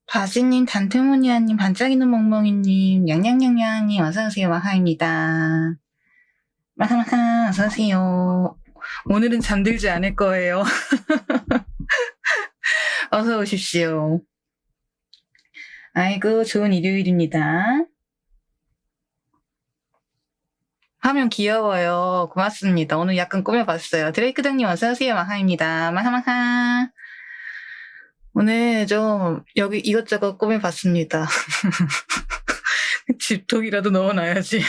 바지님, 단테모니아님, 반짝이는 멍멍이님, 양양양양님, 어서오세요. 마하입니다. 마하마하, 어서오세요. 오늘은 잠들지 않을 거예요. 어서 오십시오. 아이고, 좋은 일요일입니다. 화면 귀여워요. 고맙습니다. 오늘 약간 꾸며봤어요. 드레이크 등님 어서오세요. 마하입니다. 마하마하. 오늘 좀 여기 이것저것 꾸며봤습니다. 집톡이라도 넣어놔야지.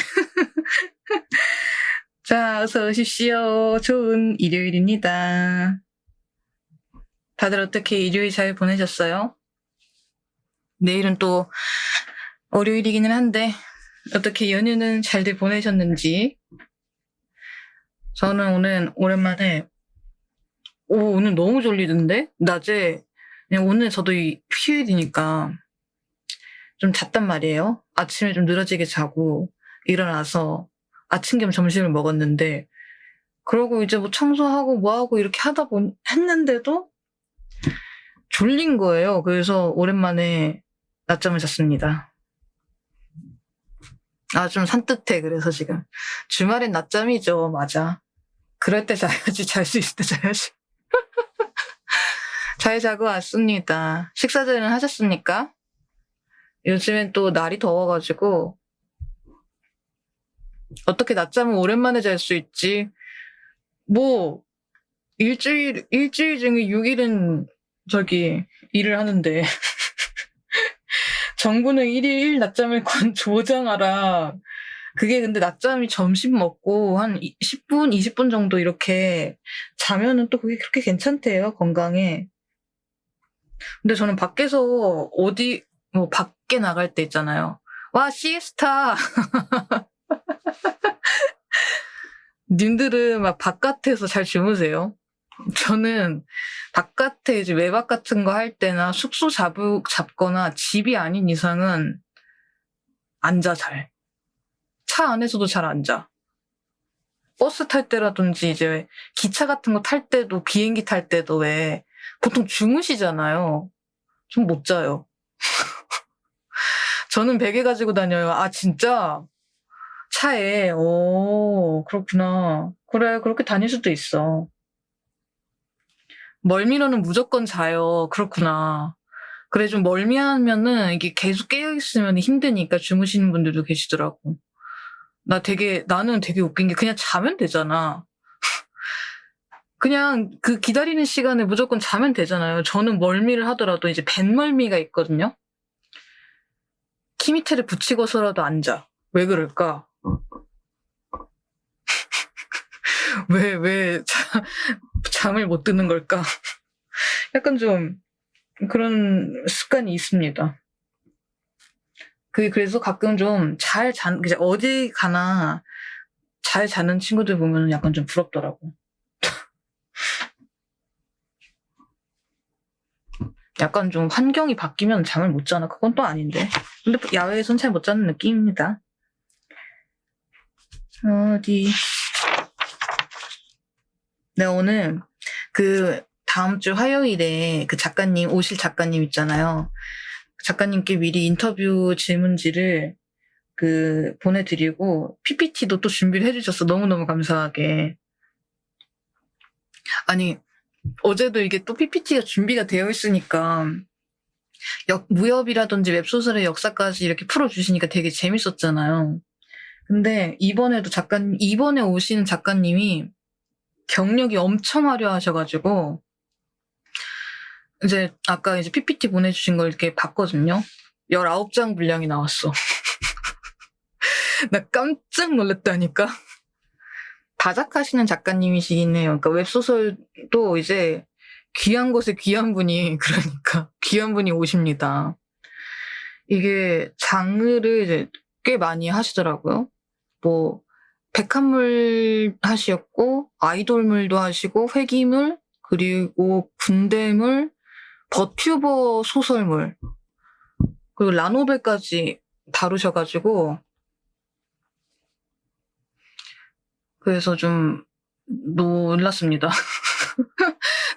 자, 어서 오십시오. 좋은 일요일입니다. 다들 어떻게 일요일 잘 보내셨어요? 내일은 또 월요일이기는 한데 어떻게 연휴는 잘들 보내셨는지. 저는 오늘 오랜만에 오늘 너무 졸리던데? 낮에 그냥 오늘 저도 휴일이니까 좀 잤단 말이에요. 아침에 좀 늘어지게 자고 일어나서 아침 겸 점심을 먹었는데 그러고 이제 뭐 청소하고 뭐하고 이렇게 했는데도 졸린 거예요. 그래서 오랜만에 낮잠을 잤습니다. 좀 산뜻해. 그래서 지금 주말엔 낮잠이죠. 맞아. 그럴 때 자야지. 잘 수 있을 때 자야지. 잘 자고 왔습니다. 식사들은 하셨습니까? 요즘엔 또 날이 더워가지고 어떻게 낮잠을 오랜만에 잘 수 있지? 뭐 일주일 중에 6일은 일을 하는데 정부는 1일 낮잠을 보장하라. 그게 근데 낮잠이 점심 먹고 한 10분, 20분 정도 이렇게 자면은 또 그게 그렇게 괜찮대요, 건강에. 근데 저는 밖에서 밖에 나갈 때 있잖아요. 와, 시에스타! 님들은 막 바깥에서 잘 주무세요? 저는 바깥에 이제 외박 같은 거 할 때나 숙소 잡거나 집이 아닌 이상은 안 자, 잘. 차 안에서도 잘 안 자. 버스 탈 때라든지 이제 기차 같은 거 탈 때도 비행기 탈 때도 왜 보통 주무시잖아요. 좀 못 자요. 저는 베개 가지고 다녀요. 진짜? 차에. 오, 그렇구나. 그래, 그렇게 다닐 수도 있어. 멀미로는 무조건 자요. 그렇구나. 그래, 좀 멀미하면은 이게 계속 깨어있으면 힘드니까 주무시는 분들도 계시더라고. 나는 되게 웃긴 게 그냥 자면 되잖아. 그냥 그 기다리는 시간에 무조건 자면 되잖아요. 저는 멀미를 하더라도 이제 뱃멀미가 있거든요. 키 밑에를 붙이고서라도 안 자. 왜 그럴까? 왜 잠을 못 드는 걸까? 약간 좀 그런 습관이 있습니다. 그래서 가끔 좀 이제 어디 가나 잘 자는 친구들 보면 약간 좀 부럽더라고. 약간 좀 환경이 바뀌면 잠을 못 자나? 그건 또 아닌데. 근데 야외에선 잘 못 자는 느낌입니다. 네, 오늘 다음 주 화요일에 오실 작가님 있잖아요. 작가님께 미리 인터뷰 질문지를 보내드리고 PPT도 또 준비를 해주셨어. 너무너무 감사하게. 아니, 어제도 이게 또 PPT가 준비가 되어 있으니까 무협이라든지 웹소설의 역사까지 이렇게 풀어주시니까 되게 재밌었잖아요. 근데 이번에 오시는 작가님이 경력이 엄청 화려하셔가지고 이제 아까 이제 PPT 보내주신 걸 이렇게 봤거든요. 19장 분량이 나왔어. 나 깜짝 놀랐다니까. 다작하시는 작가님이시긴 해요. 그러니까 웹소설도 이제 귀한 곳에 귀한 분이 오십니다. 이게 장르를 이제 꽤 많이 하시더라고요. 뭐 백합물 하셨고 아이돌물도 하시고 회기물 그리고 군대물 버튜버 소설물 그리고 라노벨까지 다루셔가지고 그래서 좀 놀랐습니다.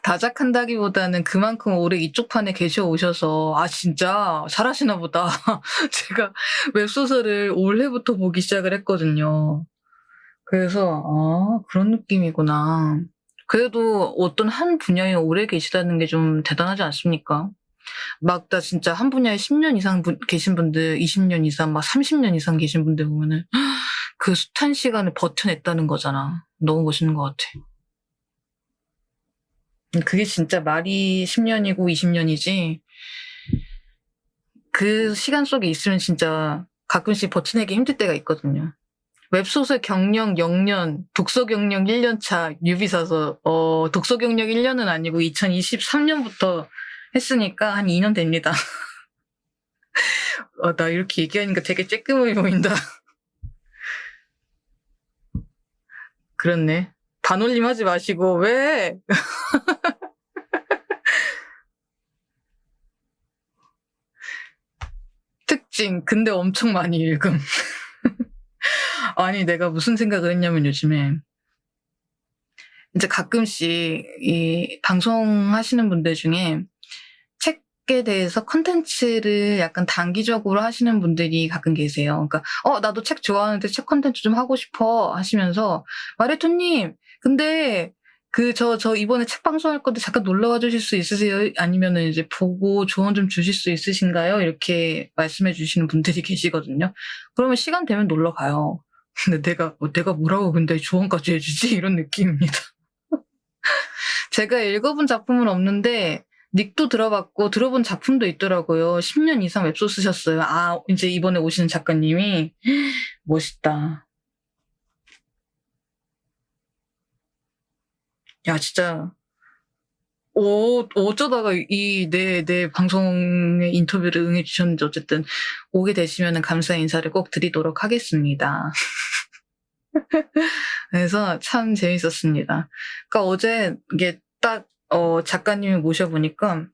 다작한다기보다는 그만큼 오래 이쪽 판에 계셔 오셔서, 아, 진짜 잘하시나 보다. 제가 웹소설을 올해부터 보기 시작을 했거든요. 그래서, 아, 그런 느낌이구나. 그래도 어떤 한 분야에 오래 계시다는 게 좀 대단하지 않습니까? 막, 나 진짜 한 분야에 10년 이상 계신 분들, 20년 이상, 막 30년 이상 계신 분들 보면은, 그 숱한 시간을 버텨냈다는 거잖아. 너무 멋있는 것 같아. 그게 진짜 말이 10년이고 20년이지, 그 시간 속에 있으면 진짜 가끔씩 버텨내기 힘들 때가 있거든요. 웹소설 경력 0년, 독서 경력 1년 차, 뉴비사서, 독서 경력 1년은 아니고 2023년부터 했으니까 한 2년 됩니다. 나 이렇게 얘기하니까 되게 쬐끔해 보인다. 그렇네. 반올림 하지 마시고, 왜? 특징, 근데 엄청 많이 읽음. 아니, 내가 무슨 생각을 했냐면 요즘에, 이제 가끔씩 이 방송하시는 분들 중에 책에 대해서 컨텐츠를 약간 단기적으로 하시는 분들이 가끔 계세요. 그러니까, 나도 책 좋아하는데 책 컨텐츠 좀 하고 싶어 하시면서, 마레토님, 근데 저 이번에 책 방송할 건데 잠깐 놀러 와 주실 수 있으세요? 아니면은 이제 보고 조언 좀 주실 수 있으신가요? 이렇게 말씀해 주시는 분들이 계시거든요. 그러면 시간 되면 놀러 가요. 근데 내가 뭐라고 근데 조언까지 해주지? 이런 느낌입니다. 제가 읽어본 작품은 없는데, 닉도 들어봤고, 들어본 작품도 있더라고요. 10년 이상 웹소 쓰셨어요. 아, 이제 이번에 오시는 작가님이. 멋있다. 야, 진짜. 어쩌다가 내 방송에 인터뷰를 응해주셨는지 어쨌든 오게 되시면 감사 인사를 꼭 드리도록 하겠습니다. 그래서 참 재밌었습니다. 그러니까 어제 이게 딱, 작가님을 모셔보니까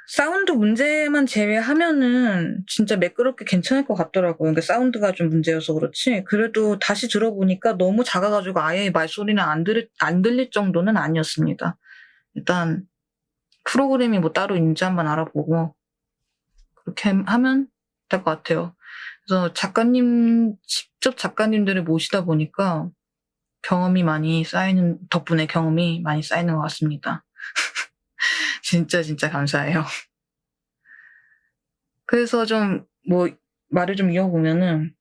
사운드 문제만 제외하면은 진짜 매끄럽게 괜찮을 것 같더라고요. 그러니까 사운드가 좀 문제여서 그렇지. 그래도 다시 들어보니까 너무 작아가지고 아예 말소리는 안 들릴 정도는 아니었습니다. 일단 프로그램이 뭐 따로 있는지 한번 알아보고 그렇게 하면 될 것 같아요. 그래서 직접 작가님들을 모시다 보니까 덕분에 경험이 많이 쌓이는 것 같습니다. 진짜 감사해요. 그래서 좀, 말을 좀 이어보면은,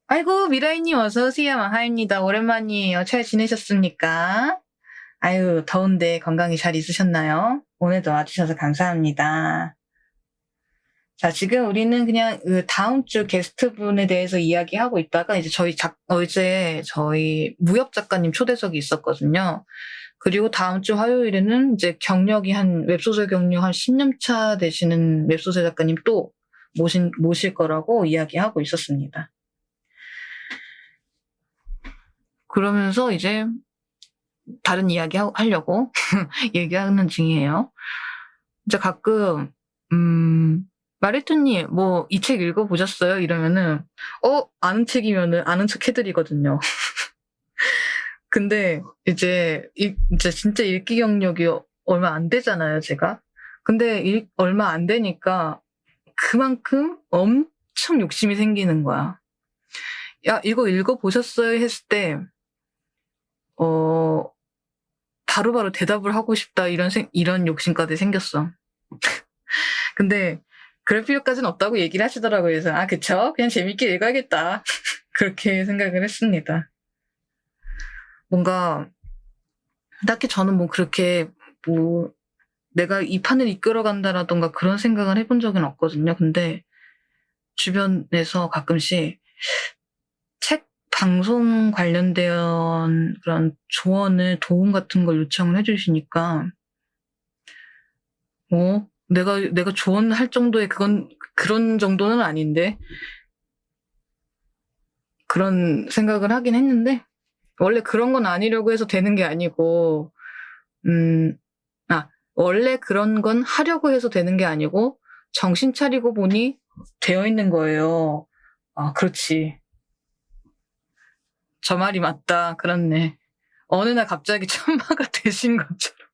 아이고, 미라이님 어서오세요. 하입니다. 오랜만이에요. 잘 지내셨습니까? 아유, 더운데 건강히 잘 있으셨나요? 오늘도 와주셔서 감사합니다. 자, 지금 우리는 그냥 다음 주 게스트분에 대해서 이야기하고 있다가 이제 어제 저희 무협 작가님 초대석이 있었거든요. 그리고 다음 주 화요일에는 이제 웹소설 경력 한 10년 차 되시는 웹소설 작가님 또 모실 거라고 이야기하고 있었습니다. 그러면서 이제 다른 이야기 하려고 얘기하는 중이에요. 이제 가끔, 마레토님, 이 책 읽어보셨어요? 이러면은, 아는 책이면은 아는 척 해드리거든요. 근데 이제 진짜 읽기 경력이 얼마 안 되잖아요, 제가. 근데 얼마 안 되니까 그만큼 엄청 욕심이 생기는 거야. 야, 이거 읽어보셨어요? 했을 때, 바로바로 대답을 하고 싶다, 이런 욕심까지 생겼어. 근데 그럴 필요까지는 없다고 얘기를 하시더라고요. 그래서, 그쵸? 그냥 재밌게 읽어야겠다. 그렇게 생각을 했습니다. 뭔가, 딱히 저는 그렇게, 내가 이 판을 이끌어간다라던가 그런 생각을 해본 적은 없거든요. 근데 주변에서 가끔씩 책 방송 관련된 그런 도움 같은 걸 요청을 해주시니까, 내가 조언할 정도의 그런 정도는 아닌데, 그런 생각을 하긴 했는데, 원래 그런 건 아니려고 해서 되는 게 아니고, 원래 그런 건 하려고 해서 되는 게 아니고, 정신 차리고 보니 되어 있는 거예요. 그렇지. 저 말이 맞다. 그렇네. 어느 날 갑자기 천마가 되신 것처럼.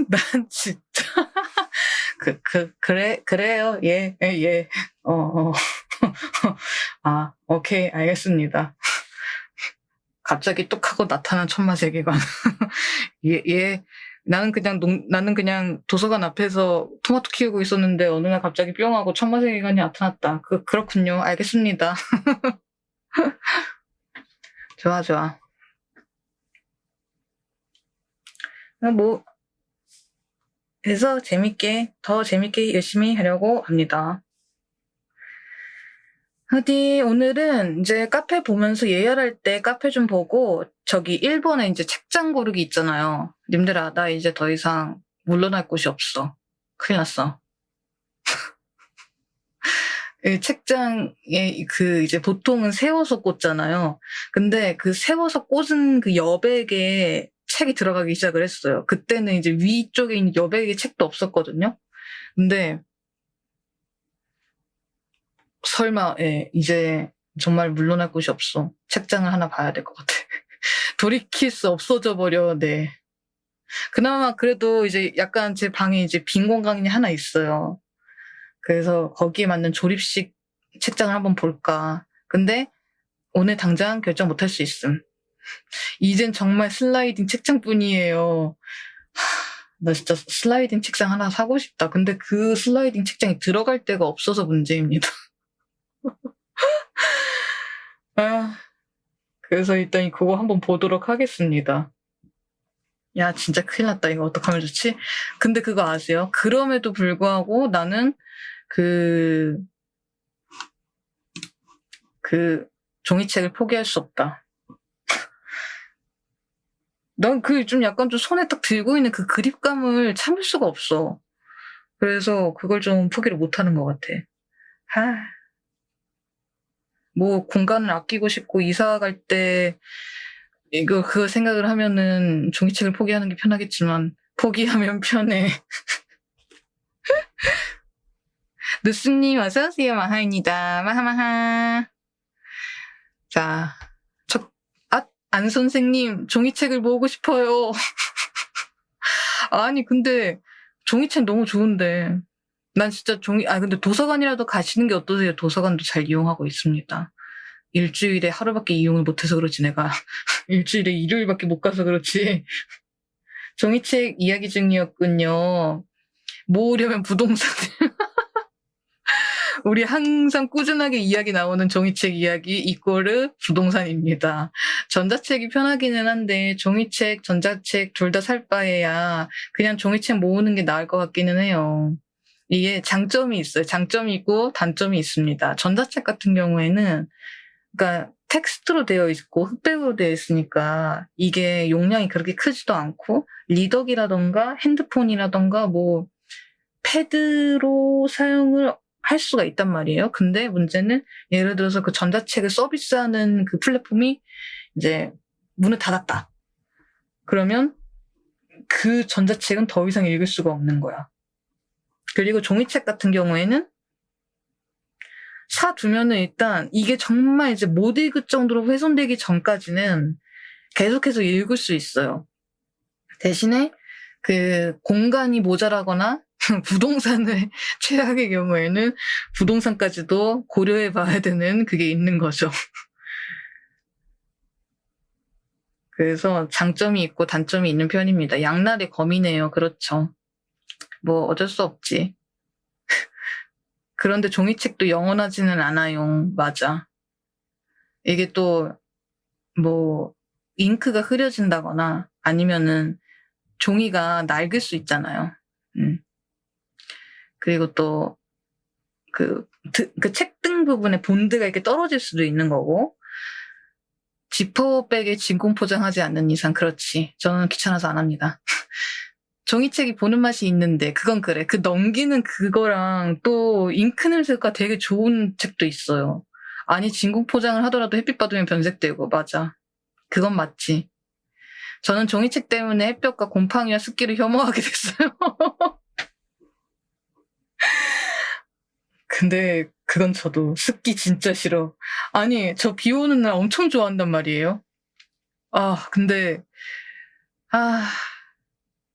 난 진짜. 그래요. 예, 예, 예. 아, 오케이, 알겠습니다. 갑자기 뚝 하고 나타난 천마 세계관. 예, 예. 나는 그냥 도서관 앞에서 토마토 키우고 있었는데 어느 날 갑자기 뿅 하고 천마 세계관이 나타났다. 그렇군요. 알겠습니다. 좋아, 좋아. 뭐, 그래서 더 재밌게 열심히 하려고 합니다. 오늘은 이제 카페 보면서 예열할 때 카페 좀 보고, 저기 1번에 이제 책장 고르기 있잖아요. 님들아, 나 이제 더 이상 물러날 곳이 없어. 큰일 났어. 책장에 이제 보통은 세워서 꽂잖아요. 근데 그 세워서 꽂은 그 여백에 책이 들어가기 시작을 했어요. 그때는 이제 위쪽에 있는 여백에 책도 없었거든요. 근데 설마, 예, 이제 정말 물러날 곳이 없어. 책장을 하나 봐야 될 것 같아. 돌이킬 수 없어져 버려, 네. 그나마 그래도 이제 약간 제 방에 이제 빈 공간이 하나 있어요. 그래서 거기에 맞는 조립식 책장을 한번 볼까. 근데 오늘 당장 결정 못할 수 있음. 이젠 정말 슬라이딩 책장뿐이에요. 나 진짜 슬라이딩 책장 하나 사고 싶다. 근데 그 슬라이딩 책장이 들어갈 데가 없어서 문제입니다. 그래서 일단 그거 한번 보도록 하겠습니다. 야, 진짜 큰일 났다. 이거 어떡하면 좋지? 근데 그거 아세요? 그럼에도 불구하고 나는 그 종이책을 포기할 수 없다. 난 좀 약간 좀 손에 딱 들고 있는 그 그립감을 참을 수가 없어. 그래서 그걸 좀 포기를 못 하는 것 같아. 뭐 공간을 아끼고 싶고 이사 갈 때 그거 생각을 하면은 종이책을 포기하는 게 편하겠지만 포기하면 편해. 느스님 어서오세요. 마하입니다. 마하마하. 자, 안 선생님 종이책을 모으고 싶어요. 아니 근데 종이책 너무 좋은데 난 진짜 근데 도서관이라도 가시는 게 어떠세요? 도서관도 잘 이용하고 있습니다. 일주일에 하루밖에 이용을 못해서 그렇지 내가. 일주일에 일요일밖에 못 가서 그렇지. 종이책 이야기 중이었군요. 모으려면 부동산을. 우리 항상 꾸준하게 이야기 나오는 종이책 이야기 이꼬르 부동산입니다. 전자책이 편하기는 한데 종이책, 전자책 둘 다 살 바에야 그냥 종이책 모으는 게 나을 것 같기는 해요. 이게 장점이 있어요. 장점이 있고 단점이 있습니다. 전자책 같은 경우에는 그러니까 텍스트로 되어 있고 흑백으로 되어 있으니까 이게 용량이 그렇게 크지도 않고 리더기라던가 핸드폰이라던가 뭐 패드로 사용을 할 수가 있단 말이에요. 근데 문제는 예를 들어서 그 전자책을 서비스하는 그 플랫폼이 이제 문을 닫았다. 그러면 그 전자책은 더 이상 읽을 수가 없는 거야. 그리고 종이책 같은 경우에는 사두면은 일단 이게 정말 이제 못 읽을 정도로 훼손되기 전까지는 계속해서 읽을 수 있어요. 대신에 그 공간이 모자라거나 부동산의 최악의 경우에는 부동산까지도 고려해 봐야 되는 그게 있는 거죠. 그래서 장점이 있고 단점이 있는 편입니다. 양날의 검이네요. 그렇죠. 뭐 어쩔 수 없지. 그런데 종이책도 영원하지는 않아요. 맞아. 이게 또 뭐 잉크가 흐려진다거나 아니면은 종이가 낡을 수 있잖아요. 그리고 또 그 책등 부분에 본드가 이렇게 떨어질 수도 있는 거고 지퍼백에 진공 포장하지 않는 이상 그렇지. 저는 귀찮아서 안 합니다. 종이책이 보는 맛이 있는데 그건 그래. 그 넘기는 그거랑 또 잉크 냄새가 되게 좋은 책도 있어요. 아니 진공 포장을 하더라도 햇빛 받으면 변색되고 맞아. 그건 맞지. 저는 종이책 때문에 햇볕과 곰팡이와 습기를 혐오하게 됐어요. 근데 그건 저도 습기 진짜 싫어. 아니, 저 비 오는 날 엄청 좋아한단 말이에요. 근데, 아,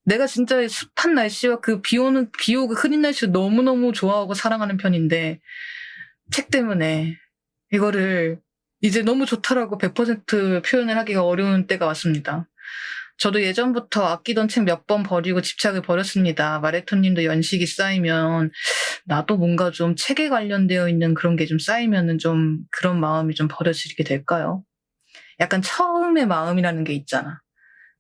내가 진짜 습한 날씨와 그 비 오고 흐린 날씨를 너무너무 좋아하고 사랑하는 편인데, 책 때문에 이거를 이제 너무 좋다라고 100% 표현을 하기가 어려운 때가 왔습니다. 저도 예전부터 아끼던 책 몇 번 버리고 집착을 버렸습니다. 마레토님도 연식이 쌓이면 나도 뭔가 좀 책에 관련되어 있는 그런 게 좀 쌓이면은 좀 그런 마음이 좀 버려지게 될까요? 약간 처음의 마음이라는 게 있잖아.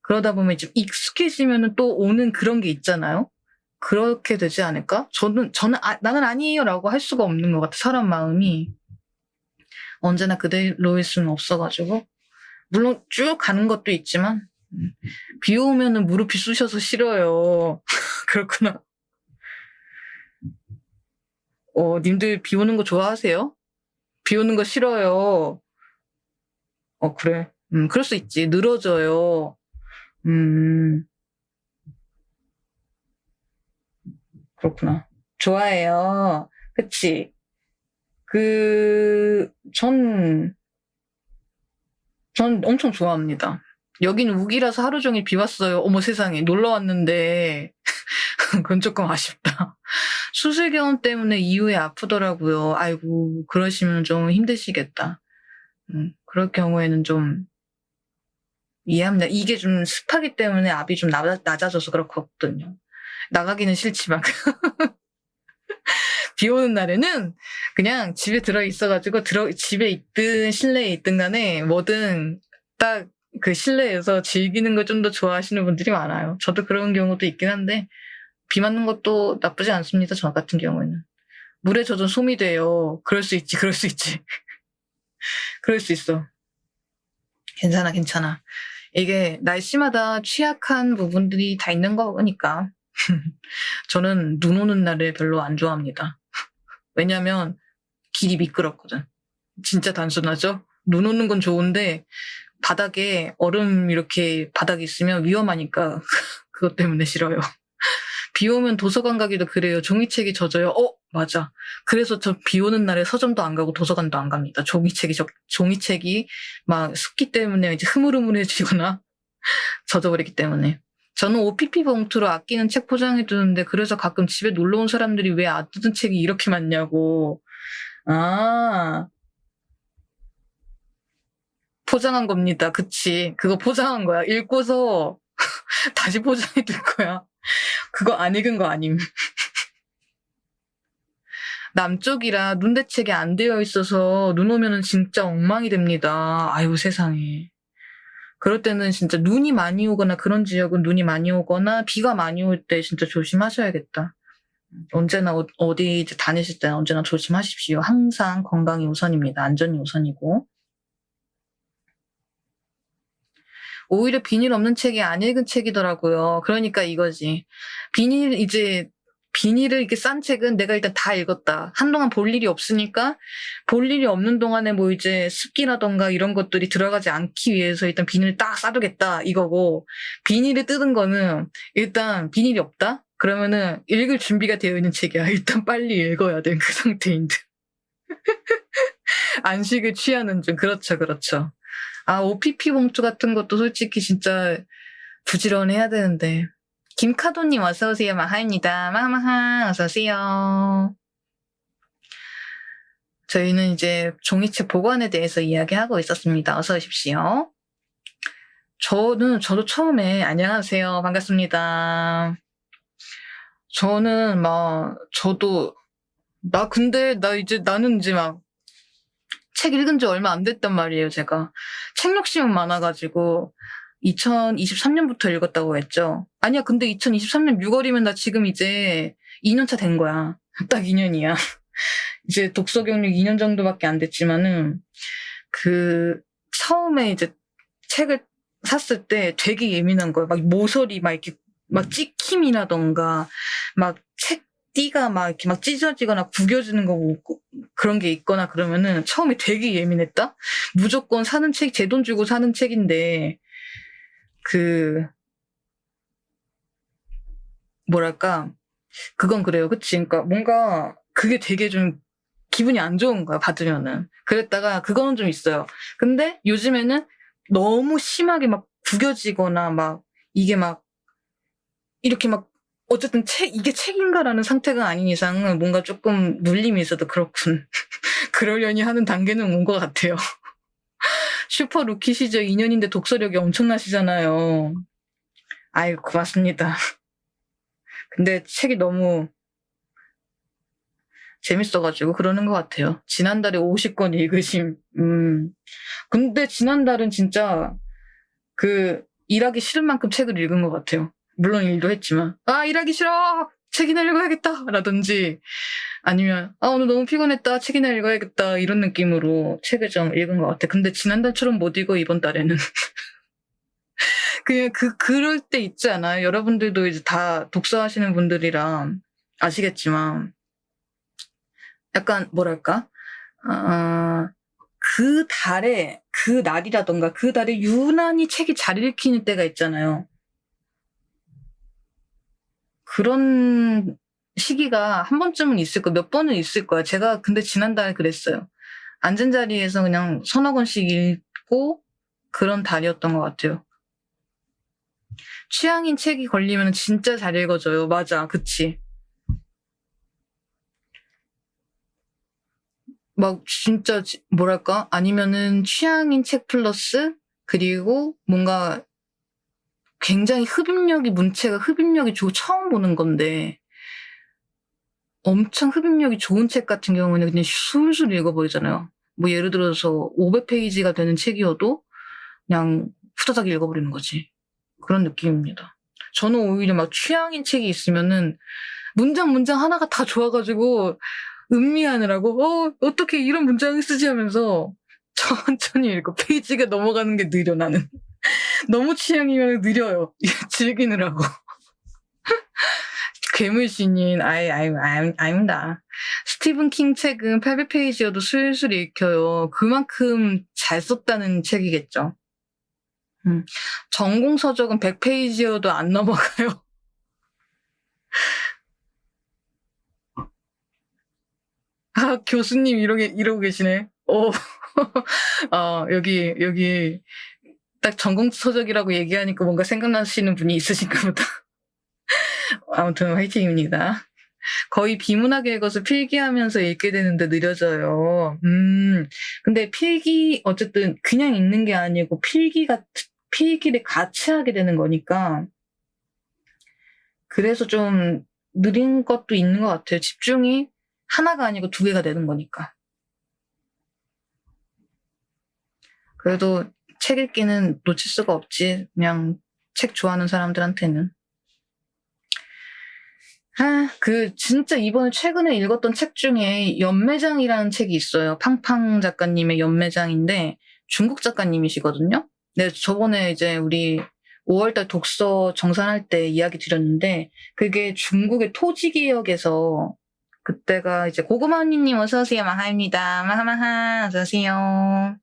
그러다 보면 좀 익숙해지면은 또 오는 그런 게 있잖아요. 그렇게 되지 않을까? 저는 나는 아니에요라고 할 수가 없는 것 같아. 사람 마음이 언제나 그대로일 수는 없어가지고 물론 쭉 가는 것도 있지만 비 오면은 무릎이 쑤셔서 싫어요. 그렇구나. 님들 비 오는 거 좋아하세요? 비 오는 거 싫어요. 그래. 그럴 수 있지. 늘어져요. 그렇구나. 좋아해요. 그치? 전 엄청 좋아합니다. 여긴 우기라서 하루 종일 비 왔어요. 어머 세상에. 놀러 왔는데. 그건 조금 아쉽다. 수술경험 때문에 이후에 아프더라고요. 아이고, 그러시면 좀 힘드시겠다. 그럴 경우에는 좀 이해합니다. 이게 좀 습하기 때문에 압이 좀 낮아져서 그렇거든요. 나가기는 싫지만. 비 오는 날에는 그냥 집에 들어 있어가지고 집에 있든 실내에 있든 간에 뭐든 딱 그 실내에서 즐기는 걸 좀 더 좋아하시는 분들이 많아요. 저도 그런 경우도 있긴 한데 비 맞는 것도 나쁘지 않습니다. 저 같은 경우에는. 물에 젖은 솜이 돼요. 그럴 수 있지. 그럴 수 있지. 그럴 수 있어. 괜찮아. 괜찮아. 이게 날씨마다 취약한 부분들이 다 있는 거니까. 저는 눈 오는 날을 별로 안 좋아합니다. 왜냐면 길이 미끄럽거든. 진짜 단순하죠? 눈 오는 건 좋은데 바닥에 얼음 이렇게 바닥에 있으면 위험하니까 그것 때문에 싫어요. 비 오면 도서관 가기도 그래요. 종이책이 젖어요. 맞아. 그래서 저 비 오는 날에 서점도 안 가고 도서관도 안 갑니다. 종이책이 막 습기 때문에 이제 흐물흐물해지거나 젖어버리기 때문에. 저는 OPP 봉투로 아끼는 책 포장해 두는데 그래서 가끔 집에 놀러 온 사람들이 왜 안 뜯은 책이 이렇게 많냐고. 포장한 겁니다. 그치. 그거 포장한 거야. 읽고서 다시 포장해 둘 거야. 그거 안 읽은 거 아님. 남쪽이라 눈 대책이 안 되어 있어서 눈 오면은 진짜 엉망이 됩니다. 아유 세상에. 그럴 때는 진짜 눈이 많이 오거나 그런 지역은 눈이 많이 오거나 비가 많이 올 때 진짜 조심하셔야겠다. 언제나 어디 다니실 때는 언제나 조심하십시오. 항상 건강이 우선입니다. 안전이 우선이고. 오히려 비닐 없는 책이 안 읽은 책이더라고요. 그러니까 이거지. 비닐을 이렇게 싼 책은 내가 일단 다 읽었다. 한동안 볼 일이 없으니까 볼 일이 없는 동안에 뭐 이제 습기라던가 이런 것들이 들어가지 않기 위해서 일단 비닐을 딱 싸두겠다 이거고, 비닐을 뜯은 거는 일단 비닐이 없다? 그러면은 읽을 준비가 되어 있는 책이야. 일단 빨리 읽어야 돼. 그 상태인데. 안식을 취하는 중. 그렇죠, 그렇죠. OPP 봉투 같은 것도 솔직히 진짜 부지런해야 되는데. 김카도님 어서오세요. 마하입니다. 마하마하 어서오세요. 저희는 이제 종이책 보관에 대해서 이야기하고 있었습니다. 어서 오십시오. 저도 처음에 안녕하세요. 반갑습니다. 나는 이제 막 책 읽은 지 얼마 안 됐단 말이에요, 제가. 책 욕심은 많아가지고 2023년부터 읽었다고 했죠. 아니야, 근데 2023년 6월이면 나 지금 이제 2년차 된 거야. 딱 2년이야. 이제 독서 경력 2년 정도밖에 안 됐지만은 처음에 이제 책을 샀을 때 되게 예민한 거예요. 막 모서리 막 이렇게 막 찍힘이라던가 막 책 띠가 막 이렇게 막 찢어지거나 구겨지는 거 보고 그런 게 있거나 그러면은 처음에 되게 예민했다? 무조건 사는 책, 제 돈 주고 사는 책인데, 뭐랄까, 그건 그래요. 그치? 그러니까 뭔가 그게 되게 좀 기분이 안 좋은 거야, 받으면은. 그랬다가 그거는 좀 있어요. 근데 요즘에는 너무 심하게 막 구겨지거나 막 이게 막 이렇게 막 어쨌든 이게 책인가라는 상태가 아닌 이상은 뭔가 조금 눌림이 있어도 그렇군. 그러려니 하는 단계는 온 것 같아요. 슈퍼 루키시죠. 2년인데 독서력이 엄청나시잖아요. 아유, 고맙습니다. 근데 책이 너무 재밌어가지고 그러는 것 같아요. 지난달에 50권 읽으심. 근데 지난달은 진짜 일하기 싫은 만큼 책을 읽은 것 같아요. 물론 일도 했지만, 일하기 싫어! 책이나 읽어야겠다! 라든지, 아니면, 오늘 너무 피곤했다! 책이나 읽어야겠다! 이런 느낌으로 책을 좀 읽은 것 같아. 근데 지난달처럼 못 읽어, 이번 달에는. 그냥 그럴 때 있지 않아요? 여러분들도 이제 다 독서하시는 분들이라 아시겠지만, 약간, 뭐랄까? 그 날이라던가 그 달에 유난히 책이 잘 읽히는 때가 있잖아요. 그런 시기가 한 번쯤은 있을 거야. 몇 번은 있을 거야. 제가 근데 지난달에 그랬어요. 앉은 자리에서 그냥 서너 권씩 읽고 그런 달이었던 것 같아요. 취향인 책이 걸리면 진짜 잘 읽어져요. 맞아. 그치. 막 진짜 뭐랄까? 아니면은 취향인 책 플러스 그리고 뭔가 굉장히 문체가 흡입력이 좋고 처음 보는 건데 엄청 흡입력이 좋은 책 같은 경우는 그냥 술술 읽어버리잖아요. 뭐 예를 들어서 500페이지가 되는 책이어도 그냥 후다닥 읽어버리는 거지. 그런 느낌입니다. 저는 오히려 막 취향인 책이 있으면은 문장 하나가 다 좋아가지고 음미하느라고 어떻게 이런 문장을 쓰지 하면서 천천히 읽고 페이지가 넘어가는 게 느려 나는. 너무 취향이면 느려요. 즐기느라고. 괴물신인, 아닙니다. 스티븐 킹 책은 800페이지여도 술술 읽혀요. 그만큼 잘 썼다는 책이겠죠. 전공서적은 100페이지여도 안 넘어가요. 교수님 이러고 계시네. 여기 딱 전공서적이라고 얘기하니까 뭔가 생각나시는 분이 있으신가 보다. 아무튼 화이팅입니다. 거의 비문하게 읽어서 필기하면서 읽게 되는데 느려져요. 근데 어쨌든 그냥 읽는 게 아니고 필기를 같이 하게 되는 거니까. 그래서 좀 느린 것도 있는 것 같아요. 집중이 하나가 아니고 두 개가 되는 거니까. 그래도 책 읽기는 놓칠 수가 없지. 그냥 책 좋아하는 사람들한테는. 진짜 이번에 최근에 읽었던 책 중에 연매장이라는 책이 있어요. 팡팡 작가님의 연매장인데 중국 작가님이시거든요. 네, 저번에 이제 우리 5월달 독서 정산할 때 이야기 드렸는데 그게 중국의 토지개혁에서 그때가 이제 고구마언니님 어서오세요. 마하입니다. 마하마하 어서오세요.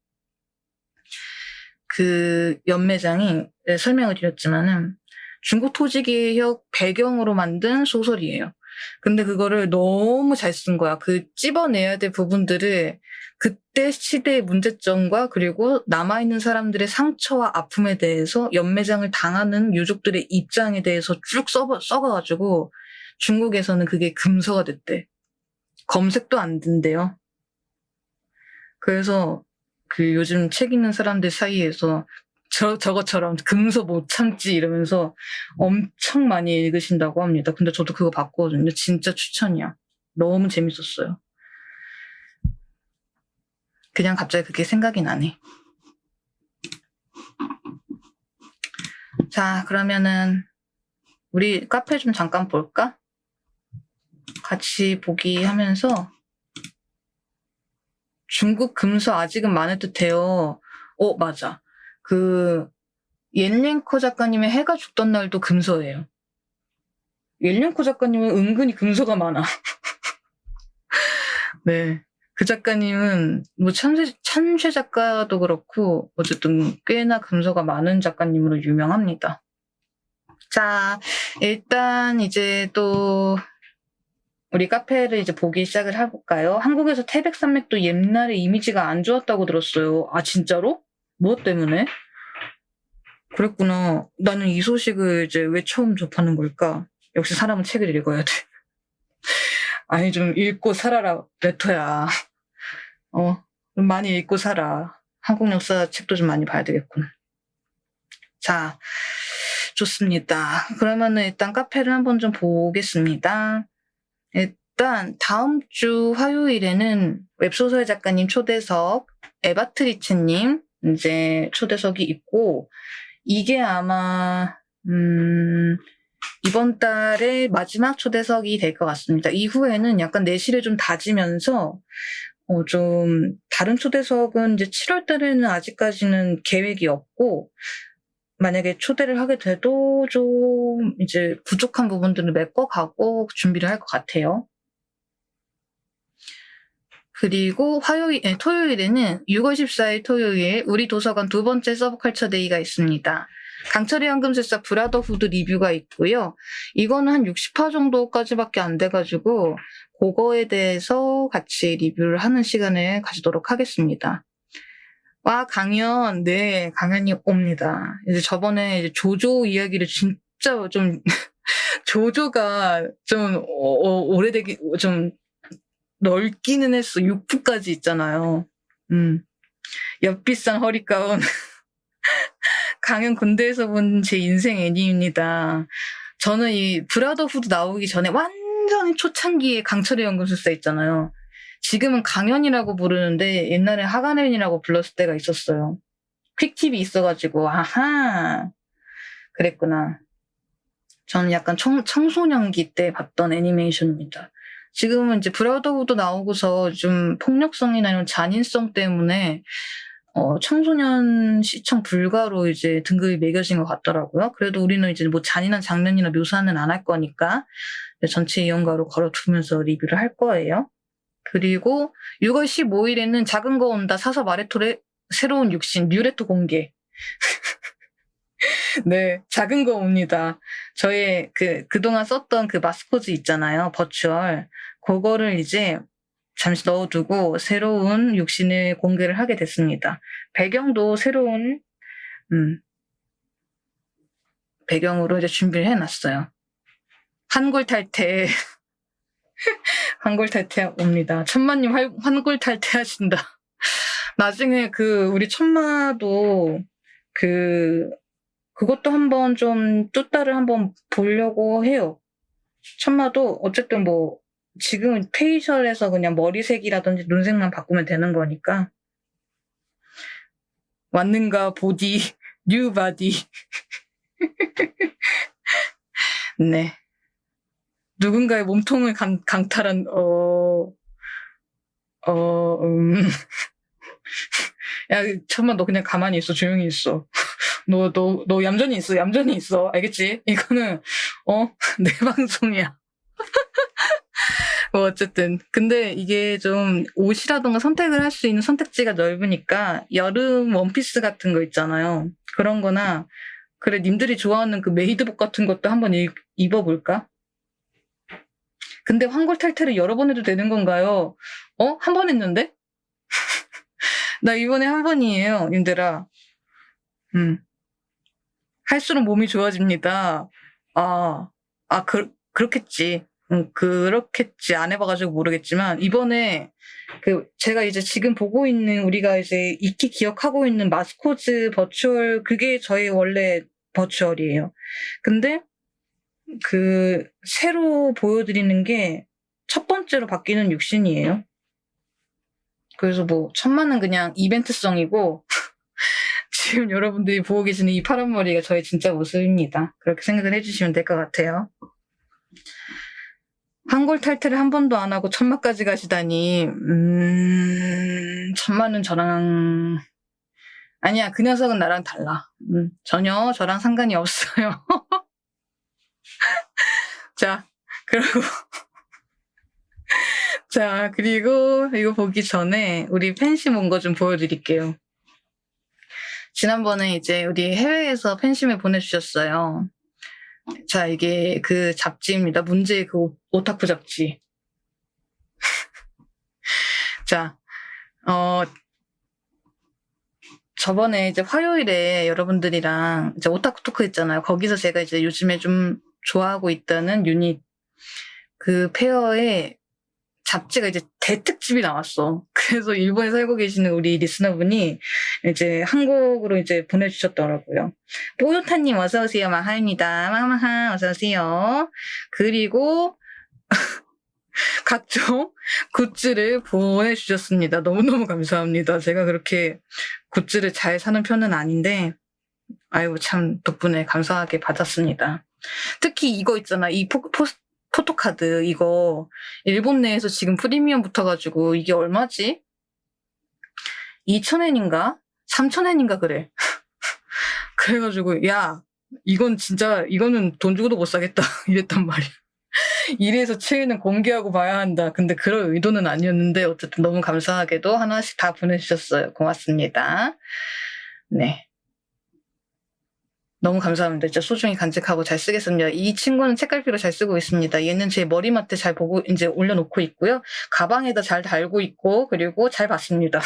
그 연매장이 설명을 드렸지만은 중국 토지개혁 배경으로 만든 소설이에요. 근데 그거를 너무 잘 쓴 거야. 찝어내야 될 부분들을 그때 시대의 문제점과 그리고 남아있는 사람들의 상처와 아픔에 대해서 연매장을 당하는 유족들의 입장에 대해서 쭉 써가지고 중국에서는 그게 금서가 됐대. 검색도 안 된대요. 그래서 요즘 책 읽는 사람들 사이에서 저것처럼 금서 못 참지 이러면서 엄청 많이 읽으신다고 합니다. 근데 저도 그거 봤거든요. 진짜 추천이야. 너무 재밌었어요. 그냥 갑자기 그게 생각이 나네. 자, 그러면은 우리 카페 좀 잠깐 볼까? 같이 보기 하면서 중국 금서 아직은 많을 듯해요. 맞아. 옌랭커 작가님의 해가 죽던 날도 금서예요. 옌랭커 작가님은 은근히 금서가 많아. 네. 그 작가님은 뭐 참새 작가도 그렇고 어쨌든 꽤나 금서가 많은 작가님으로 유명합니다. 자, 일단 이제 또 우리 카페를 이제 보기 시작을 해볼까요? 한국에서 태백산맥도 옛날에 이미지가 안 좋았다고 들었어요. 아, 진짜로? 무엇 때문에? 그랬구나. 나는 이 소식을 이제 왜 처음 접하는 걸까? 역시 사람은 책을 읽어야 돼. 아니, 좀 읽고 살아라, 레토야. 좀 많이 읽고 살아. 한국 역사 책도 좀 많이 봐야 되겠군. 자, 좋습니다. 그러면은 일단 카페를 한번 좀 보겠습니다. 일단 다음 주 화요일에는 웹소설 작가님 초대석, 에바트리체님 이제 초대석이 있고, 이게 아마 이번 달의 마지막 초대석이 될 것 같습니다. 이후에는 약간 내실을 좀 다지면서 좀 다른 초대석은 이제 7월 달에는 아직까지는 계획이 없고, 만약에 초대를 하게 돼도 좀 이제 부족한 부분들을 메꿔가고 준비를 할 것 같아요. 그리고 토요일에는 6월 14일 토요일 우리 도서관 두 번째 서브컬처 데이가 있습니다. 강철의 황금술사 브라더후드 리뷰가 있고요. 이거는 한 60화 정도까지밖에 안 돼가지고 그거에 대해서 같이 리뷰를 하는 시간을 가지도록 하겠습니다. 와, 강연. 네, 강연이 옵니다. 이제 저번에 이제 조조 이야기를 진짜 좀 조조가 좀 오래되기 좀 넓기는 했어. 6부까지 있잖아요. 엿비싼 허리가운 강연 군대에서 본 제 인생 애니입니다. 저는 이 브라더후드 나오기 전에 완전히 초창기에 강철의 연금술사 있잖아요. 지금은 강연이라고 부르는데 옛날에 하가넨이라고 불렀을 때가 있었어요. 퀵팁이 있어가지고 아하 그랬구나. 저는 약간 청소년기 때 봤던 애니메이션입니다. 지금은 이제 브라더후드 나오고서 좀 폭력성이나 이런 잔인성 때문에 청소년 시청 불가로 이제 등급이 매겨진 것 같더라고요. 그래도 우리는 이제 뭐 잔인한 장면이나 묘사는 안 할 거니까 전체 이연가로 걸어두면서 리뷰를 할 거예요. 그리고 6월 15일에는 작은 거 온다 사서 마레토의 새로운 육신 뉴레토 공개. 네, 작은 거 옵니다. 저의 그동안 썼던 그 마스코즈 있잖아요. 버추얼. 그거를 이제 잠시 넣어두고 새로운 육신을 공개를 하게 됐습니다. 배경도 새로운, 배경으로 이제 준비를 해놨어요. 한골 탈퇴. 한골 탈퇴 옵니다. 천마님 한골 탈퇴 하신다. 나중에 우리 천마도 그것도 한번 좀 뚜따를 한번 보려고 해요. 천마도 어쨌든 뭐 지금은 페이셜에서 그냥 머리색이라든지 눈색만 바꾸면 되는 거니까. 왔는가 보디 뉴 바디. 네. 누군가의 몸통을 강탈한 야, 천마 너 그냥 가만히 있어. 조용히 있어. 너 얌전히 있어. 알겠지? 이거는, 내 방송이야. 뭐, 어쨌든. 근데 이게 좀 옷이라던가 선택을 할 수 있는 선택지가 넓으니까 여름 원피스 같은 거 있잖아요. 그런 거나, 그래, 님들이 좋아하는 그 메이드복 같은 것도 한번 입어볼까? 근데 황골 탈퇴를 여러 번 해도 되는 건가요? 한 번 했는데? 나 이번에 한 번이에요, 님들아. 할수록 몸이 좋아집니다. 그렇겠지. 그렇겠지. 안 해봐가지고 모르겠지만, 이번에, 제가 이제 지금 보고 있는, 우리가 이제 익히 기억하고 있는 마스코즈 버추얼, 그게 저희 원래 버추얼이에요. 근데, 새로 보여드리는 게, 첫 번째로 바뀌는 육신이에요. 그래서 뭐, 천만은 그냥 이벤트성이고, 지금 여러분들이 보고 계시는 이 파란 머리가 저의 진짜 모습입니다. 그렇게 생각을 해주시면 될 것 같아요. 한골 탈퇴를 한 번도 안 하고 천마까지 가시다니, 천마는 저랑, 아니야, 그 녀석은 나랑 달라. 전혀 저랑 상관이 없어요. 자, 그리고 이거 보기 전에 우리 팬심 온 거 좀 보여드릴게요. 지난번에 이제 우리 해외에서 팬심을 보내주셨어요. 자, 이게 그 잡지입니다. 문제의 그 오타쿠 잡지. 자, 저번에 이제 화요일에 여러분들이랑 이제 오타쿠 토크 있잖아요. 거기서 제가 이제 요즘에 좀 좋아하고 있다는 유닛 그 페어에 잡지가 이제 대특집이 나왔어. 그래서 일본에 살고 계시는 우리 리스너분이 이제 한국으로 이제 보내주셨더라고요. 뽀요타님 어서오세요. 마하입니다. 마하마 어서오세요. 그리고 각종 굿즈를 보내주셨습니다. 너무너무 감사합니다. 제가 그렇게 굿즈를 잘 사는 편은 아닌데, 아이고, 참, 덕분에 감사하게 받았습니다. 특히 이거 있잖아. 이 포토카드, 이거, 일본 내에서 지금 프리미엄 붙어가지고, 이게 얼마지? 2,000엔인가? 3,000엔인가 그래. 그래가지고, 야, 이거는 돈 주고도 못 사겠다. 이랬단 말이야. 이래서 최애는 공개하고 봐야 한다. 근데 그럴 의도는 아니었는데 어쨌든 너무 감사하게도 하나씩 다 보내주셨어요. 고맙습니다. 네. 너무 감사합니다. 진짜 소중히 간직하고 잘 쓰겠습니다. 이 친구는 책갈피로 잘 쓰고 있습니다. 얘는 제 머리맡에 잘 보고 이제 올려놓고 있고요. 가방에다 잘 달고 있고 그리고 잘 봤습니다.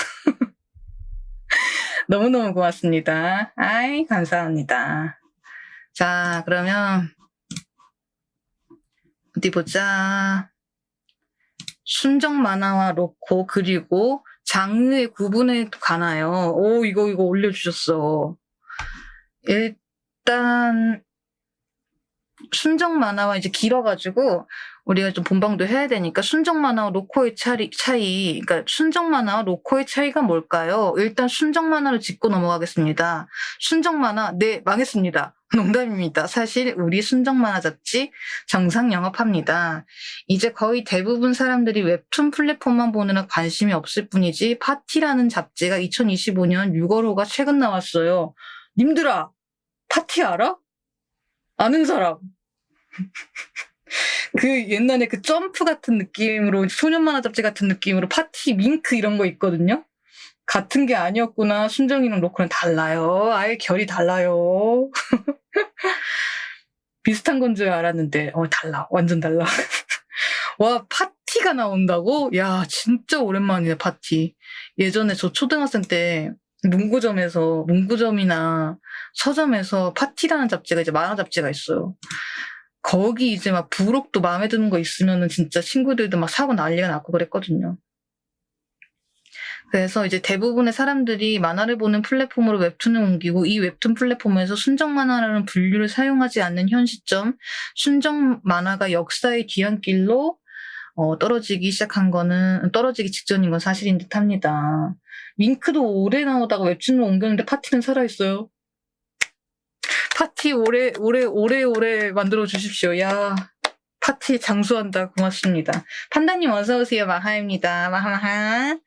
너무너무 고맙습니다. 아이 감사합니다. 자 그러면 어디 보자. 순정 만화와 로코 그리고 장르의 구분에 가나요? 오 이거 올려주셨어. 일단 순정 만화와 이제 길어가지고 우리가 좀 본방도 해야 되니까 순정 만화와 로코의 차이 그러니까 순정 만화와 로코의 차이가 뭘까요? 일단 순정 만화를 짚고 넘어가겠습니다. 순정 만화 네 망했습니다. 농담입니다. 사실 우리 순정 만화 잡지 정상 영업합니다. 이제 거의 대부분 사람들이 웹툰 플랫폼만 보느라 관심이 없을 뿐이지 파티라는 잡지가 2025년 6월호가 최근 나왔어요. 님들아 파티 알아? 아는 사람. 그 옛날에 그 점프 같은 느낌으로 소년 만화 잡지 같은 느낌으로 파티 밍크 이런 거 있거든요. 같은 게 아니었구나. 순정이랑 로코는 달라요. 아예 결이 달라요. 비슷한 건 줄 알았는데 달라. 완전 달라. 와 파티가 나온다고? 야 진짜 오랜만이네 파티. 예전에 저 초등학생 때 문구점이나 서점에서 파티라는 잡지가 이제 만화 잡지가 있어요. 거기 이제 막 부록도 마음에 드는 거 있으면은 진짜 친구들도 막 사고 난리가 났고 그랬거든요. 그래서 이제 대부분의 사람들이 만화를 보는 플랫폼으로 웹툰을 옮기고 이 웹툰 플랫폼에서 순정 만화라는 분류를 사용하지 않는 현 시점, 순정 만화가 역사의 뒤안길로 떨어지기 직전인 건 사실인 듯 합니다. 윙크도 오래 나오다가 웹툰으로 옮겼는데 파티는 살아있어요. 파티 오래 만들어 주십시오. 야, 파티 장수한다. 고맙습니다. 판다님 어서오세요. 마하입니다. 마하마하.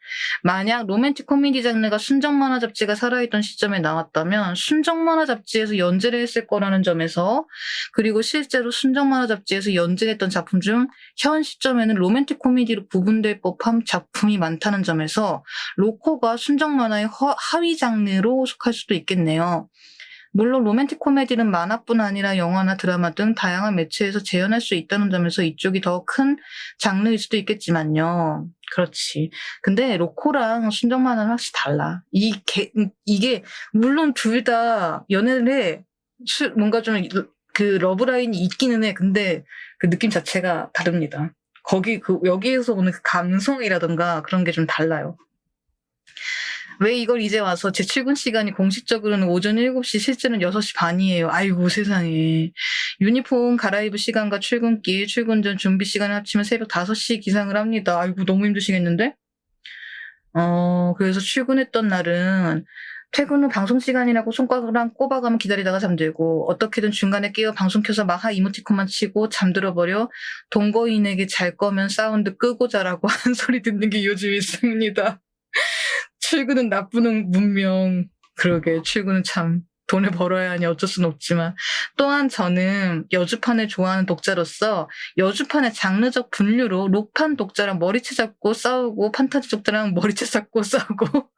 만약 로맨틱 코미디 장르가 순정 만화 잡지가 살아있던 시점에 나왔다면 순정 만화 잡지에서 연재를 했을 거라는 점에서 그리고 실제로 순정 만화 잡지에서 연재했던 작품 중 현 시점에는 로맨틱 코미디로 구분될 법한 작품이 많다는 점에서 로코가 순정 만화의 하위 장르로 속할 수도 있겠네요. 물론 로맨틱 코미디는 만화뿐 아니라 영화나 드라마 등 다양한 매체에서 재현할 수 있다는 점에서 이쪽이 더 큰 장르일 수도 있겠지만요. 그렇지. 근데 로코랑 순정 만화는 확실히 달라. 이게 물론 둘 다 연애를 해. 뭔가 좀 그 러브라인이 있기는 해. 근데 그 느낌 자체가 다릅니다. 여기에서 오는 그 감성이라던가 그런 게 좀 달라요. 왜 이걸 이제 와서 제 출근 시간이 공식적으로는 오전 7시, 실제는 6시 반이에요. 아이고 세상에. 유니폼 갈아입을 시간과 출근길, 출근 전 준비 시간을 합치면 새벽 5시 기상을 합니다. 아이고 너무 힘드시겠는데? 그래서 출근했던 날은 퇴근 후 방송 시간이라고 손가락 꼽아가면 기다리다가 잠들고 어떻게든 중간에 깨어 방송 켜서 마하 이모티콘만 치고 잠들어버려 동거인에게 잘 거면 사운드 끄고 자라고 한 소리 듣는 게 요즘 일상입니다. 출근은 나쁜 문명. 그러게 출근은 참 돈을 벌어야 하니 어쩔 수는 없지만 또한 저는 여주판을 좋아하는 독자로서 여주판의 장르적 분류로 록판 독자랑 머리채 잡고 싸우고 판타지 독자랑 머리채 잡고 싸우고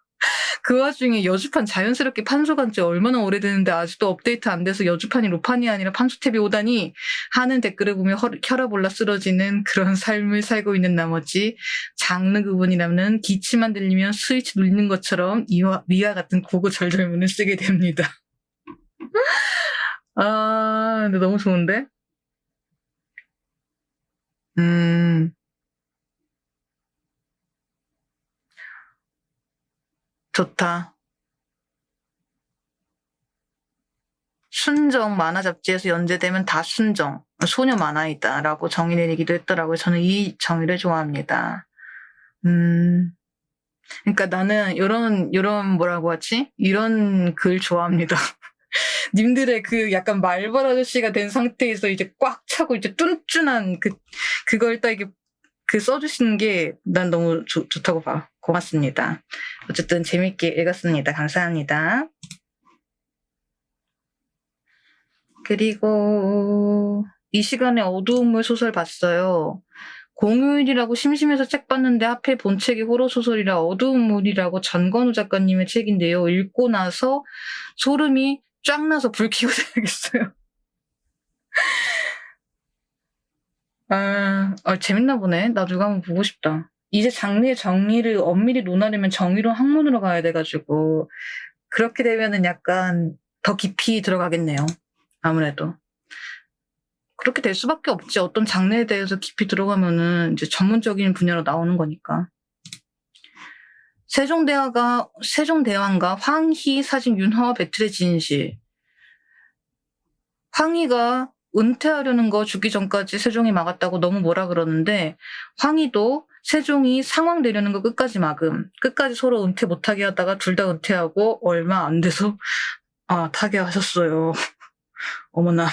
그 와중에 여주판 자연스럽게 판소간 지 얼마나 오래됐는데 아직도 업데이트 안 돼서 여주판이 로판이 아니라 판소 탭이 오다니 하는 댓글을 보며 혈압 올라 쓰러지는 그런 삶을 살고 있는 나머지 장르 구분이라면 기치만 들리면 스위치 눌리는 것처럼 위와 같은 고고 절절문을 쓰게 됩니다. 아, 근데 너무 좋은데? 좋다. 순정 만화 잡지에서 연재되면 다 순정, 소녀 만화이다 라고 정의 내리기도 했더라고요. 저는 이 정의를 좋아합니다. 그러니까 나는 요런 뭐라고 하지? 이런 글 좋아합니다. 님들의 그 약간 말벌 아저씨가 된 상태에서 이제 꽉 차고 이제 뚠뚠한 그걸 딱 이게 써주시는 게 난 너무 좋다고 봐. 고맙습니다. 어쨌든 재밌게 읽었습니다. 감사합니다. 그리고 이 시간에 어두운 물 소설 봤어요. 공휴일이라고 심심해서 책 봤는데 하필 본 책이 호러소설이라 어두운 물이라고 전건우 작가님의 책인데요. 읽고 나서 소름이 쫙 나서 불 켜고 자야겠어요. 재밌나 보네. 나도 이거 한번 보고 싶다. 이제 장르의 정의를 엄밀히 논하려면 정의로 학문으로 가야 돼가지고 그렇게 되면은 약간 더 깊이 들어가겠네요. 아무래도. 그렇게 될 수밖에 없지. 어떤 장르에 대해서 깊이 들어가면은 이제 전문적인 분야로 나오는 거니까. 세종대왕과 황희 사진 윤화와 배틀의 진실. 황희가 은퇴하려는 거 죽기 전까지 세종이 막았다고 너무 뭐라 그러는데 황희도 세종이 상황 내려는 거 끝까지 막음. 끝까지 서로 은퇴 못하게 하다가 둘 다 은퇴하고 얼마 안 돼서 타계하셨어요. 어머나.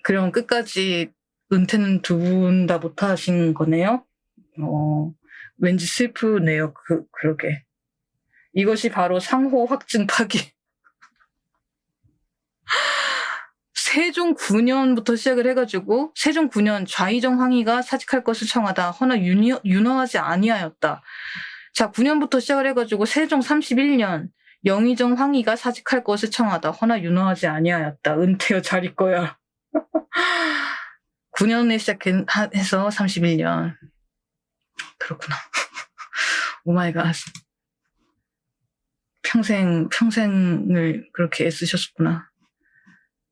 그럼 끝까지 은퇴는 두 분 다 못하신 거네요? 왠지 슬프네요. 그러게. 이것이 바로 상호 확증 파기. 세종 9년부터 시작을 해가지고 세종 9년 좌의정 황희가 사직할 것을 청하다. 허나 윤허하지 아니하였다. 자, 9년부터 시작을 해가지고 세종 31년 영의정 황희가 사직할 것을 청하다. 허나 윤허하지 아니하였다. 은퇴여 자리 거야. 9년에 시작해서 31년. 그렇구나. 오마이갓. 평생을 그렇게 애쓰셨구나.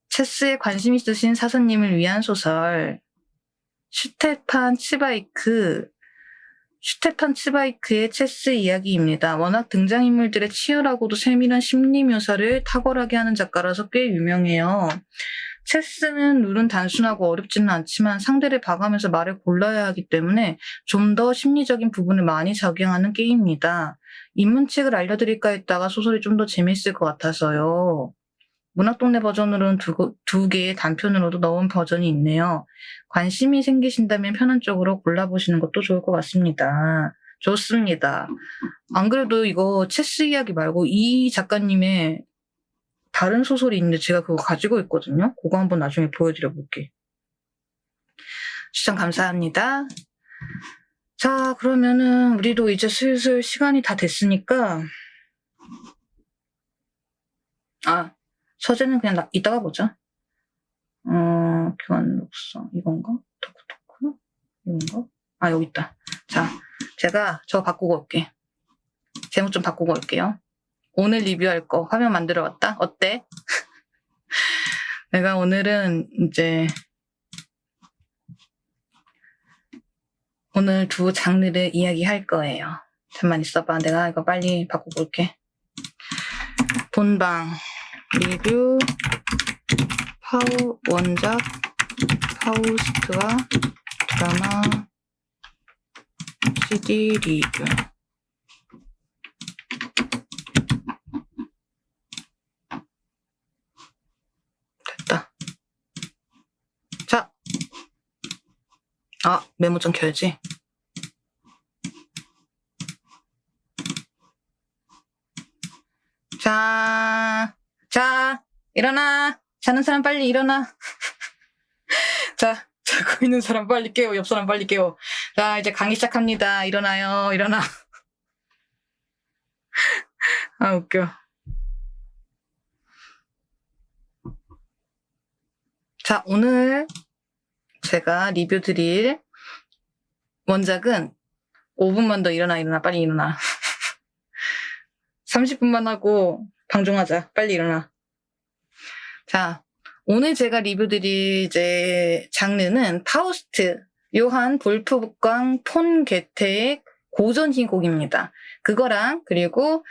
체스에 관심 있으신 사서님을 위한 소설. 슈테판 치바이크의 체스 이야기입니다. 워낙 등장인물들의 치열하고도 세밀한 심리 묘사를 탁월하게 하는 작가라서 꽤 유명해요. 체스는 룰은 단순하고 어렵지는 않지만 상대를 봐가면서 말을 골라야 하기 때문에 좀 더 심리적인 부분을 많이 적용하는 게임입니다. 입문책을 알려드릴까 했다가 소설이 좀 더 재밌을 것 같아서요. 문학동네 버전으로는 두 개의 단편으로도 넣은 버전이 있네요. 관심이 생기신다면 편한 쪽으로 골라보시는 것도 좋을 것 같습니다. 좋습니다. 안 그래도 이거 체스 이야기 말고 이 작가님의 다른 소설이 있는데 제가 그거 가지고 있거든요. 그거 한번 나중에 보여드려 볼게. 추천 감사합니다. 자, 그러면은 우리도 이제 슬슬 시간이 다 됐으니까 서재는 그냥 이따가 보자. 교환 녹성 이건가? 토크 이건가? 여기 있다. 자, 제가 저거 바꾸고 올게. 제목 좀 바꾸고 올게요. 오늘 리뷰할 거 화면 만들어 왔다. 어때? 내가 오늘은 이제 오늘 두 장르를 이야기할 거예요. 잠만 있어봐. 내가 이거 빨리 바꾸고 올게. 본방 리뷰 원작 파우스트와 드라마 CD 리뷰. 됐다. 자, 메모 좀 켜야지. 자, 일어나. 자는 사람 빨리 일어나. 자, 자고 있는 사람 빨리 깨워. 옆 사람 빨리 깨워. 자, 이제 강의 시작합니다. 일어나요. 일어나. 아, 웃겨. 자, 오늘 제가 리뷰 드릴 원작은 5분만 더 일어나, 빨리 일어나. 30분만 하고 방종하자. 빨리 일어나. 자, 오늘 제가 리뷰 드릴 이제 장르는 파우스트, 요한 볼프강 폰 게테의 고전 희곡입니다. 그거랑 그리고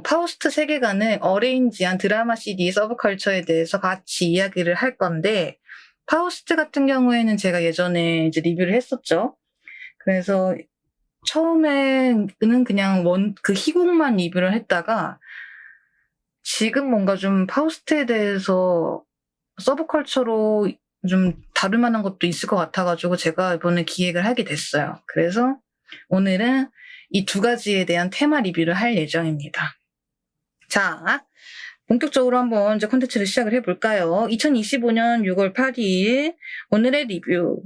파우스트 세계관을 어레인지한 드라마 CD 서브컬처에 대해서 같이 이야기를 할 건데, 파우스트 같은 경우에는 제가 예전에 이제 리뷰를 했었죠. 그래서 처음에는 그냥 그 희곡만 리뷰를 했다가 지금 뭔가 좀 파우스트에 대해서 서브컬처로 좀 다룰 만한 것도 있을 것 같아가지고 제가 이번에 기획을 하게 됐어요. 그래서 오늘은 이 두 가지에 대한 테마 리뷰를 할 예정입니다. 자, 본격적으로 한번 이제 콘텐츠를 시작을 해볼까요? 2025년 6월 8일 오늘의 리뷰.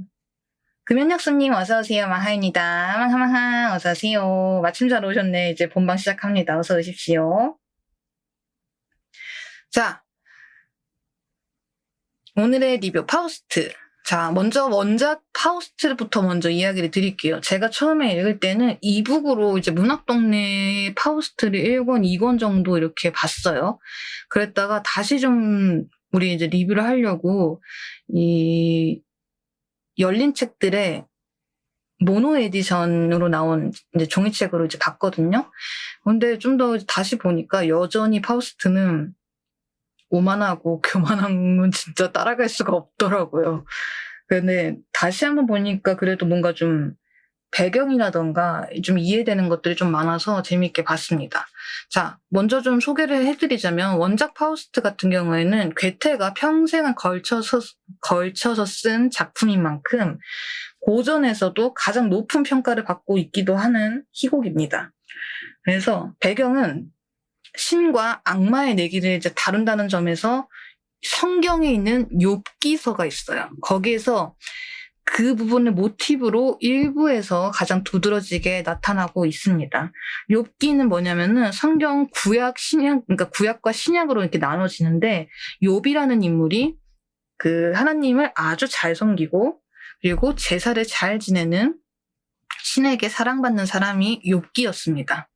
금연약수님 어서오세요. 마하입니다. 마하마하 어서오세요. 마침 잘 오셨네. 이제 본방 시작합니다. 어서 오십시오. 자, 오늘의 리뷰 파우스트. 자, 먼저 원작 파우스트부터 먼저 이야기를 드릴게요. 제가 처음에 읽을 때는 이북으로 이제 문학동네 파우스트를 1권, 2권 정도 이렇게 봤어요. 그랬다가 다시 좀 우리 이제 리뷰를 하려고 이 열린 책들의 모노 에디션으로 나온 이제 종이책으로 이제 봤거든요. 근데 좀 더 다시 보니까 여전히 파우스트는 오만하고 교만한 건 진짜 따라갈 수가 없더라고요. 근데 다시 한번 보니까 그래도 뭔가 좀 배경이라던가 좀 이해되는 것들이 좀 많아서 재미있게 봤습니다. 자, 먼저 좀 소개를 해드리자면 원작 파우스트 같은 경우에는 괴테가 평생을 걸쳐서 쓴 작품인 만큼 고전에서도 가장 높은 평가를 받고 있기도 하는 희곡입니다. 그래서 배경은 신과 악마의 내기를 이제 다룬다는 점에서 성경에 있는 욥기서가 있어요. 거기에서 그 부분을 모티브로 일부에서 가장 두드러지게 나타나고 있습니다. 욥기는 뭐냐면은 성경 구약, 신약, 그러니까 구약과 신약으로 이렇게 나눠지는데 욥이라는 인물이 그 하나님을 아주 잘 섬기고 그리고 제사를 잘 지내는 신에게 사랑받는 사람이 욥기였습니다.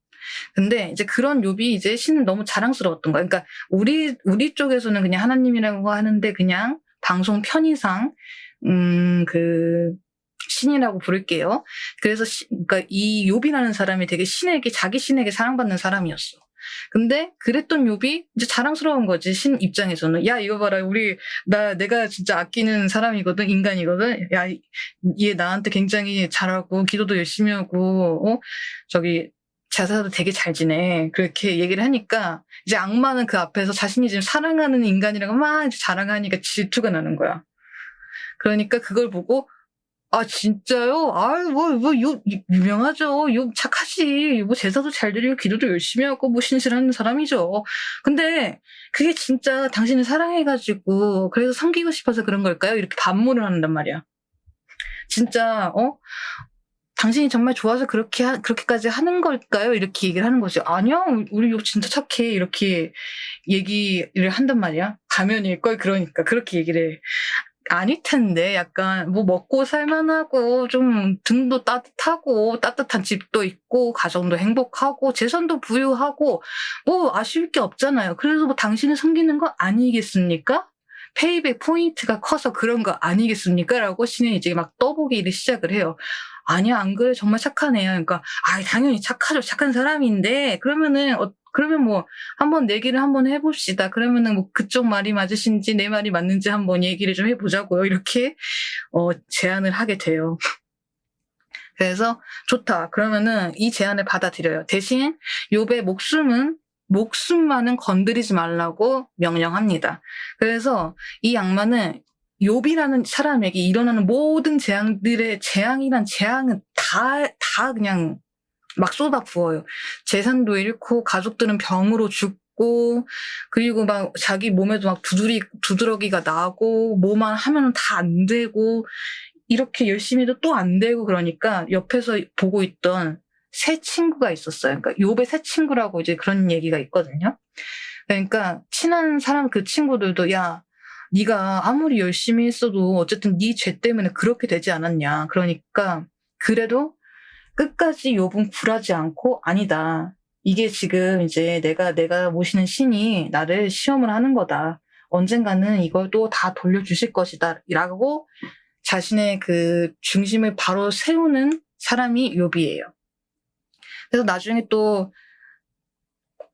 근데 이제 그런 욥이 이제 신은 너무 자랑스러웠던 거예요. 그러니까 우리 쪽에서는 그냥 하나님이라고 하는데 그냥 방송 편의상 그 신이라고 부를게요. 그래서 그러니까 이 욥이라는 사람이 되게 자기 신에게 사랑받는 사람이었어. 근데 그랬던 욥이 이제 자랑스러운 거지, 신 입장에서는. 야, 이거 봐라. 내가 진짜 아끼는 사람이거든, 인간이거든. 야, 얘 나한테 굉장히 잘하고, 기도도 열심히 하고, 제사도 되게 잘 지내. 그렇게 얘기를 하니까, 이제 악마는 그 앞에서 자신이 지금 사랑하는 인간이라고 막 자랑하니까 질투가 나는 거야. 그러니까 그걸 보고, 아, 진짜요? 아유, 유명하죠. 착하지. 제사도 잘 드리고, 기도도 열심히 하고, 신실한 사람이죠. 근데, 그게 진짜 당신을 사랑해가지고, 그래서 섬기고 싶어서 그런 걸까요? 이렇게 반문을 한단 말이야. 진짜, 당신이 정말 좋아서 그렇게까지 하는 걸까요? 이렇게 얘기를 하는 거죠. 아니야, 우리 욥 진짜 착해. 이렇게 얘기를 한단 말이야. 가면일걸? 그러니까, 그렇게 얘기를 해. 아닐 텐데, 약간, 먹고 살만하고, 좀 등도 따뜻하고, 따뜻한 집도 있고, 가정도 행복하고, 재산도 부유하고, 아쉬울 게 없잖아요. 그래서 당신을 섬기는 거 아니겠습니까? 페이백 포인트가 커서 그런 거 아니겠습니까? 라고 신은 이제 막 떠보기를 시작을 해요. 아니야, 안 그래. 정말 착한 애야. 그러니까, 당연히 착하죠. 착한 사람인데, 그러면 한번 내기를 한번 해봅시다. 그러면은 그쪽 말이 맞으신지 내 말이 맞는지 한번 얘기를 좀 해보자고요. 이렇게, 제안을 하게 돼요. 그래서 좋다. 그러면은 이 제안을 받아들여요. 대신 욥의 목숨만은 건드리지 말라고 명령합니다. 그래서 이 악마는 욥이라는 사람에게 일어나는 모든 재앙이란 재앙은 다 그냥 막 쏟아 부어요. 재산도 잃고, 가족들은 병으로 죽고, 그리고 막 자기 몸에도 막 두드러기가 나고, 뭐만 하면은 다 안 되고, 이렇게 열심히 해도 또 안 되고 그러니까 옆에서 보고 있던 새 친구가 있었어요. 그러니까 욥의 새 친구라고 이제 그런 얘기가 있거든요. 그러니까 친한 사람 그 친구들도 야, 네가 아무리 열심히 했어도 어쨌든 네 죄 때문에 그렇게 되지 않았냐. 그러니까 그래도 끝까지 욥은 굴하지 않고 아니다. 이게 지금 이제 내가 모시는 신이 나를 시험을 하는 거다. 언젠가는 이걸 또 다 돌려주실 것이다. 라고 자신의 그 중심을 바로 세우는 사람이 욥이에요. 그래서 나중에 또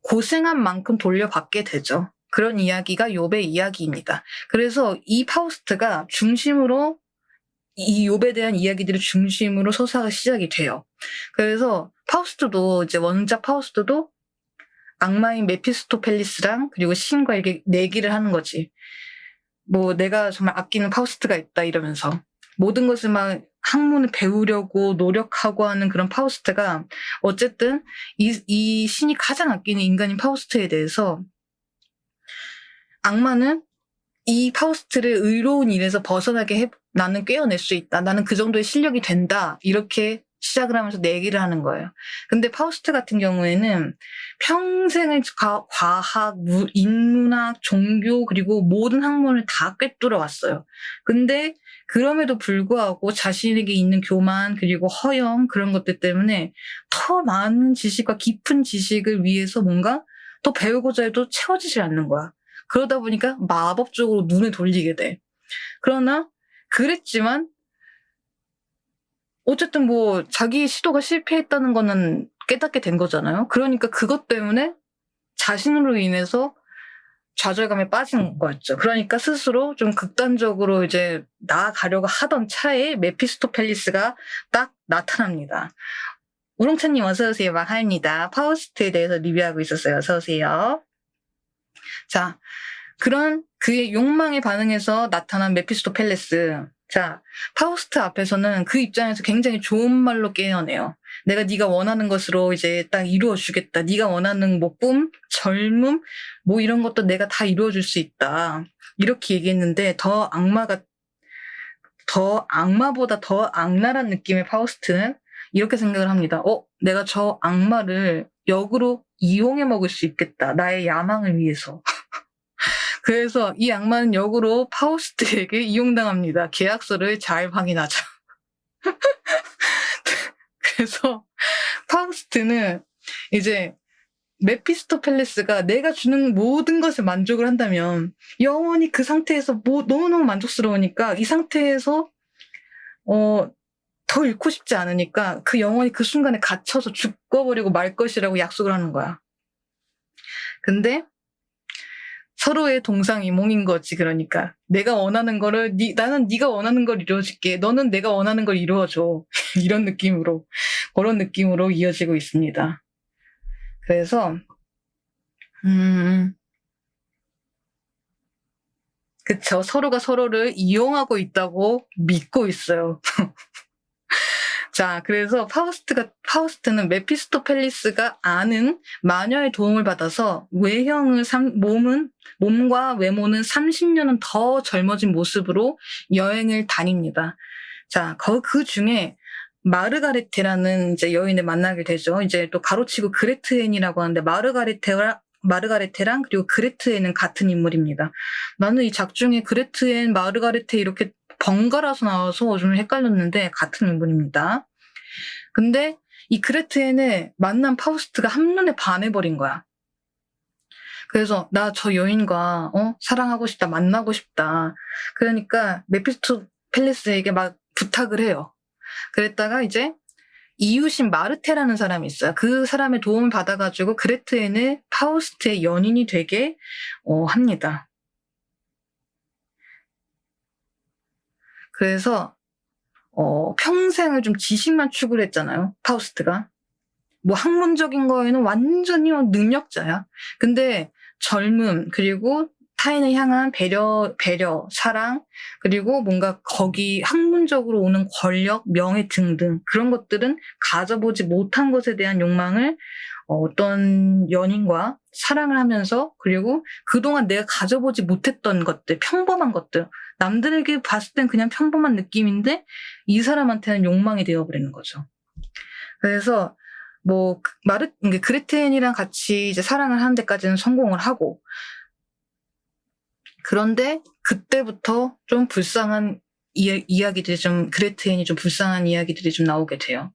고생한 만큼 돌려받게 되죠. 그런 이야기가 욥의 이야기입니다. 그래서 이 파우스트가 중심으로 이 욥에 대한 이야기들이 중심으로 서사가 시작이 돼요. 그래서 파우스트도 이제 원작 파우스트도 악마인 메피스토펠리스랑 그리고 신과 이렇게 내기를 하는 거지. 뭐 내가 정말 아끼는 파우스트가 있다 이러면서 모든 것을 막 학문을 배우려고 노력하고 하는 그런 파우스트가 어쨌든 이 신이 가장 아끼는 인간인 파우스트에 대해서 악마는 이 파우스트를 의로운 일에서 벗어나게 나는 꿰어낼 수 있다. 나는 그 정도의 실력이 된다. 이렇게 시작을 하면서 내기를 하는 거예요. 근데 파우스트 같은 경우에는 평생을 과학, 인문학, 종교 그리고 모든 학문을 다 꿰뚫어 왔어요. 근데 그럼에도 불구하고 자신에게 있는 교만 그리고 허영 그런 것들 때문에 더 많은 지식과 깊은 지식을 위해서 뭔가 더 배우고자 해도 채워지지 않는 거야. 그러다 보니까 마법적으로 눈을 돌리게 돼. 그러나 그랬지만 어쨌든 뭐 자기 시도가 실패했다는 거는 깨닫게 된 거잖아요. 그러니까 그것 때문에 자신으로 인해서 좌절감에 빠진 거였죠. 그러니까 스스로 좀 극단적으로 이제 나아가려고 하던 차에 메피스토펠리스가 딱 나타납니다. 우롱차님 어서오세요. 마하입니다. 파우스트에 대해서 리뷰하고 있었어요. 어서오세요. 자, 그런 그의 욕망에 반응해서 나타난 메피스토펠레스. 자, 파우스트 앞에서는 그 입장에서 굉장히 좋은 말로 깨어내요. 내가 네가 원하는 것으로 이제 딱 이루어주겠다. 네가 원하는 뭐 꿈, 젊음, 뭐 이런 것도 내가 다 이루어줄 수 있다. 이렇게 얘기했는데 더 악마보다 더 악랄한 느낌의 파우스트는 이렇게 생각을 합니다. 내가 저 악마를 역으로 이용해 먹을 수 있겠다. 나의 야망을 위해서. 그래서 이 악마는 역으로 파우스트에게 이용당합니다. 계약서를 잘 확인하자. 그래서 파우스트는 이제 메피스토펠레스가 내가 주는 모든 것을 만족을 한다면 영원히 그 상태에서 너무너무 만족스러우니까 이 상태에서 더 잃고 싶지 않으니까 그 영원히 그 순간에 갇혀서 죽어버리고 말 것이라고 약속을 하는 거야. 근데 서로의 동상이몽인 거지. 그러니까 내가 원하는 거를 나는 네가 원하는 걸 이루어줄게. 너는 내가 원하는 걸 이루어줘. 이런 느낌으로 그런 느낌으로 이어지고 있습니다. 그래서 그쵸. 서로가 서로를 이용하고 있다고 믿고 있어요. 자, 그래서 파우스트는 메피스토펠리스가 아는 마녀의 도움을 받아서 몸과 외모는 30년은 더 젊어진 모습으로 여행을 다닙니다. 자, 그 중에 마르가레테라는 이제 여인을 만나게 되죠. 이제 또 가로치고 그레트앤이라고 하는데 마르가레테랑 그리고 그레트앤은 같은 인물입니다. 나는 이 작중에 그레트앤, 마르가레테 이렇게 번갈아서 나와서 좀 헷갈렸는데 같은 인물입니다. 근데 이 그레트앤을 만난 파우스트가 한눈에 반해버린 거야. 그래서 나 저 여인과 사랑하고 싶다, 만나고 싶다. 그러니까 메피스토펠레스에게 막 부탁을 해요. 그랬다가 이제 이웃인 마르테라는 사람이 있어요. 그 사람의 도움을 받아가지고 그레트앤을 파우스트의 연인이 되게 합니다. 그래서 평생을 좀 지식만 추구를 했잖아요. 파우스트가. 뭐 학문적인 거에는 완전히 능력자야. 근데 젊음 그리고 타인을 향한 배려, 사랑, 그리고 뭔가 거기 학문적으로 오는 권력, 명예 등등 그런 것들은 가져보지 못한 것에 대한 욕망을 어떤 연인과 사랑을 하면서 그리고 그동안 내가 가져보지 못했던 것들, 평범한 것들, 남들에게 봤을 땐 그냥 평범한 느낌인데 이 사람한테는 욕망이 되어버리는 거죠. 그래서 뭐 그레텐이랑 같이 이제 사랑을 하는 데까지는 성공을 하고, 그런데 그때부터 좀 불쌍한 이야기들이 좀, 그레텐이 좀 불쌍한 이야기들이 좀 나오게 돼요.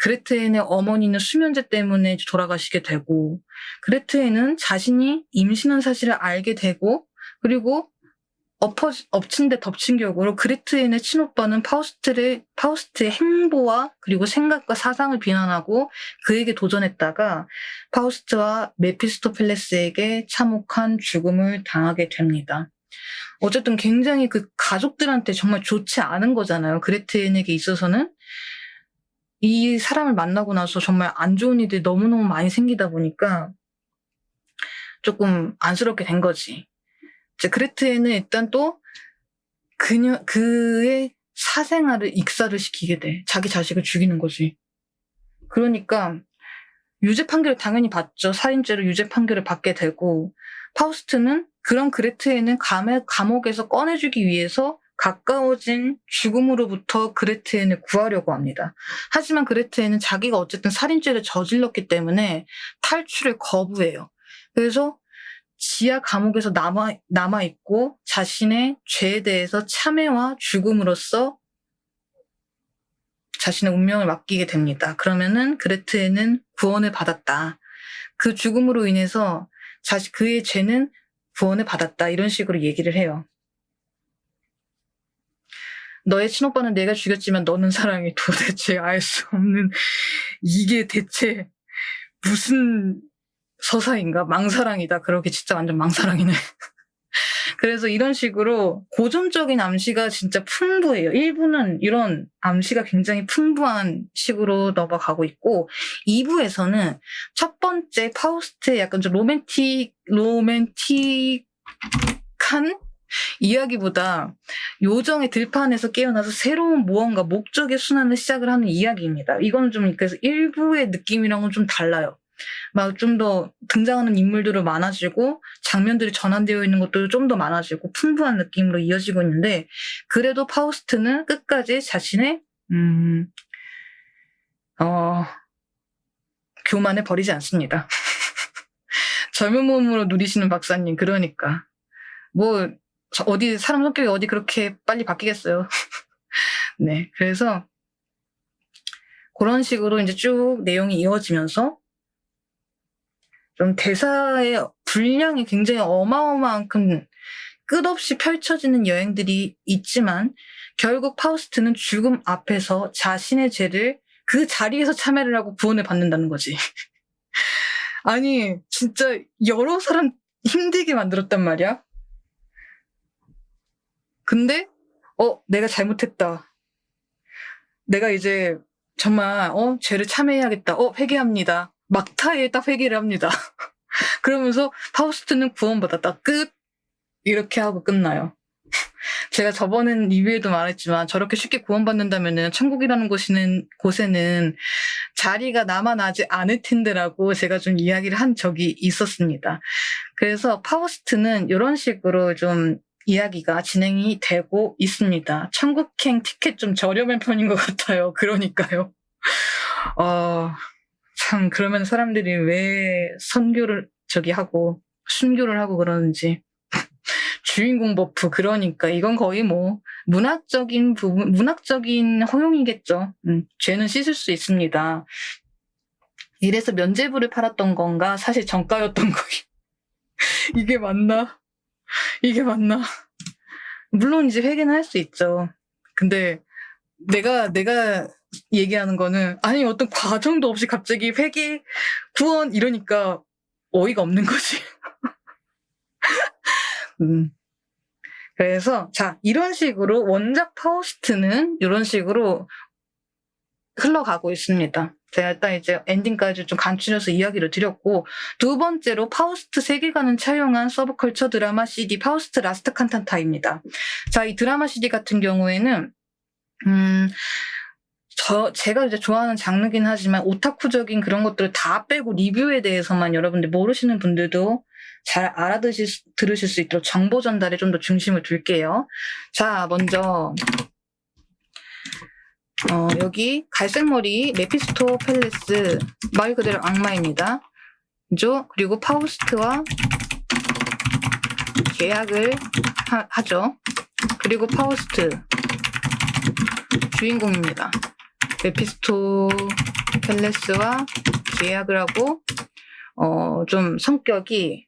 그레텐의 어머니는 수면제 때문에 돌아가시게 되고, 그레텐은 자신이 임신한 사실을 알게 되고, 그리고 엎친 데 덮친 격으로 그레텐의 친오빠는 파우스트의 행보와 그리고 생각과 사상을 비난하고 그에게 도전했다가 파우스트와 메피스토펠레스에게 참혹한 죽음을 당하게 됩니다. 어쨌든 굉장히 그 가족들한테 정말 좋지 않은 거잖아요. 그레텐에게 있어서는. 이 사람을 만나고 나서 정말 안 좋은 일들이 너무너무 많이 생기다 보니까 조금 안쓰럽게 된 거지. 이제 그레텐은 일단 또 그의 사생활을 익사를 시키게 돼. 자기 자식을 죽이는 거지. 그러니까 유죄 판결을 당연히 받죠. 살인죄로 유죄 판결을 받게 되고, 파우스트는 그런 그레텐을 감옥에서 꺼내주기 위해서 가까워진 죽음으로부터 그레텐을 구하려고 합니다. 하지만 그레텐은 자기가 어쨌든 살인죄를 저질렀기 때문에 탈출을 거부해요. 그래서 지하 감옥에서 남아있고 자신의 죄에 대해서 참회와 죽음으로써 자신의 운명을 맡기게 됩니다. 그러면은 그레텐은 구원을 받았다. 그 죽음으로 인해서 그의 죄는 구원을 받았다. 이런 식으로 얘기를 해요. 너의 친오빠는 내가 죽였지만 너는 사랑해. 도대체 알 수 없는, 이게 대체 무슨 서사인가? 망사랑이다. 그러게 진짜 완전 망사랑이네. 그래서 이런 식으로 고전적인 암시가 진짜 풍부해요. 1부는 이런 암시가 굉장히 풍부한 식으로 넘어가고 있고, 2부에서는 첫 번째 파우스트의 약간 좀 로맨틱한 이야기보다 요정의 들판에서 깨어나서 새로운 무언가 목적의 순환을 시작을 하는 이야기입니다. 이건 좀 그래서 1부의 느낌이랑은 좀 달라요. 막 좀 더 등장하는 인물들도 많아지고 장면들이 전환되어 있는 것도 좀 더 많아지고 풍부한 느낌으로 이어지고 있는데, 그래도 파우스트는 끝까지 자신의 교만을 버리지 않습니다. 젊은 몸으로 누리시는 박사님, 그러니까 뭐 어디 사람 성격이 어디 그렇게 빨리 바뀌겠어요. 네, 그래서 그런 식으로 이제 쭉 내용이 이어지면서 좀 대사의 분량이 굉장히 어마어마한 끝없이 펼쳐지는 여행들이 있지만, 결국 파우스트는 죽음 앞에서 자신의 죄를 그 자리에서 참회를 하고 구원을 받는다는 거지. 아니 진짜 여러 사람 힘들게 만들었단 말이야. 근데 내가 잘못했다. 내가 이제 정말 죄를 참회해야겠다. 회개합니다. 막타에 딱 회개를 합니다. 그러면서 파우스트는 구원받았다. 끝. 이렇게 하고 끝나요. 제가 저번엔 리뷰에도 말했지만 저렇게 쉽게 구원받는다면은 천국이라는 곳에는 자리가 남아나지 않을 텐데라고 제가 좀 이야기를 한 적이 있었습니다. 그래서 파우스트는 이런 식으로 좀 이야기가 진행이 되고 있습니다. 천국행 티켓 좀 저렴한 편인 것 같아요. 그러니까요. 참, 그러면 사람들이 왜 선교를 하고 순교를 하고 그러는지. 주인공 버프, 그러니까 이건 거의 뭐 문학적인 허용이겠죠. 죄는 씻을 수 있습니다. 이래서 면죄부를 팔았던 건가? 사실 정가였던 거기. 이게 맞나? 물론 이제 회개는 할 수 있죠. 근데 내가 얘기하는 거는, 아니 어떤 과정도 없이 갑자기 회개, 구원 이러니까 어이가 없는 거지. 그래서 이런 식으로 원작 파우스트는 이런 식으로 흘러가고 있습니다. 제가 일단 이제 엔딩까지 좀 간추려서 이야기를 드렸고, 두 번째로 파우스트 세계관을 차용한 서브컬처 드라마 CD 파우스트 라스트 칸탄타입니다. 이 드라마 CD 같은 경우에는 제가 이제 좋아하는 장르긴 하지만 오타쿠적인 그런 것들을 다 빼고 리뷰에 대해서만 여러분들 모르시는 분들도 잘 들으실 수 있도록 정보 전달에 좀 더 중심을 둘게요. 먼저 여기 갈색머리 메피스토 펠레스 말 그대로 악마입니다. 그죠? 그리고 파우스트와 계약을 하죠. 그리고 파우스트 주인공입니다. 메피스토 펠레스와 계약을 하고 좀 성격이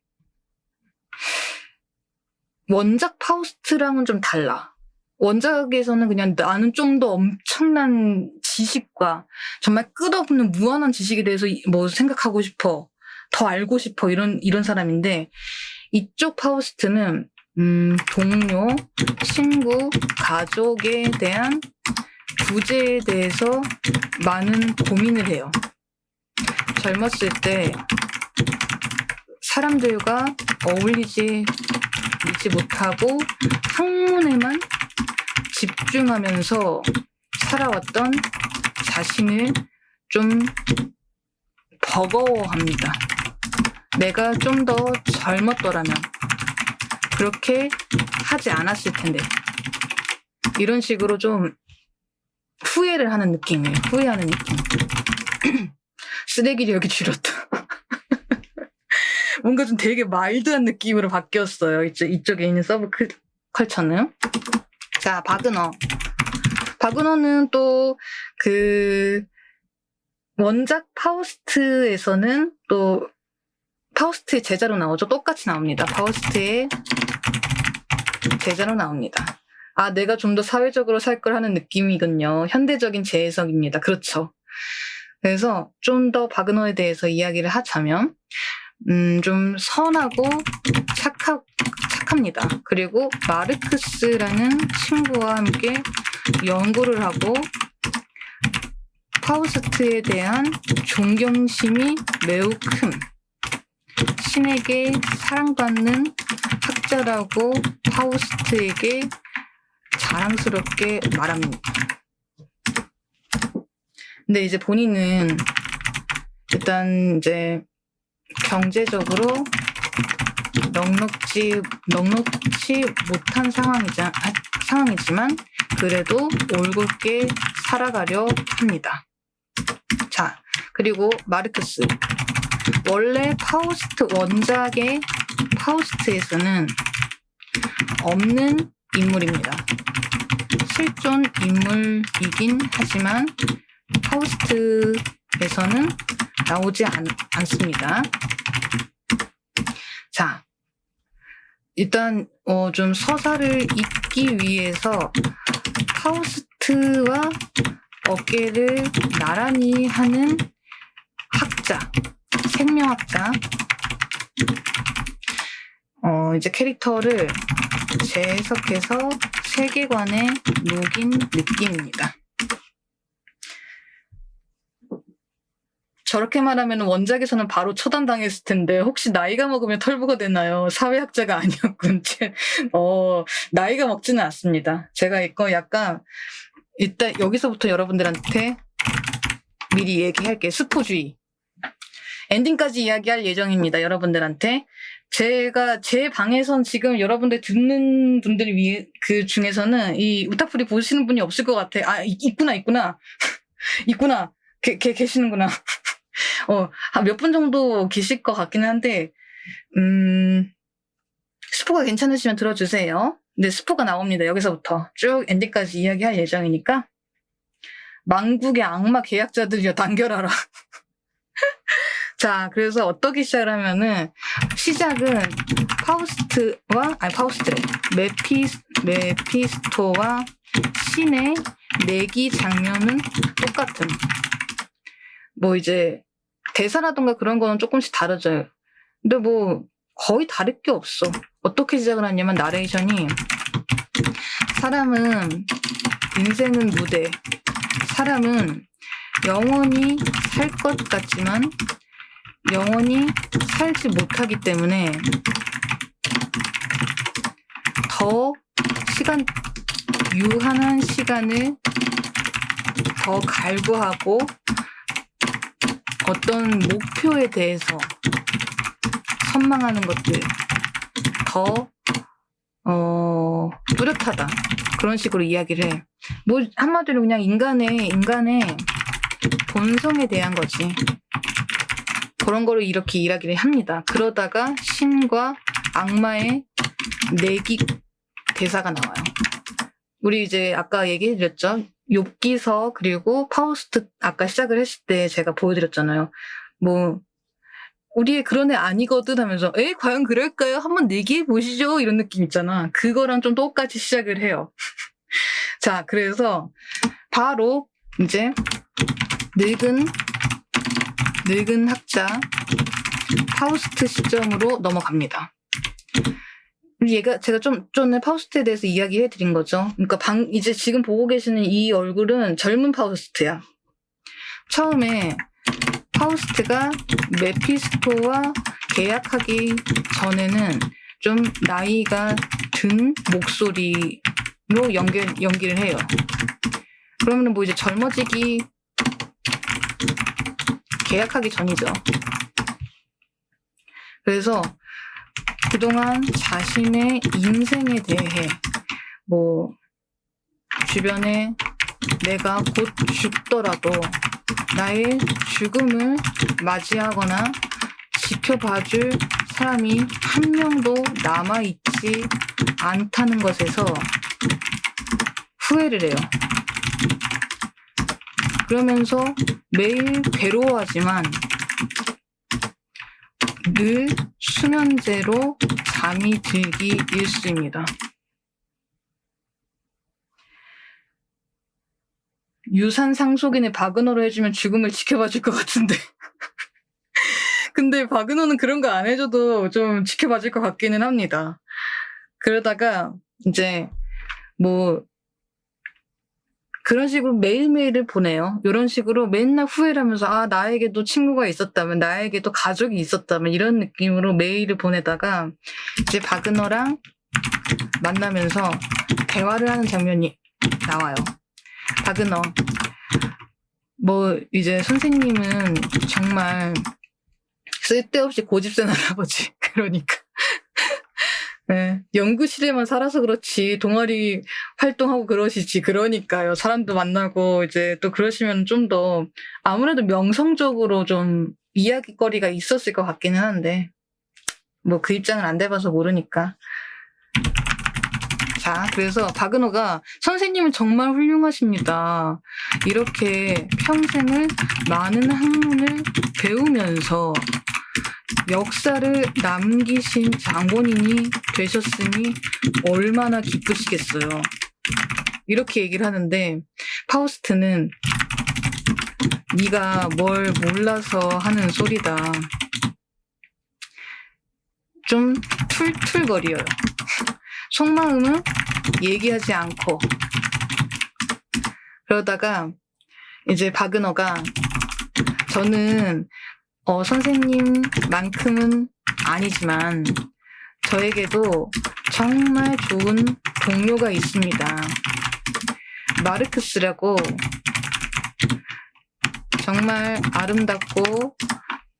원작 파우스트랑은 좀 달라. 원작에서는 그냥 나는 좀 더 엄청난 지식과 정말 끝없는 무한한 지식에 대해서 뭐 생각하고 싶어, 더 알고 싶어 이런 사람인데, 이쪽 파우스트는 동료, 친구, 가족에 대한 부재에 대해서 많은 고민을 해요. 젊었을 때 사람들과 어울리지 못하고 학문에만 집중하면서 살아왔던 자신을 좀 버거워합니다. 내가 좀 더 젊었더라면 그렇게 하지 않았을 텐데. 이런 식으로 좀 후회를 하는 느낌이에요. 후회하는 느낌. 쓰레기를 여기 줄였다. 뭔가 좀 되게 마일드한 느낌으로 바뀌었어요. 이쪽에 있는 서브컬처는. 자, 바그너. 바그너는 또 원작 파우스트에서는 또 파우스트의 제자로 나오죠. 똑같이 나옵니다. 파우스트의 제자로 나옵니다. 아, 내가 좀 더 사회적으로 살 걸 하는 느낌이군요. 현대적인 재해석입니다. 그렇죠. 그래서 좀 더 바그너에 대해서 이야기를 하자면 좀 선하고 착합니다. 그리고 마르크스라는 친구와 함께 연구를 하고 파우스트에 대한 존경심이 매우 큰 신에게 사랑받는 학자라고 파우스트에게 자랑스럽게 말합니다. 근데 이제 본인은 일단 이제 경제적으로 넉넉지 못한 상황이지만 그래도 올곧게 살아가려 합니다. 자, 그리고 마르크스. 원래 원작의 파우스트에서는 없는 인물입니다. 실존 인물이긴 하지만 파우스트에서는 나오지 않습니다. 자, 일단 좀 서사를 읽기 위해서 파우스트와 어깨를 나란히 하는 학자, 생명학자, 이제 캐릭터를 재해석해서 세계관에 녹인 느낌입니다. 저렇게 말하면 원작에서는 바로 처단당했을 텐데 혹시 나이가 먹으면 털보가 되나요? 사회학자가 아니었군. 나이가 먹지는 않습니다. 제가 이거 약간 일단 여기서부터 여러분들한테 미리 얘기할게요. 스포주의. 엔딩까지 이야기할 예정입니다. 여러분들한테. 제가 제 방에선 지금 여러분들 듣는 분들 그 중에서는 이 우타프리 보시는 분이 없을 것 같아. 아, 있구나. 있구나. 계시는구나. 몇 분 정도 계실 것 같기는 한데, 스포가 괜찮으시면 들어주세요. 근데 스포가 나옵니다. 여기서부터 쭉 엔딩까지 이야기할 예정이니까. 망국의 악마 계약자들이여 단결하라. 자, 그래서 어떻게 시작을 하면은, 시작은 메피스토와 신의 내기 장면은 똑같은. 뭐 이제 대사라던가 그런 거는 조금씩 다르죠. 근데 뭐 거의 다를 게 없어. 어떻게 시작을 하냐면 나레이션이 사람은 인생은 무대. 사람은 영원히 살 것 같지만 영원히 살지 못하기 때문에 더 유한한 시간을 더 갈구하고 어떤 목표에 대해서 선망하는 것들 더 뚜렷하다. 그런 식으로 이야기를 해. 뭐 한마디로 그냥 인간의 본성에 대한 거지. 그런 거를 이렇게 이야기를 합니다. 그러다가 신과 악마의 내기 대사가 나와요. 우리 이제 아까 얘기해드렸죠. 욥기서 그리고 파우스트 아까 시작을 했을 때 제가 보여드렸잖아요. 뭐 우리의 그런 애 아니거든 하면서 과연 그럴까요? 한번 내기해 보시죠. 이런 느낌 있잖아. 그거랑 좀 똑같이 시작을 해요. 자, 그래서 바로 이제 늙은 학자 파우스트 시점으로 넘어갑니다. 제가 좀 전에 파우스트에 대해서 이야기해 드린 거죠. 그러니까 이제 지금 보고 계시는 이 얼굴은 젊은 파우스트야. 처음에 파우스트가 메피스토와 계약하기 전에는 좀 나이가 든 목소리로 연기를 해요. 그러면 뭐 이제 젊어지기 계약하기 전이죠. 그래서 그동안 자신의 인생에 대해 뭐 주변에 내가 곧 죽더라도 나의 죽음을 맞이하거나 지켜봐줄 사람이 한 명도 남아있지 않다는 것에서 후회를 해요. 그러면서 매일 괴로워하지만 늘 수면제로 잠이 들기 일쑤입니다. 유산 상속인의 바그너로 해주면 죽음을 지켜봐줄 것 같은데. 근데 바그너는 그런 거 안 해줘도 좀 지켜봐줄 것 같기는 합니다. 그러다가 이제 뭐 그런 식으로 매일매일을 보내요. 이런 식으로 맨날 후회를 하면서 나에게도 친구가 있었다면, 나에게도 가족이 있었다면 이런 느낌으로 메일을 보내다가 이제 바그너랑 만나면서 대화를 하는 장면이 나와요. 바그너, 뭐 이제 선생님은 정말 쓸데없이 고집센 할아버지. 그러니까 네, 연구실에만 살아서 그렇지 동아리 활동하고 그러시지. 그러니까요. 사람도 만나고 이제 또 그러시면 좀 더 아무래도 명성적으로 좀 이야기거리가 있었을 것 같기는 한데 뭐 그 입장은 안 돼봐서 모르니까. 자, 그래서 바그너가 선생님은 정말 훌륭하십니다. 이렇게 평생을 많은 학문을 배우면서 역사를 남기신 장본인이 되셨으니 얼마나 기쁘시겠어요. 이렇게 얘기를 하는데 파우스트는 네가 뭘 몰라서 하는 소리다. 좀 툴툴거려요. 속마음은 얘기하지 않고. 그러다가 이제 바그너가 저는 선생님만큼은 아니지만 저에게도 정말 좋은 동료가 있습니다. 마르크스라고 정말 아름답고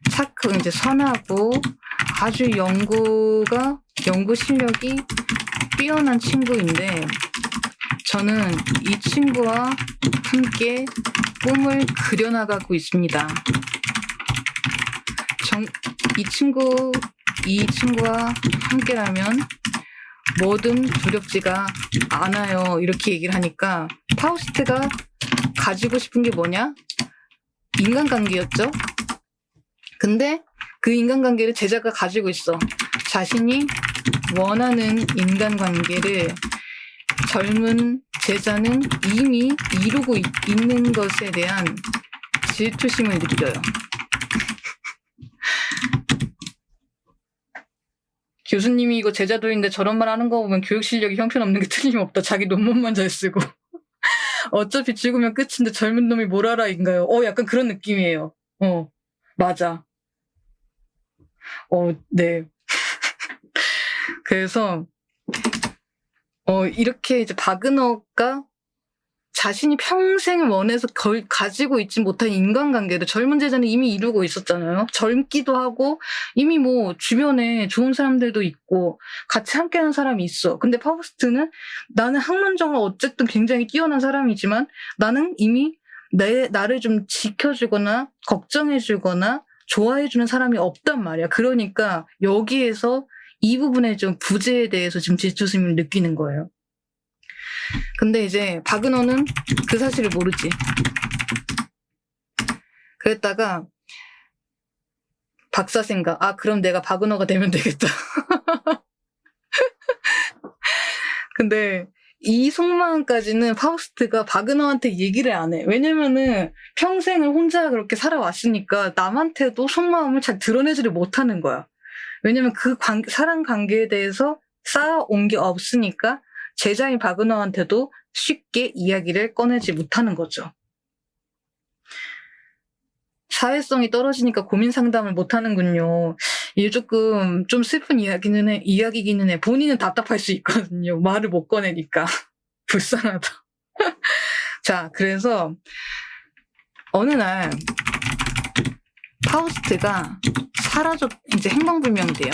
착하고 이제 선하고 아주 연구 실력이 뛰어난 친구인데 저는 이 친구와 함께 꿈을 그려나가고 있습니다. 이 친구와 함께라면 뭐든 두렵지가 않아요. 이렇게 얘기를 하니까 파우스트가 가지고 싶은 게 뭐냐? 인간관계였죠. 근데 그 인간관계를 제자가 가지고 있어. 자신이 원하는 인간관계를 젊은 제자는 이미 이루고 있는 것에 대한 질투심을 느껴요. 교수님이 이거 제자도인데 저런 말 하는 거 보면 교육 실력이 형편없는 게 틀림없다. 자기 논문만 잘 쓰고. 어차피 죽으면 끝인데 젊은 놈이 뭘 알아인가요? 약간 그런 느낌이에요. 맞아. 네. 그래서 이렇게 이제 바그너가 자신이 평생을 원해서 가지고 있지 못한 인간관계를 젊은 제자는 이미 이루고 있었잖아요. 젊기도 하고 이미 뭐 주변에 좋은 사람들도 있고 같이 함께하는 사람이 있어. 근데 파우스트는 나는 학문적으로 어쨌든 굉장히 뛰어난 사람이지만 나는 이미 나를 좀 지켜주거나 걱정해주거나 좋아해주는 사람이 없단 말이야. 그러니까 여기에서 이 부분에 좀 부재에 대해서 지금 질투심을 느끼는 거예요. 근데 이제 바그너는 그 사실을 모르지. 그랬다가 박사 생각, 그럼 내가 바그너가 되면 되겠다. 근데 이 속마음까지는 파우스트가 바그너한테 얘기를 안 해. 왜냐면은 평생을 혼자 그렇게 살아왔으니까 남한테도 속마음을 잘 드러내지를 못하는 거야. 왜냐면 그 사람 관계에 대해서 쌓아온 게 없으니까 제자인 바그너한테도 쉽게 이야기를 꺼내지 못하는 거죠. 사회성이 떨어지니까 고민 상담을 못하는군요. 이게 조금 좀 슬픈 이야기기는 해. 본인은 답답할 수 있거든요. 말을 못 꺼내니까. 불쌍하다. 자, 그래서 어느 날 파우스트가 이제 행방불명이 돼요.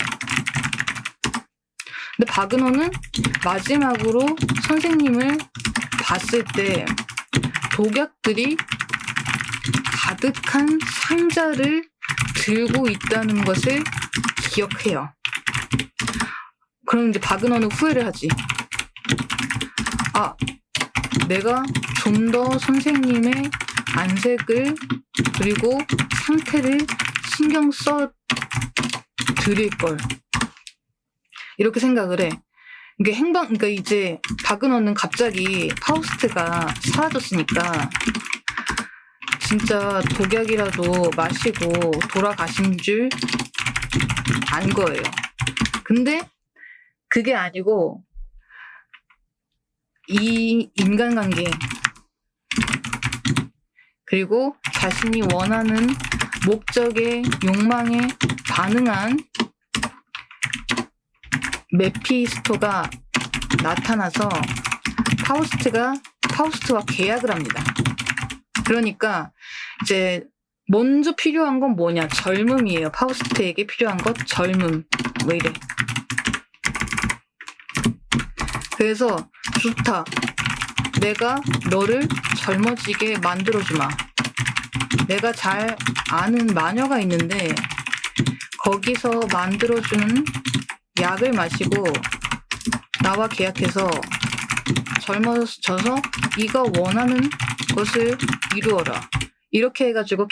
근데 바그너는 마지막으로 선생님을 봤을 때 독약들이 가득한 상자를 들고 있다는 것을 기억해요. 그럼 이제 바그너는 후회를 하지. 내가 좀 더 선생님의 안색을 그리고 상태를 신경 써 드릴 걸. 이렇게 생각을 해. 그러니까 이제 바그너는 갑자기 파우스트가 사라졌으니까 진짜 독약이라도 마시고 돌아가신 줄 안 거예요. 근데 그게 아니고 이 인간관계 그리고 자신이 원하는 목적의 욕망에 반응한 메피스토가 나타나서 파우스트와 계약을 합니다. 그러니까 이제 먼저 필요한 건 뭐냐? 젊음이에요. 파우스트에게 필요한 것 젊음. 왜 이래? 그래서 좋다. 내가 너를 젊어지게 만들어주마. 내가 잘 아는 마녀가 있는데 거기서 만들어주는 약을 마시고 나와 계약해서 젊어져서 네가 원하는 것을 이루어라. 이렇게 해가지고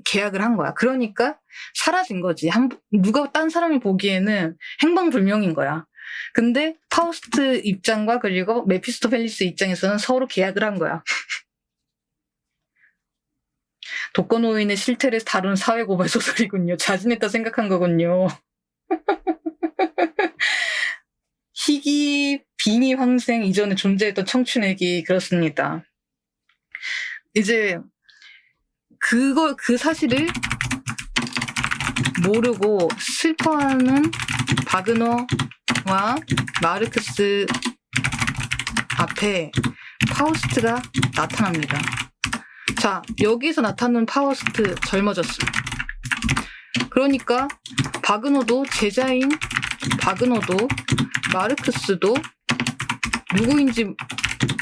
계약을 한 거야. 그러니까 사라진 거지. 누가 딴 사람이 보기에는 행방불명인 거야. 근데 파우스트 입장과 그리고 메피스토펠리스 입장에서는 서로 계약을 한 거야. 독거노인의 실태를 다룬 사회고발 소설이군요. 자진했다 생각한 거군요. 희귀 빙의 황생 이전에 존재했던 청춘애기 그렇습니다. 이제 그 사실을 모르고 슬퍼하는 바그너와 마르크스 앞에 파우스트가 나타납니다. 자, 여기서 나타나는 파우스트 젊어졌어. 그러니까 바그너도 제자인 바그너도 마르크스도 누구인지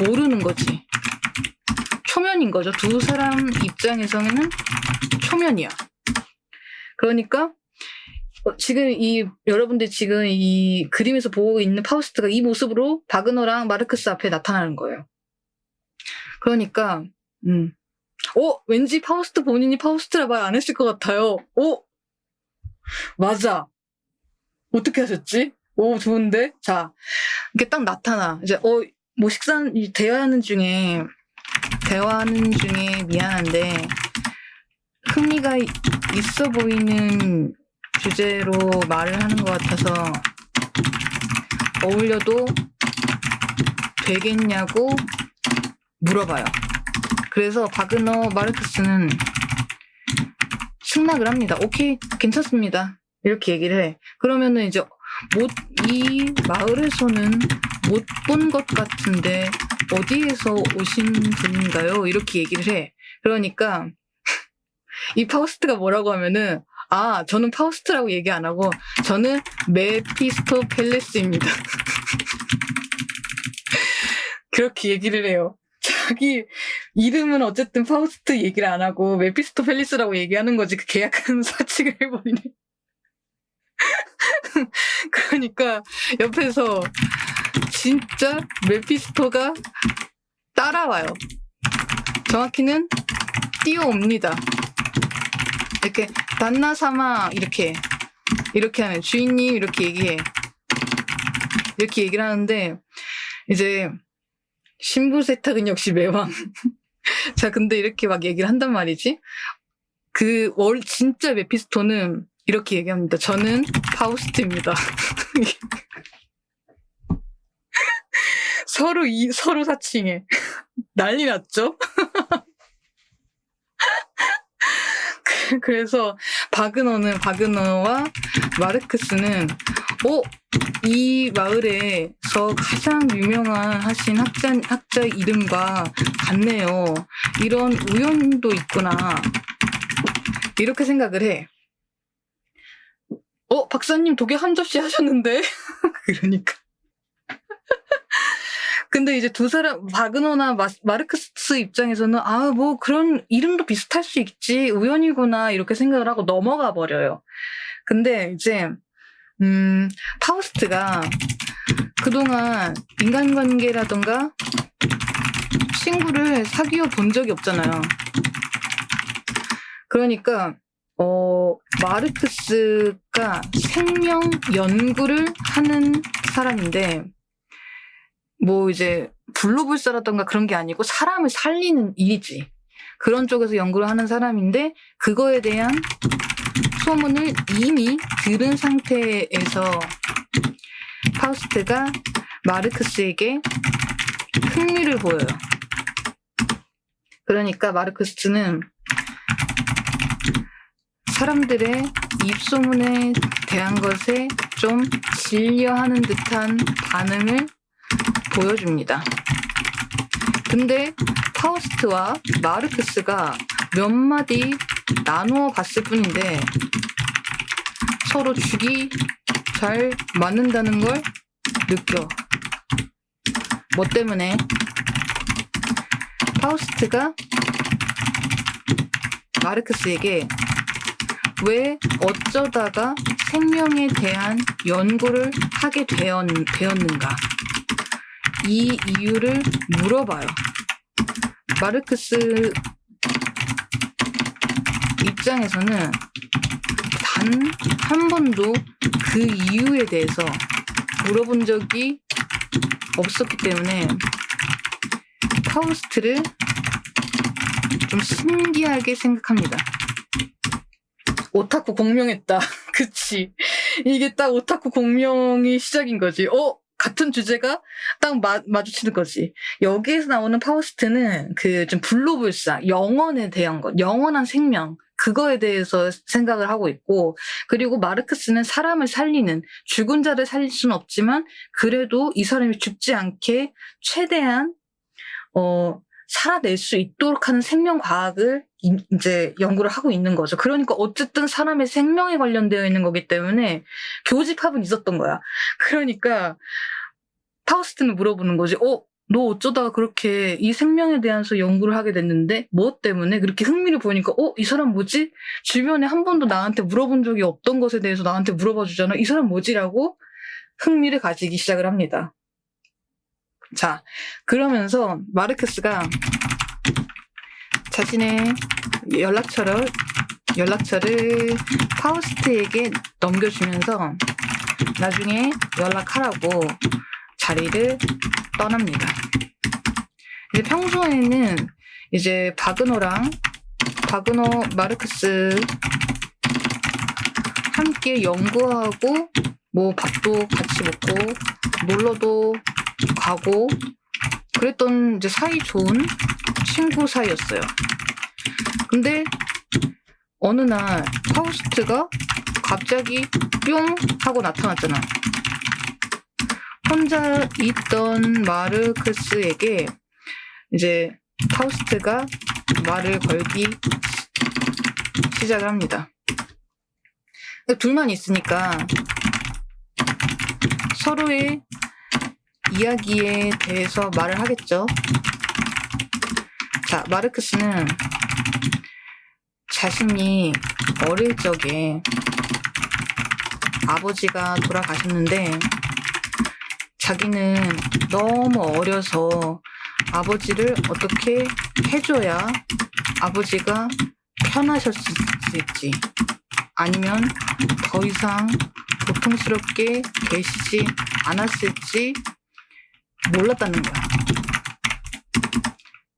모르는 거지. 초면인 거죠. 두 사람 입장에서는 초면이야. 그러니까 지금 여러분들 지금 이 그림에서 보고 있는 파우스트가 이 모습으로 바그너랑 마르크스 앞에 나타나는 거예요. 그러니까 왠지 파우스트 본인이 파우스트라 말 안 했을 것 같아요. 맞아. 어떻게 하셨지? 좋은데? 자, 이게 딱 나타나. 이제, 뭐 대화하는 중에 미안한데, 흥미가 있어 보이는 주제로 말을 하는 것 같아서, 어울려도 되겠냐고 물어봐요. 그래서 바그너 마르크스는 승낙을 합니다. 오케이, 괜찮습니다. 이렇게 얘기를 해. 그러면은 이제 이 마을에서는 못 본 것 같은데 어디에서 오신 분인가요? 이렇게 얘기를 해. 그러니까 이 파우스트가 뭐라고 하면은 저는 파우스트라고 얘기 안 하고 저는 메피스토펠레스입니다. 그렇게 얘기를 해요. 자기 이름은 어쨌든 파우스트 얘기를 안 하고 메피스토펠리스라고 얘기하는 거지. 그 계약하는 사칙을 해버리네. 그러니까 옆에서 진짜 메피스토가 따라와요. 정확히는 뛰어옵니다. 이렇게 단나사마 이렇게 하는 주인님 이렇게 얘기해. 이렇게 얘기를 하는데 이제 신부 세탁은 역시 매왕. 자, 근데 이렇게 막 얘기를 한단 말이지. 진짜 메피스토는 이렇게 얘기합니다. 저는 파우스트입니다. 서로 사칭해. 난리 났죠? 그래서 바그너와 마르크스는 이 마을에서 가장 유명하신 학자 이름과 같네요. 이런 우연도 있구나. 이렇게 생각을 해. 박사님 독일 한 접시 하셨는데? 그러니까. 근데 이제 두 사람, 바그너나 마르크스 입장에서는 뭐 그런 이름도 비슷할 수 있지. 우연이구나. 이렇게 생각을 하고 넘어가 버려요. 근데 이제 파우스트가 그동안 인간관계라던가 친구를 사귀어 본 적이 없잖아요. 그러니까 마르크스가 생명 연구를 하는 사람인데 뭐 이제 불로불사라던가 그런 게 아니고 사람을 살리는 일이지. 그런 쪽에서 연구를 하는 사람인데 그거에 대한 소문을 이미 들은 상태에서 파우스트가 마르크스에게 흥미를 보여요. 그러니까 마르크스는 사람들의 입소문에 대한 것에 좀 질려하는 듯한 반응을 보여줍니다. 근데 파우스트와 마르크스가 몇 마디 나누어 봤을 뿐인데 서로 죽이 잘 맞는다는 걸 느껴. 뭐 때문에? 파우스트가 마르크스에게 왜 어쩌다가 생명에 대한 연구를 하게 되었는가? 이 이유를 물어봐요. 마르크스 입장에서는 단 한 번도 그 이유에 대해서 물어본 적이 없었기 때문에 파우스트를 좀 신기하게 생각합니다. 오타쿠 공명했다. 그치. 이게 딱 오타쿠 공명이 시작인 거지. 같은 주제가 딱 마주치는 거지. 여기에서 나오는 파우스트는 좀 불로불사, 영혼에 대한 것, 영원한 생명, 그거에 대해서 생각을 하고 있고, 그리고 마르크스는 사람을 살리는, 죽은 자를 살릴 수는 없지만, 그래도 이 사람이 죽지 않게 최대한, 살아낼 수 있도록 하는 생명과학을 이제 연구를 하고 있는 거죠. 그러니까 어쨌든 사람의 생명에 관련되어 있는 거기 때문에 교집합은 있었던 거야. 그러니까 파우스트는 물어보는 거지. 너 어쩌다가 그렇게 이 생명에 대해서 연구를 하게 됐는데 뭐 때문에 그렇게 흥미를 보이니까 이 사람 뭐지? 주변에 한 번도 나한테 물어본 적이 없던 것에 대해서 나한테 물어봐 주잖아. 이 사람 뭐지라고 흥미를 가지기 시작을 합니다. 자, 그러면서 마르크스가 자신의 연락처를 파우스트에게 넘겨주면서 나중에 연락하라고 자리를 떠납니다. 이제 평소에는 이제 바그너 마르크스 함께 연구하고 뭐 밥도 같이 먹고 놀러도 가고 그랬던 이제 사이 좋은 친구 사이였어요. 근데 어느 날 파우스트가 갑자기 뿅 하고 나타났잖아. 혼자 있던 마르크스에게 이제 파우스트가 말을 걸기 시작을 합니다. 둘만 있으니까 서로의 이야기에 대해서 말을 하겠죠. 자, 마르크스는 자신이 어릴 적에 아버지가 돌아가셨는데 자기는 너무 어려서 아버지를 어떻게 해줘야 아버지가 편하셨을지 아니면 더 이상 고통스럽게 계시지 않았을지 몰랐다는 거야.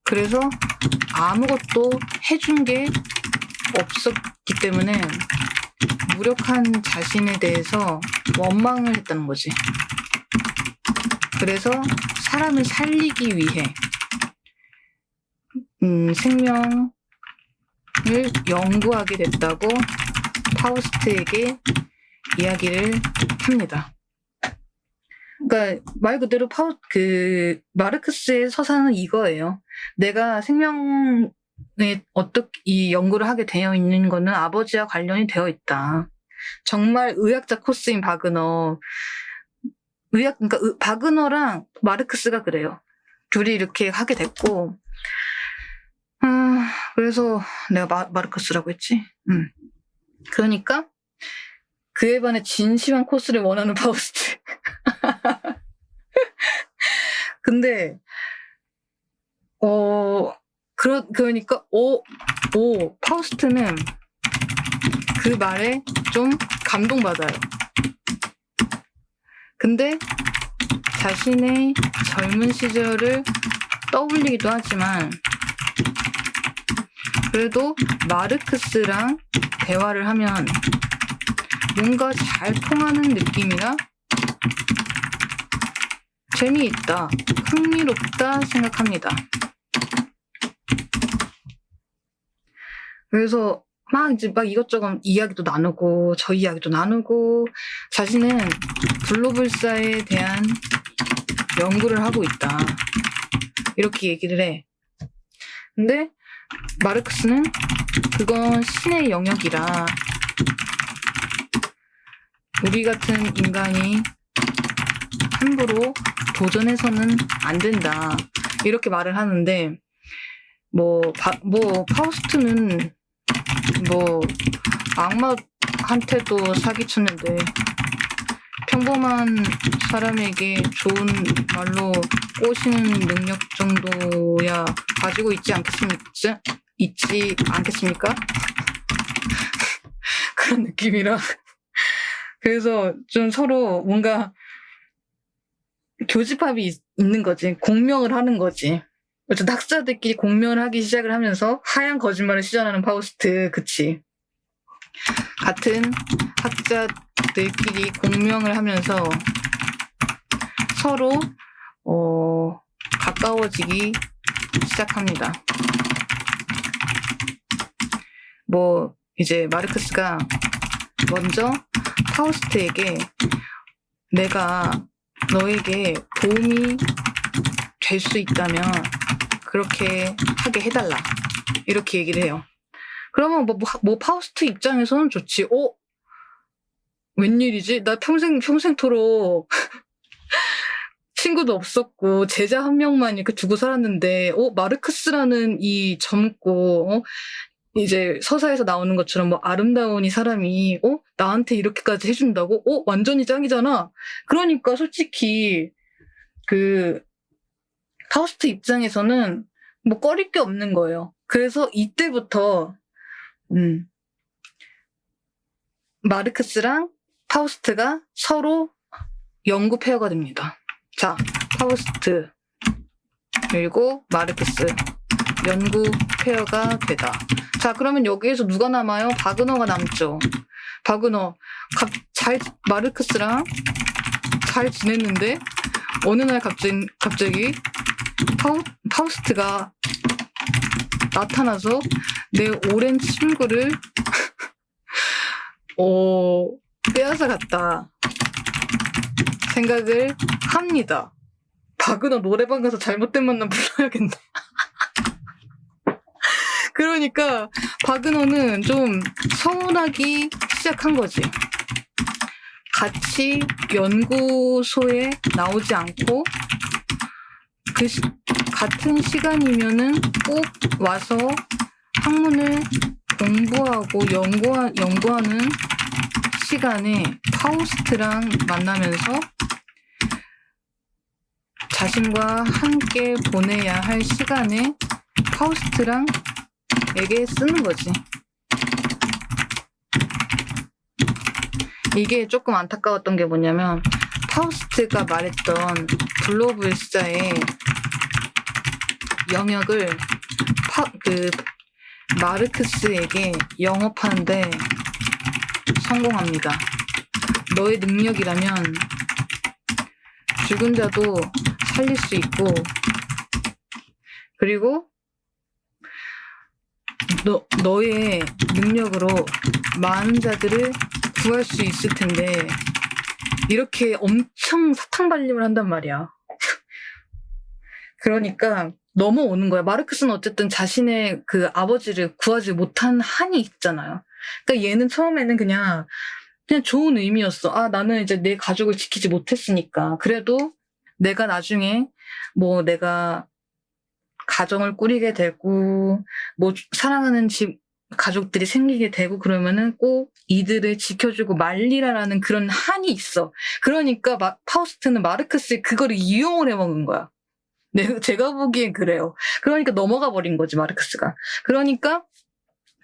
그래서 아무것도 해준 게 없었기 때문에 무력한 자신에 대해서 원망을 했다는 거지. 그래서 사람을 살리기 위해 생명을 연구하게 됐다고 파우스트에게 이야기를 합니다. 그러니까 말 그대로 마르크스의 서사는 이거예요. 내가 생명에 어떻게 이 연구를 하게 되어 있는 거는 아버지와 관련이 되어 있다. 정말 의학자 코스인 바그너, 그러니까 바그너랑 마르크스가 그래요. 둘이 이렇게 하게 됐고, 그래서 내가 마르크스라고 했지. 그러니까 그에 반해 진심한 코스를 원하는 파우스트. 근데 그러니까 파우스트는 그 말에 좀 감동받아요. 근데 자신의 젊은 시절을 떠올리기도 하지만 그래도 마르크스랑 대화를 하면 뭔가 잘 통하는 느낌이라 재미있다, 흥미롭다 생각합니다. 그래서 막 이것저것 이야기도 나누고 저 이야기도 나누고 자신은 블로불사에 대한 연구를 하고 있다. 이렇게 얘기를 해. 근데 마르크스는 그건 신의 영역이라 우리 같은 인간이 함부로 도전해서는 안 된다. 이렇게 말을 하는데 파우스트는 악마한테도 사기쳤는데 평범한 사람에게 좋은 말로 꼬시는 능력 정도야 가지고 있지 않겠습니까? 그런 느낌이라. 그래서 좀 서로 뭔가 교집합이 있는 거지. 공명을 하는 거지. 어쨌든 학자들끼리 공명을 하기 시작을 하면서 하얀 거짓말을 시전하는 파우스트, 그치? 같은 학자들끼리 공명을 하면서 서로 가까워지기 시작합니다. 이제 마르크스가 먼저 파우스트에게 내가 너에게 도움이 될 수 있다면 그렇게 하게 해달라. 이렇게 얘기를 해요. 그러면 파우스트 입장에서는 좋지. 웬일이지? 나 평생토록 친구도 없었고 제자 한 명만 이렇게 두고 살았는데 마르크스라는 이 젊고 이제 서사에서 나오는 것처럼 아름다운 이 사람이 나한테 이렇게까지 해준다고? 완전히 짱이잖아. 그러니까 솔직히 파우스트 입장에서는 꺼릴 게 없는 거예요. 그래서 이때부터 마르크스랑 파우스트가 서로 연구 페어가 됩니다. 자, 파우스트 그리고 마르크스 연구 페어가 되다. 자, 그러면 여기에서 누가 남아요? 바그너가 남죠. 바그너 마르크스랑 잘 지냈는데 어느 날 갑자기 파우스트가 나타나서 내 오랜 친구를 빼앗아 갔다 생각을 합니다. 바그너 노래방 가서 잘못된 만남 불러야겠네. 그러니까 바그너는 좀 서운하기 시작한 거지. 같이 연구소에 나오지 않고 같은 시간이면은 꼭 와서 학문을 공부하고 연구하는 시간에 파우스트랑 만나면서 자신과 함께 보내야 할 시간에 파우스트랑 에게 쓰는 거지. 이게 조금 안타까웠던 게 뭐냐면 파우스트가 말했던 블로불사의 영역을 마르크스에게 영업하는데 성공합니다. 너의 능력이라면 죽은 자도 살릴 수 있고, 그리고 너의 능력으로 많은 자들을 구할 수 있을 텐데 이렇게 엄청 사탕발림을 한단 말이야. 그러니까 넘어오는 거야. 마르크스는 어쨌든 자신의 그 아버지를 구하지 못한 한이 있잖아요. 그러니까 얘는 처음에는 그냥 좋은 의미였어. 아, 나는 이제 내 가족을 지키지 못했으니까 그래도 내가 나중에 뭐 내가 가정을 꾸리게 되고 뭐 사랑하는 가족들이 생기게 되고 그러면은 꼭 이들을 지켜주고 말리라라는 그런 한이 있어. 그러니까 파우스트는 마르크스의 그거를 이용을 해먹은 거야. 제가 보기엔 그래요. 그러니까 넘어가 버린 거지, 마르크스가. 그러니까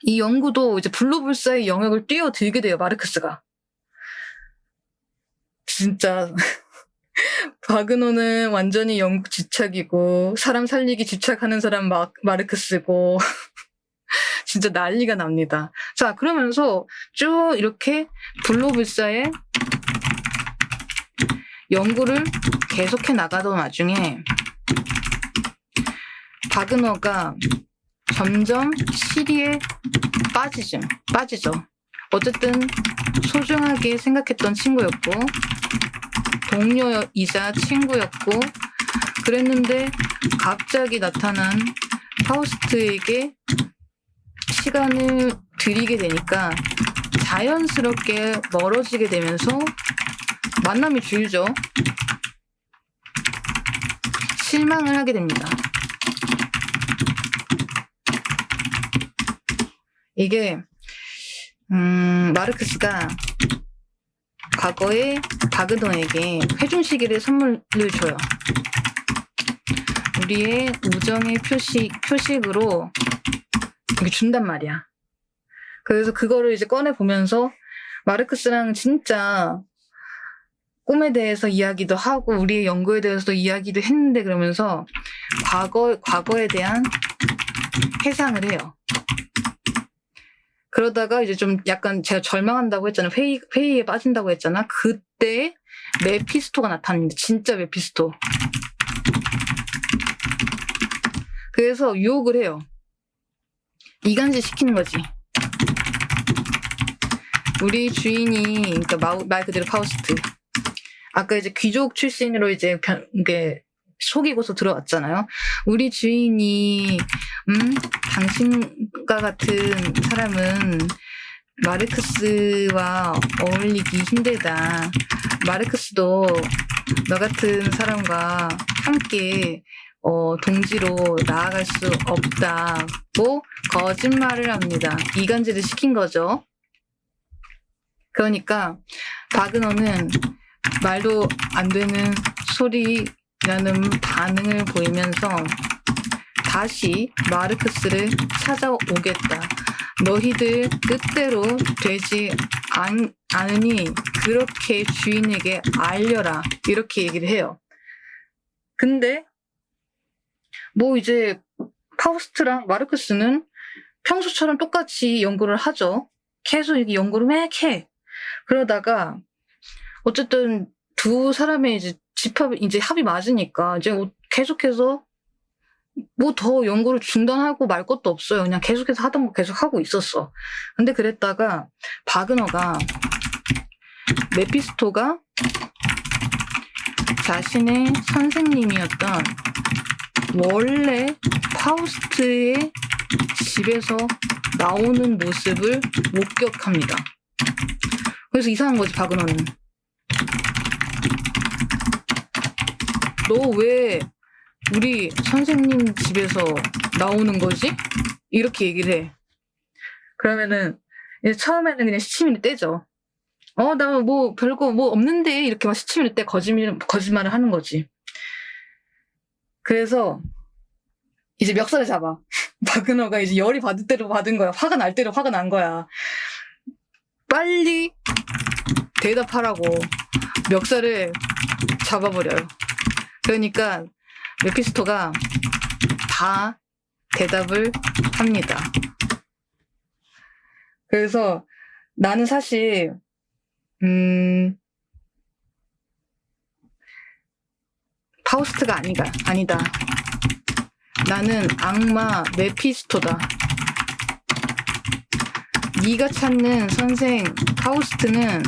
이 연구도 이제 블로불사의 영역을 뛰어들게 돼요, 마르크스가. 진짜 바그너는 완전히 연구 집착이고 사람 살리기 집착하는 사람 마르크스고 진짜 난리가 납니다. 자, 그러면서 쭉 이렇게 블로불사의 연구를 계속해 나가던 와중에 바그너가 점점 시리에 빠지죠. 어쨌든 소중하게 생각했던 친구였고 동료이자 친구였고 그랬는데 갑자기 나타난 파우스트에게 시간을 들이게 되니까 자연스럽게 멀어지게 되면서 만남이 줄죠. 실망을 하게 됩니다. 이게 마르크스가 과거에 바그너에게 회중시계를 선물을 줘요. 우리의 우정의 표식으로 이렇게 준단 말이야. 그래서 그거를 이제 꺼내보면서 마르크스랑 진짜 꿈에 대해서 이야기도 하고 우리의 연구에 대해서도 이야기도 했는데 그러면서 과거에 대한 회상을 해요. 그러다가 이제 좀 약간 제가 절망한다고 했잖아. 회의에 빠진다고 했잖아. 그때 메피스토가 나타납니다. 진짜 메피스토. 그래서 유혹을 해요. 이간질 시키는 거지. 우리 주인이, 그러니까 말 그대로 파우스트. 아까 이제 귀족 출신으로 이제 이게 속이고서 들어왔잖아요. 우리 주인이 당신과 같은 사람은 마르크스와 어울리기 힘들다. 마르크스도 너 같은 사람과 함께 동지로 나아갈 수 없다고 거짓말을 합니다. 이간질을 시킨 거죠. 그러니까 바그너는 말도 안 되는 소리라는 반응을 보이면서 다시 마르크스를 찾아오겠다. 너희들 뜻대로 되지 않으니 그렇게 주인에게 알려라. 이렇게 얘기를 해요. 근데 뭐 이제 파우스트랑 마르크스는 평소처럼 똑같이 연구를 하죠. 계속 이렇게 연구를 막 해. 그러다가 어쨌든 두 사람의 이제 이제 합이 맞으니까 이제 계속해서 뭐 더 연구를 중단하고 말 것도 없어요. 그냥 계속해서 하던 거 계속 하고 있었어. 근데 그랬다가 바그너가 메피스토가 자신의 선생님이었던 원래 파우스트의 집에서 나오는 모습을 목격합니다. 그래서 이상한 거지, 바그너는. 너 왜 우리 선생님 집에서 나오는 거지? 이렇게 얘기를 해. 그러면은 이제 처음에는 그냥 시치미를 떼죠. 나 뭐 별거 뭐 없는데 이렇게 막 시치미를 떼 거짓말을 하는 거지. 그래서 이제 멱살을 잡아. 바그너가 이제 열이 받을 대로 받은 거야. 화가 날 대로 화가 난 거야. 빨리 대답하라고 멱살을 잡아버려요. 그러니까 메피스토가 다 대답을 합니다. 그래서 나는 사실 파우스트가 아니다. 나는 악마 메피스토다. 네가 찾는 선생 파우스트는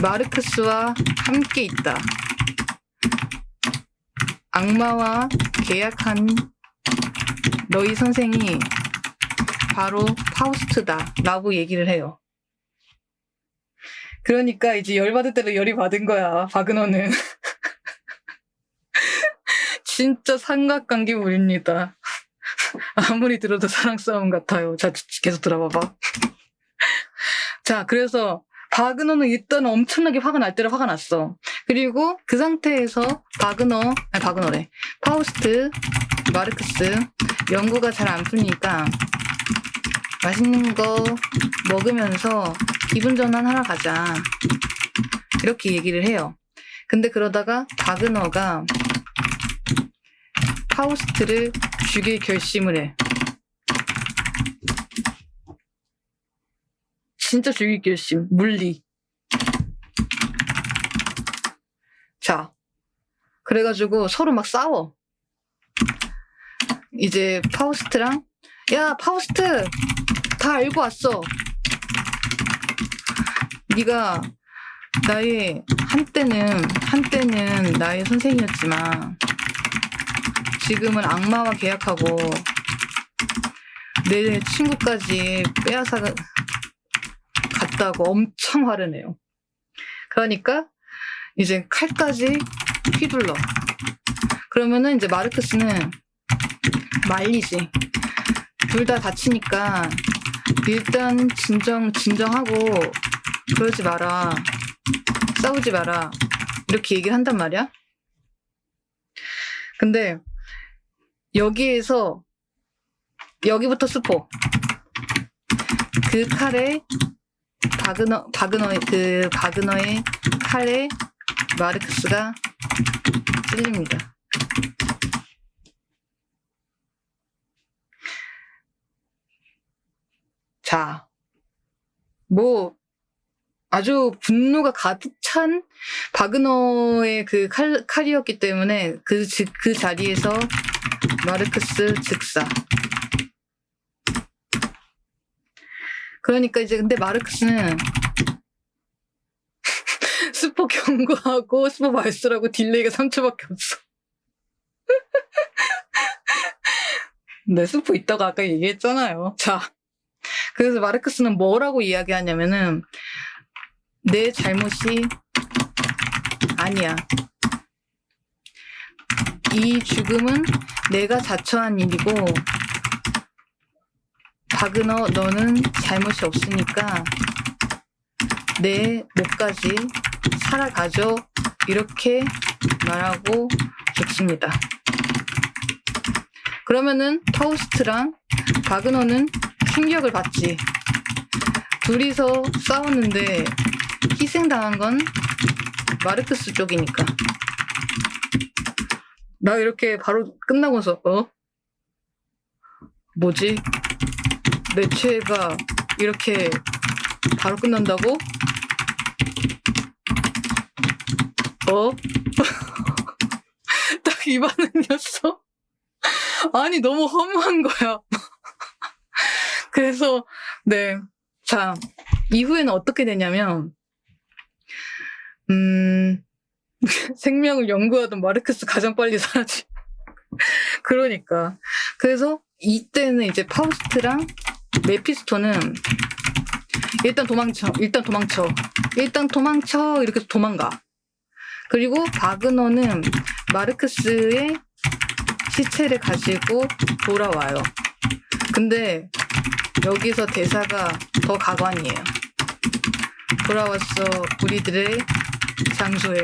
마르크스와 함께 있다. 악마와 계약한 너희 선생이 바로 파우스트다 라고 얘기를 해요. 그러니까 이제 열받을 대로 열이 받은 거야, 바그너는. 진짜 삼각관계물입니다. 아무리 들어도 사랑 싸움 같아요. 자, 계속 들어봐봐. 자, 그래서 바그너는 일단 엄청나게 화가 날 대로 화가 났어. 그리고 그 상태에서 파우스트, 마르크스, 연구가 잘 안 풀리니까 맛있는 거 먹으면서 기분 전환하러 가자. 이렇게 얘기를 해요. 근데 그러다가 바그너가 파우스트를 죽일 결심을 해. 진짜 죽일 결심, 물리. 자, 그래가지고 서로 막 싸워. 이제 파우스트랑, 야, 파우스트! 다 알고 왔어. 네가 나의 한때는 나의 선생이었지만 지금은 악마와 계약하고 내 친구까지 빼앗아 갔다고 엄청 화를 내요. 그러니까 이제 칼까지 휘둘러. 그러면은 이제 마르크스는 말리지. 둘 다 다치니까 일단 진정하고 그러지 마라. 싸우지 마라. 이렇게 얘기를 한단 말이야. 근데 여기부터 스포. 그 칼에 바그너의 칼에 마르크스가 찔립니다. 자, 뭐 아주 분노가 가득 찬 바그너의 그 칼이었기 때문에 그 자리에서 마르크스 즉사. 그러니까 이제 근데 마르크스는 스포 경고하고 스포 발수라고 딜레이가 3초밖에 없어. 네, 스포 있다고 아까 얘기했잖아요. 자, 그래서 마르크스는 뭐라고 이야기하냐면은 내 잘못이 아니야. 이 죽음은 내가 자처한 일이고 바그너 너는 잘못이 없으니까 내 목까지 살아가죠. 이렇게 말하고 죽습니다. 그러면은 파우스트랑 바그너는 충격을 받지. 둘이서 싸웠는데 희생당한 건 마르크스 쪽이니까. 나 이렇게 바로 끝나고서 뭐지? 내 최애가 이렇게 바로 끝난다고? 딱 이 반응이었어. 아니 너무 허무한 거야. 그래서 네. 자, 이후에는 어떻게 되냐면 생명을 연구하던 마르크스 가장 빨리 사라지. 그러니까. 그래서 이때는 이제 파우스트랑 메피스토는 일단 도망쳐. 이렇게 해서 도망가. 그리고 바그너는 마르크스의 시체를 가지고 돌아와요. 근데 여기서 대사가 더 가관이에요. 돌아왔어, 우리들의 장소에.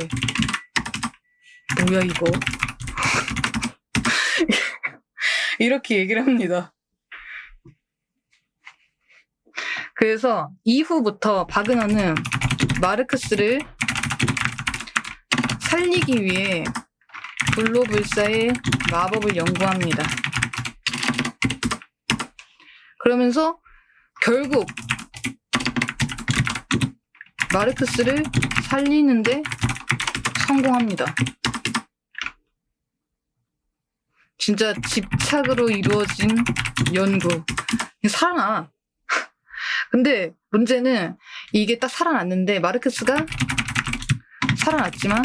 뭐야 이거. 이렇게 얘기를 합니다. 그래서 이후부터 바그너는 마르크스를 살리기 위해 불로불사의 마법을 연구합니다. 그러면서 결국 마르크스를 살리는데 성공합니다. 진짜 집착으로 이루어진 연구. 살아나. 근데 문제는 이게 딱 살아났는데 마르크스가 살아났지만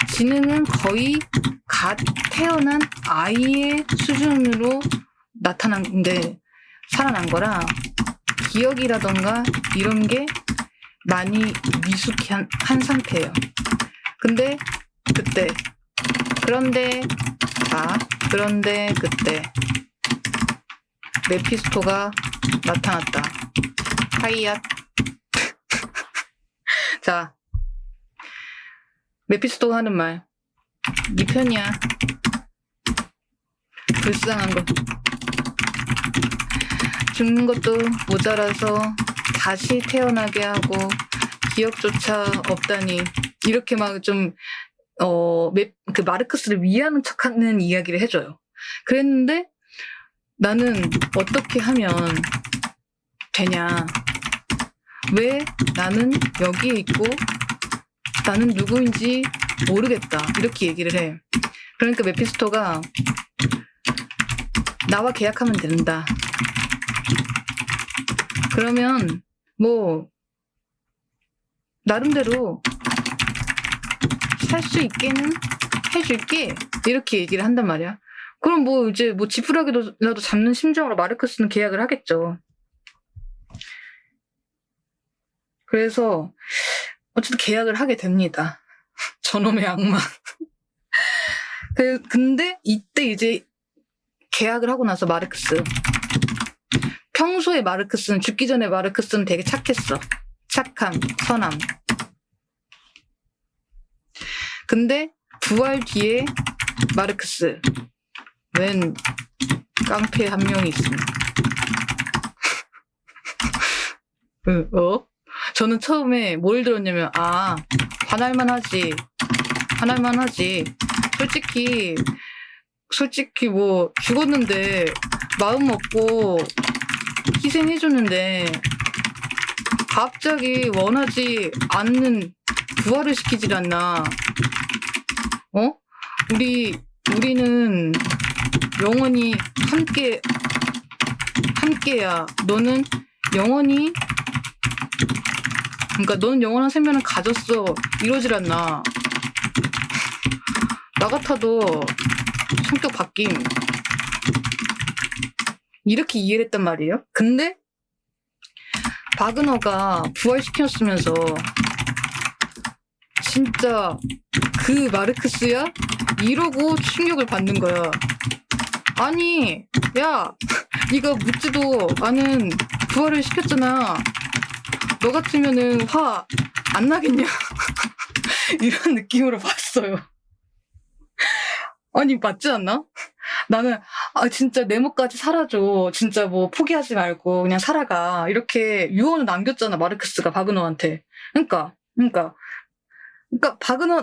지능은 거의 갓 태어난 아이의 수준으로 나타났는데 살아난 거라 기억이라던가 이런 게 많이 미숙한 상태예요. 근데 그때 그런데 그때 메피스토가 나타났다. 하이얏. 자, 메피스토가 하는 말. 네 편이야. 불쌍한 거. 죽는 것도 모자라서 다시 태어나게 하고 기억조차 없다니. 이렇게 막 좀 그 마르크스를 위하는 척하는 이야기를 해줘요. 그랬는데 나는 어떻게 하면 되냐. 왜 나는 여기에 있고 나는 누구인지 모르겠다. 이렇게 얘기를 해. 그러니까 메피스토가 나와 계약하면 된다. 그러면 뭐 나름대로 살 수 있게는 해줄게. 이렇게 얘기를 한단 말이야. 그럼 뭐 이제 뭐 지푸라기라도 잡는 심정으로 마르크스는 계약을 하겠죠. 그래서 어쨌든 계약을 하게 됩니다. 저놈의 악마. 근데 이때 이제 계약을 하고 나서 마르크스. 평소에 마르크스는 죽기 전에 마르크스는 되게 착했어. 착함, 선함. 근데 부활 뒤에 마르크스. 웬 깡패 한 명이 있습니다. 저는 처음에 뭘 들었냐면 화날만 하지. 솔직히 뭐 죽었는데 마음 먹고 희생해줬는데 갑자기 원하지 않는 부활을 시키질 않나. 우리는 영원히 함께야. 너는 영원히, 그러니까 너는 영원한 생명을 가졌어. 이러질 않나. 나 같아도 성격 바뀜. 이렇게 이해를 했단 말이에요. 근데 바그너가 부활시켰으면서 진짜 그 마르크스야? 이러고 충격을 받는 거야. 아니, 야, 네가 묻지도 않은 부활을 시켰잖아. 너 같으면은 화 안 나겠냐? 이런 느낌으로 봤어요. 아니, 맞지 않나? 나는 진짜 네모까지 살아줘. 진짜 뭐 포기하지 말고 그냥 살아가. 이렇게 유언을 남겼잖아, 마르크스가 바그너한테. 그러니까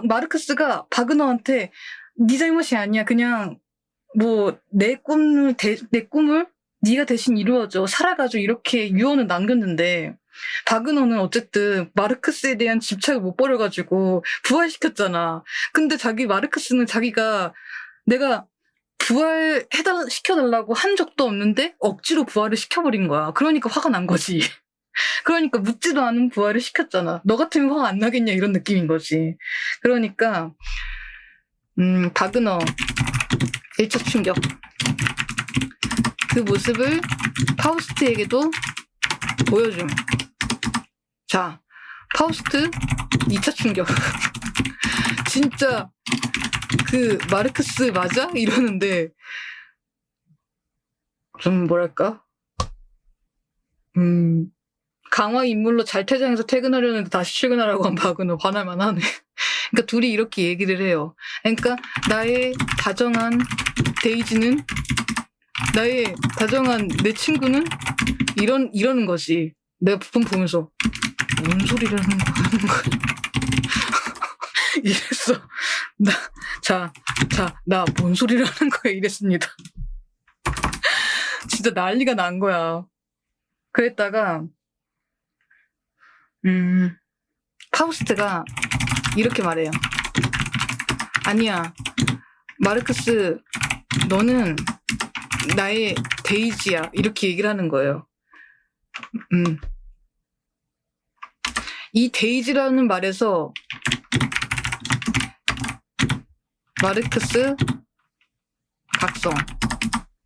마르크스가 바그너한테 네 잘못이 아니야. 그냥 뭐 내 꿈을 네가 대신 이루어줘. 살아가줘. 이렇게 유언을 남겼는데 바그너는 어쨌든 마르크스에 대한 집착을 못 버려가지고 부활시켰잖아. 근데 마르크스는 자기가 내가 시켜달라고 한 적도 없는데 억지로 부활을 시켜버린 거야. 그러니까 화가 난 거지. 그러니까 묻지도 않은 부활을 시켰잖아. 너 같으면 화 안 나겠냐 이런 느낌인 거지. 그러니까 바그너 1차 충격. 그 모습을 파우스트에게도 보여줌. 자, 파우스트 2차 충격. 진짜 그 마르크스 맞아? 이러는데 좀 뭐랄까? 강화 인물로 잘 퇴장해서 퇴근하려는데 다시 출근하라고 한 바그너 화날만 하네. 그러니까 둘이 이렇게 얘기를 해요. 그러니까 나의 다정한 데이지는, 나의 다정한 내 친구는 이러는 거지. 내가 부품 보면서 뭔 소리를 하는 거야. 이랬어. 나 뭔 소리를 하는 거야 이랬습니다. 진짜 난리가 난 거야. 그랬다가 파우스트가 이렇게 말해요. 아니야, 마르크스, 너는 나의 데이지야. 이렇게 얘기를 하는 거예요. 이 데이지라는 말에서 마르크스 각성.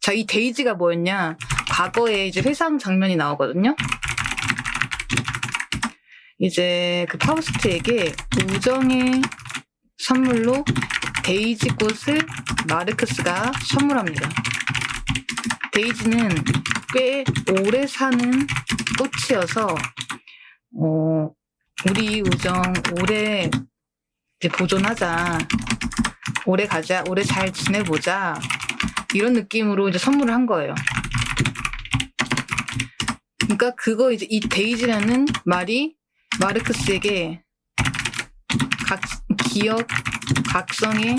자, 이 데이지가 뭐였냐? 과거에 이제 회상 장면이 나오거든요. 이제 그 파우스트에게 우정의 선물로 데이지 꽃을 마르크스가 선물합니다. 데이지는 꽤 오래 사는 꽃이어서 우리 우정 오래 이제 보존하자, 오래 가자, 오래 잘 지내보자, 이런 느낌으로 이제 선물을 한 거예요. 그러니까 그거 이제 이 데이지라는 말이 마르크스에게 기억, 각성의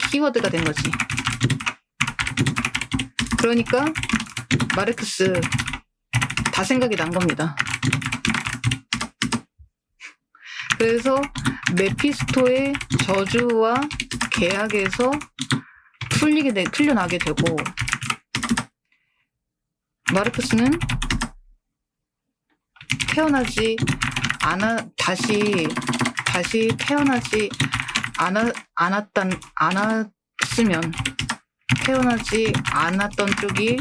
키워드가 된 거지. 그러니까 마르크스 다 생각이 난 겁니다. 그래서 메피스토의 저주와 계약에서 풀려나게 되고, 마르크스는 다시 태어나지 않았던 쪽이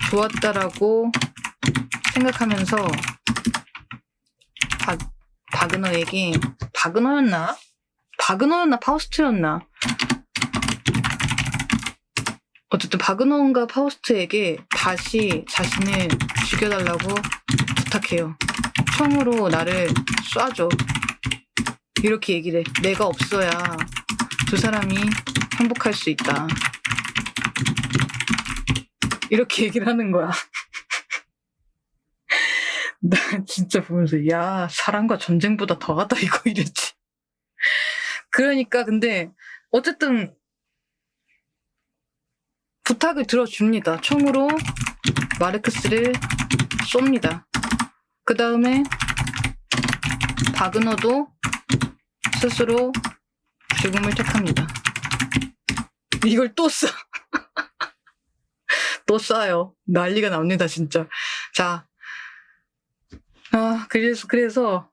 좋았다라고 생각하면서 바그너에게, 바그너였나 파우스트였나, 어쨌든 바그너인가 파우스트에게 다시 자신을 죽여달라고 부탁해요. 총으로 나를 쏴줘. 이렇게 얘기를 해. 내가 없어야 두 사람이 행복할 수 있다. 이렇게 얘기를 하는 거야. 나 진짜 보면서 야, 사랑과 전쟁보다 더하다 이거 이랬지. 그러니까 근데 어쨌든 부탁을 들어줍니다. 총으로 마르크스를 쏩니다. 그 다음에 바그너도 스스로 죽음을 택합니다. 이걸 또 쏴. 또 쏴요. 난리가 납니다, 진짜. 자, 그래서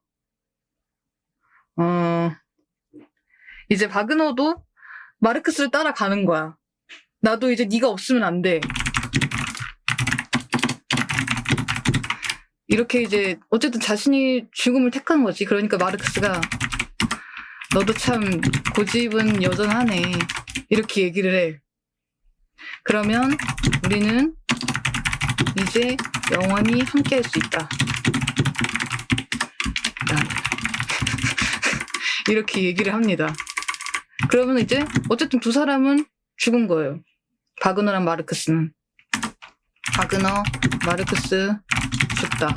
이제 바그너도 마르크스를 따라가는 거야. 나도 이제 네가 없으면 안 돼. 이렇게 이제 어쨌든 자신이 죽음을 택한 거지. 그러니까 마르크스가 너도 참 고집은 여전하네. 이렇게 얘기를 해. 그러면 우리는 이제 영원히 함께 할 수 있다. 이렇게 얘기를 합니다. 그러면 이제 어쨌든 두 사람은 죽은 거예요. 바그너랑 마르크스는. 바그너, 마르크스 죽다.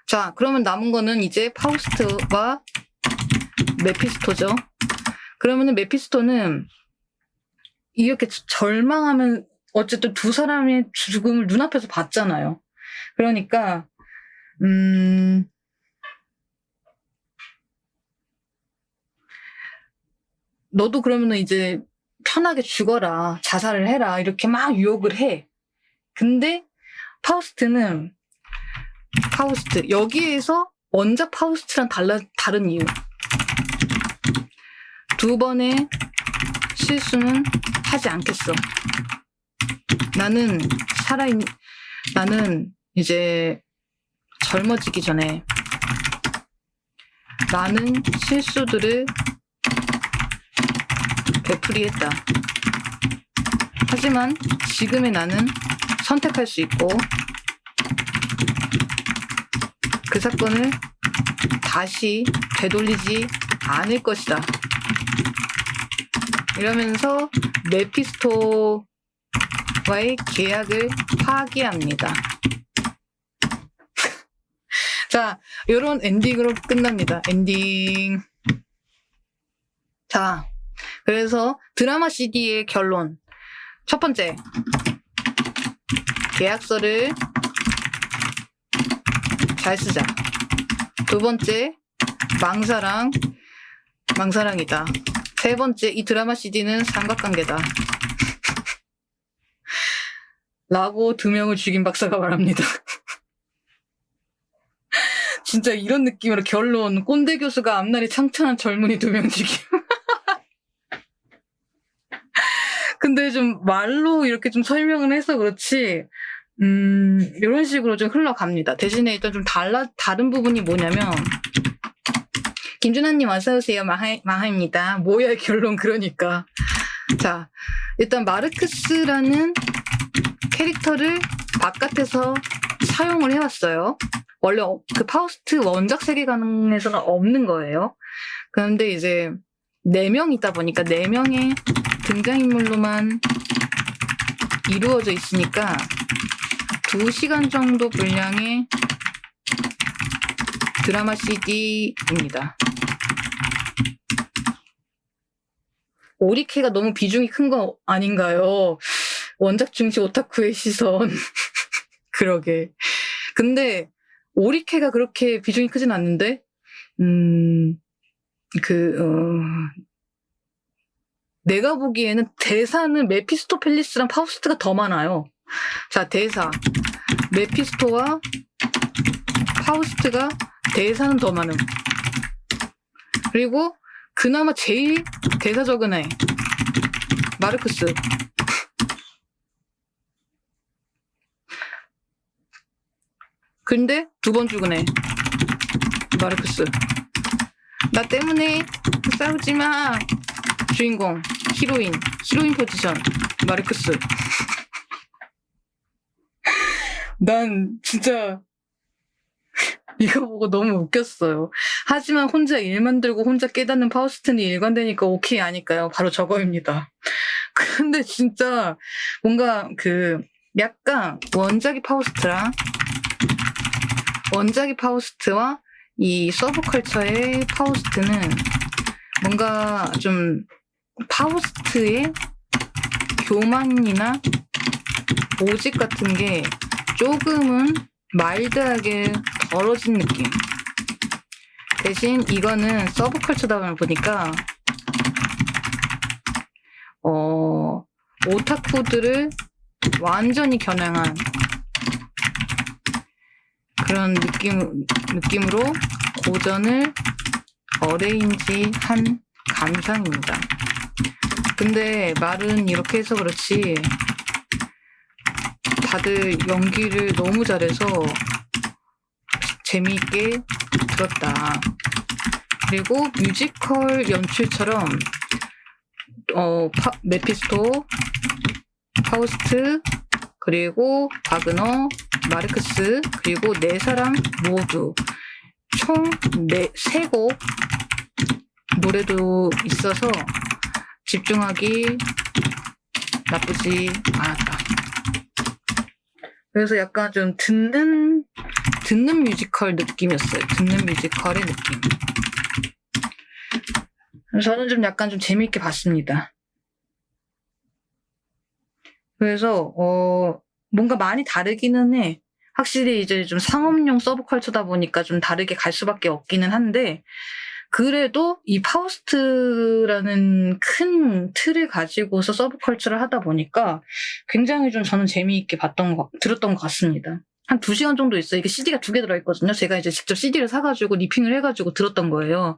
자, 그러면 남은 거는 이제 파우스트와 메피스토죠. 그러면은 메피스토는 이렇게 절망하면 어쨌든 두 사람의 죽음을 눈앞에서 봤잖아요. 그러니까 너도 그러면은 이제 편하게 죽어라, 자살을 해라, 이렇게 막 유혹을 해. 근데 파우스트는 파우스트. 여기에서 원작 파우스트랑 다른 이유. 두 번의 실수는 하지 않겠어. 나는 나는 이제 젊어지기 전에 많은 실수들을 되풀이했다. 하지만 지금의 나는 선택할 수 있고 그 사건을 다시 되돌리지 않을 것이다. 이러면서 메피스토와의 계약을 파기합니다. 자, 요런 엔딩으로 끝납니다. 엔딩. 자, 그래서 드라마 CD의 결론. 첫 번째, 계약서를 잘 쓰자. 두 번째, 망사랑이다. 세 번째, 이 드라마 CD는 삼각관계다. 라고 2명을 죽인 박사가 말합니다. 진짜 이런 느낌으로 결론, 꼰대 교수가 앞날이 창창한 젊은이 2명 죽임. 근데 좀 말로 이렇게 좀 설명을 해서 그렇지, 이런 식으로 좀 흘러갑니다. 대신에 일단 좀 다른 부분이 뭐냐면, 김준하님 어서오세요. 마하입니다. 뭐야, 결론, 그러니까. 자, 일단 마르크스라는 캐릭터를 바깥에서 사용을 해왔어요. 원래 그 파우스트 원작 세계관에서는 없는 거예요. 그런데 이제 4명 있다 보니까 4명의 등장인물로만 이루어져 있으니까 2시간 정도 분량의 드라마 CD입니다. 오리케가 너무 비중이 큰 거 아닌가요? 원작 중시 오타쿠의 시선. 그러게. 근데 오리케가 그렇게 비중이 크진 않는데, 내가 보기에는 대사는 메피스토펠리스랑 파우스트가 더 많아요. 자, 대사. 메피스토와 파우스트가 대사는 더 많음. 그리고 그나마 제일 대사 적은 애. 마르크스. 근데 2번 죽은 애. 마르크스. 나 때문에 싸우지 마. 주인공. 히로인 포지션. 마르크스. 난 진짜 이거 보고 너무 웃겼어요. 하지만 혼자 일만 들고 혼자 깨닫는 파우스트는 일관되니까 오케이 아니까요. 바로 저거입니다. 근데 진짜 뭔가 약간 원작이 파우스트와 이 서브컬처의 파우스트는 뭔가 좀 파우스트의 교만이나 오직 같은 게 조금은 마일드하게 덜어진 느낌. 대신 이거는 서브컬처다 보니까 오타쿠들을 완전히 겨냥한 그런 느낌으로 고전을 어레인지한 감상입니다. 근데 말은 이렇게 해서 그렇지 다들 연기를 너무 잘해서 재미있게 들었다. 그리고 뮤지컬 연출처럼 메피스토, 파우스트, 그리고 바그너, 마르크스, 그리고 4사람 모두 총 3곡 노래도 있어서 집중하기 나쁘지 않았다. 그래서 약간 좀 듣는 뮤지컬 느낌이었어요. 듣는 뮤지컬의 느낌. 저는 좀 약간 좀 재미있게 봤습니다. 그래서 뭔가 많이 다르기는 해. 확실히 이제 좀 상업용 서브컬처다 보니까 좀 다르게 갈 수밖에 없기는 한데, 그래도 이 파우스트라는 큰 틀을 가지고서 서브컬처를 하다 보니까 굉장히 좀 저는 재미있게 들었던 것 같습니다. 한 2시간 정도 있어요. 이게 CD가 2개 들어있거든요. 제가 이제 직접 CD를 사가지고 리핑을 해가지고 들었던 거예요.